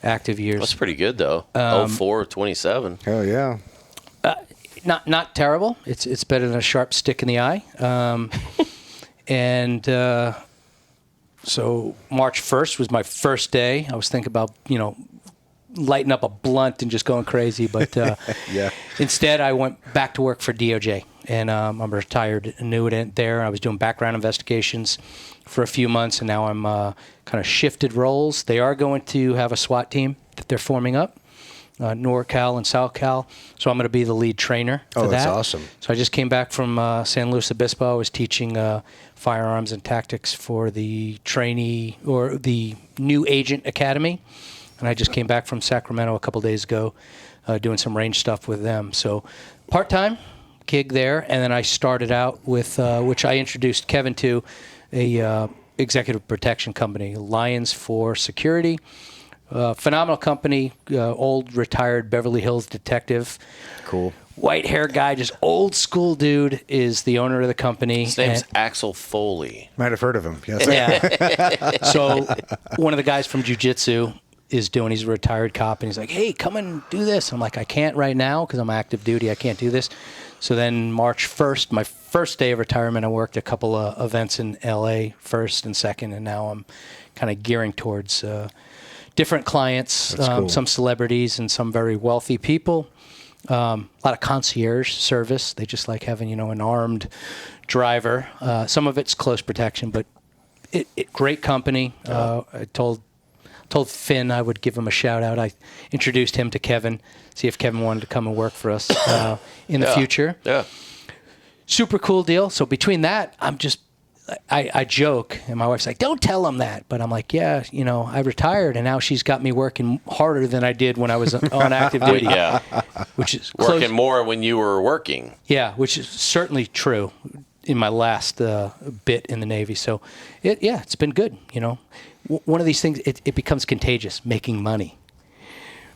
active years. That's pretty good, though. 04, 27. Hell yeah. Not terrible. It's better than a sharp stick in the eye. And so March 1st was my first day. I was thinking about lighting up a blunt and just going crazy, but Yeah. instead I went back to work for DOJ, and I'm a retired annuitant there. I was doing background investigations for a few months, and now I'm kind of shifted roles. They are going to have a SWAT team that they're forming up, NorCal and SoCal. So I'm going to be the lead trainer for Oh, that's that. awesome. So I just came back from San Luis Obispo. I was teaching firearms and tactics for the trainee or the new agent academy. And I just came back from Sacramento a couple days ago doing some range stuff with them. So part-time gig there. And then I started out with, which I introduced Kevin to, a executive protection company, Lions for Security. Phenomenal company, old retired Beverly Hills detective. Cool. white hair guy, just old school dude, is the owner of the company. His name's Axel Foley. Might have heard of him. Yes. Yeah. So one of the guys from jiu-jitsu he's a retired cop, and he's like, hey, come and do this. I'm like, I can't right now because I'm active duty. I can't do this. So then March 1st, my first day of retirement, I worked a couple of events in L.A., first and second, and now I'm kind of gearing towards different clients, cool. Some celebrities and some very wealthy people. A lot of concierge service. They just like having, an armed driver. Some of it's close protection, but great company. I told Finn I would give him a shout out. I introduced him to Kevin, see if Kevin wanted to come and work for us in the future. Yeah. Super cool deal. So between that, I joke, and my wife's like, don't tell him that. But I'm like, yeah, I retired, and now she's got me working harder than I did when I was on active duty. Yeah. Which is working more when you were working. Yeah, which is certainly true in my last bit in the Navy. So, it's been good, One of these things, it becomes contagious, making money.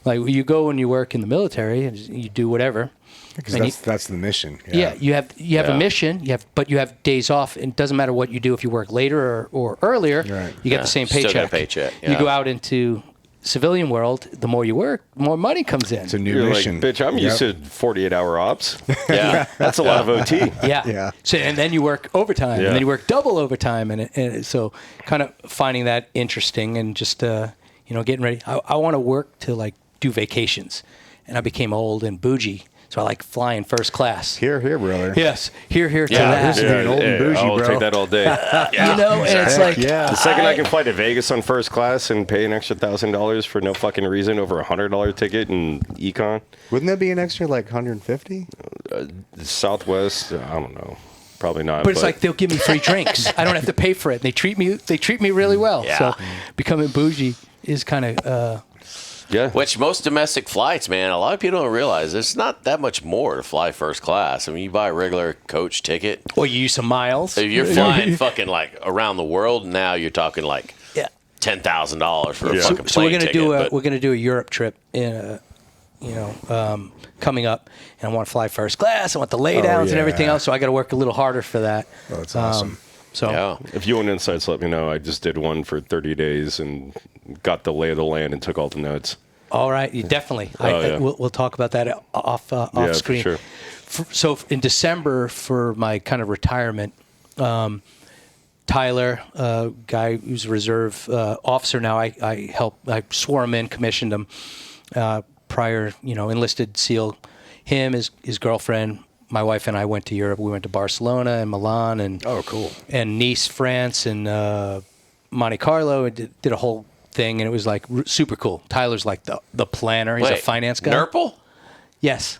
Like, you go and you work in the military, and you do whatever. Because that's the mission. Yeah, you have a mission, but you have days off, and it doesn't matter what you do. If you work later or earlier, right. you get the same paycheck. Still get a paycheck. Yeah. You go out into civilian world, the more you work, more money comes in. It's a new mission. Like, bitch, I'm used to 48-hour ops. Yeah. That's a lot of OT. Yeah. So, and then you work overtime, and then you work double overtime, and so kind of finding that interesting, and just getting ready. I want to work to like do vacations, and I became old and bougie. So I like flying first class. Here, brother. Yes, here to that. Being old and bougie, I'll bro. take that all day. And it's like, The second I can fly to Vegas on first class and pay an extra $1,000 for no fucking reason over a $100 ticket in econ. Wouldn't that be an extra like 150? Southwest, I don't know. Probably not. But it's like they'll give me free drinks. I don't have to pay for it. They treat me really well. Yeah. So becoming bougie is kind of yeah. Which most domestic flights, man, a lot of people don't realize it's not that much more to fly first class. I mean, you buy a regular coach ticket. Or you use some miles. If you're flying fucking like around the world now, you're talking like $10,000 for a fucking plane so we're gonna ticket. we're gonna do a Europe trip in coming up, and I want to fly first class. I want the laydowns and everything else. So I got to work a little harder for that. Oh, that's awesome. Yeah. If you want insights, let me know. I just did one for 30 days and got the lay of the land and took all the notes. All right, definitely. We'll talk about that off screen. For sure. So in December, for my kind of retirement, Tyler, guy who's a reserve officer now, I swore him in, commissioned him prior, enlisted SEAL. Him, his girlfriend, my wife and I went to Europe. We went to Barcelona and Milan and and Nice, France, and Monte Carlo. And did a whole thing, and it was like super cool. Tyler's like the planner. He's a finance guy. Nurple? Yes.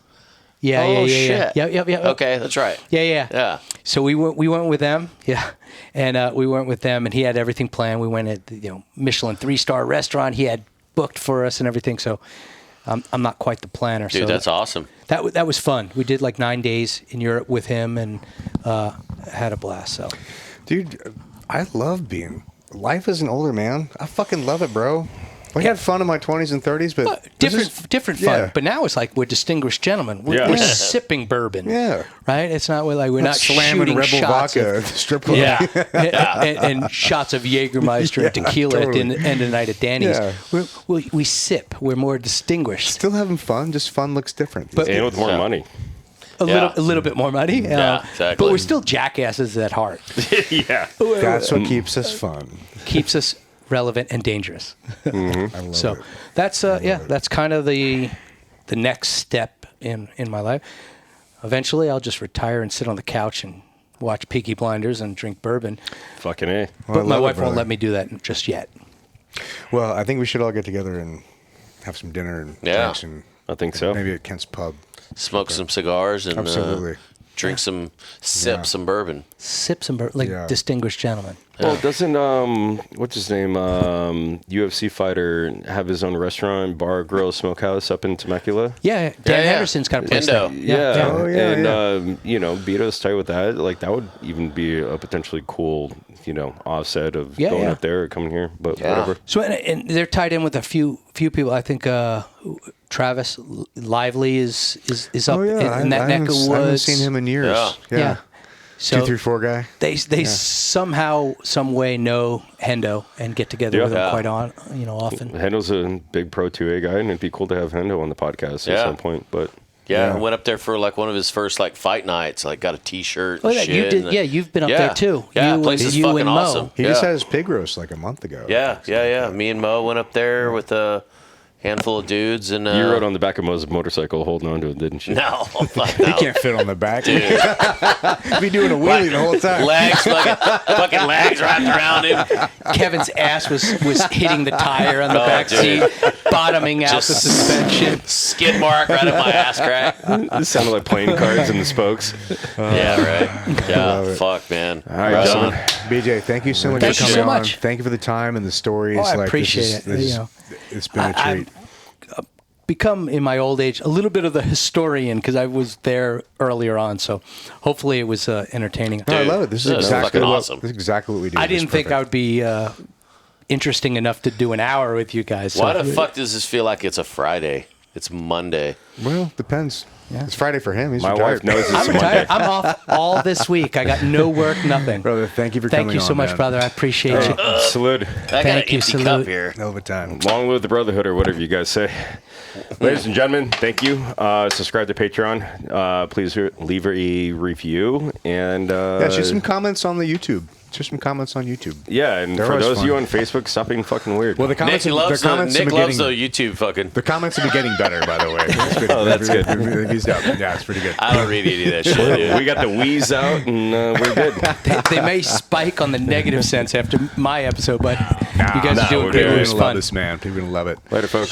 Yeah. Oh, yeah. shit. Yeah. Okay, that's right. Yeah. So we went with them. Yeah. And we went with them, and he had everything planned. We went at Michelin 3-star restaurant. He had booked for us and everything. So I'm not quite the planner. Dude, so that's awesome. That was fun. We did like 9 days in Europe with him, and had a blast. So, dude, I love life as an older man. I fucking love it, bro. I had fun in my 20s and 30s, but different fun. But now it's like we're distinguished gentlemen. We're sipping bourbon. Yeah. Right? It's not we're not slamming shooting Rebel shots vodka of, at the strip club. Yeah. and shots of Jägermeister and tequila at the end of the night at Danny's. Yeah. We sip. We're more distinguished. Still having fun, just fun looks different. But and with more money. A little bit more money. Yeah, exactly. But we're still jackasses at heart. Yeah. That's what keeps us fun. Keeps us relevant and dangerous. I love So it. that's kind of the next step in my life. Eventually, I'll just retire and sit on the couch and watch Peaky Blinders and drink bourbon. Fucking A. But my wife won't let me do that just yet. Well, I think we should all get together and have some dinner and drinks, and I think so. maybe at Kent's Pub. Smoke some cigars and Absolutely. drink some bourbon. Sip some bourbon, like distinguished gentlemen. Well, doesn't what's his name, UFC fighter have his own restaurant, bar, grill, smokehouse up in Temecula? Yeah, Dan Henderson's got a place there. Hendo. Yeah. Oh, yeah, And you know, Vito's tight with that. Like that would even be a potentially cool, you know, offset of going up there or coming here. But whatever. So and they're tied in with a few people. I think Travis Lively is up in that neck of woods. I haven't seen him in years. Yeah. So 234 guy. They somehow, some way know Hendo and get together with him quite often. Hendo's a big Pro 2A guy, and it'd be cool to have Hendo on the podcast at some point. But I went up there for like one of his first like fight nights. Like got a T-shirt. And yeah, shit, you did. Yeah, you've been up there too. Yeah, you, place is you fucking and Mo. awesome. He just had his pig roast like a month ago. Yeah. Me and Mo went up there with a handful of dudes, and you rode on the back of Mo's motorcycle holding on to it, didn't you? No, fuck no. He can't fit on the back. Dude. Be doing a wheelie the whole time. Legs, fucking legs wrapped around him. Kevin's ass was hitting the tire on the back seat, bottoming out the suspension. Skid mark right at my ass crack. This sounded like playing cards in the spokes. Yeah, right. Yeah, fuck, man. All right, gentlemen. BJ, thank you so much Thank for you coming so on. much. Thank you for the time and the stories. Oh, I like, appreciate it. It's been a treat. I've become, in my old age, a little bit of the historian because I was there earlier on. So hopefully it was entertaining. No, I love it. This is exactly fucking what, awesome. This is exactly what we do. I didn't think I would be interesting enough to do an hour with you guys. Why the fuck does this feel like it's a Friday? It's Monday. Well, depends. Yeah. It's Friday for him. He's My retired. wife knows it's I'm Monday. retired. I'm off all this week. I got no work, nothing. Brother, thank you for coming on. Thank you so much, man. brother. I appreciate you. Salute. I got an Thank you, empty salute. cup here. Hell of a time. Long live the brotherhood, or whatever you guys say. Ladies and gentlemen, thank you. Subscribe to Patreon. Please leave a review. And shoot some comments on the YouTube. Just some comments on YouTube. Yeah, and They're for always those of you fun. on Facebook, stop being fucking weird. Well, the comments, Nick loves the comments have Nick been loves getting, the YouTube fucking. the comments have been getting better, by the way. It's pretty, Oh, that's good. Yeah, it's pretty good. I don't read any of that shit, dude. We got the wheeze out, and we're good. They may spike on the negative sense after my episode, but you guys are doing we're great. good. It People are was gonna love fun. this, man. People are gonna love it. Later, folks.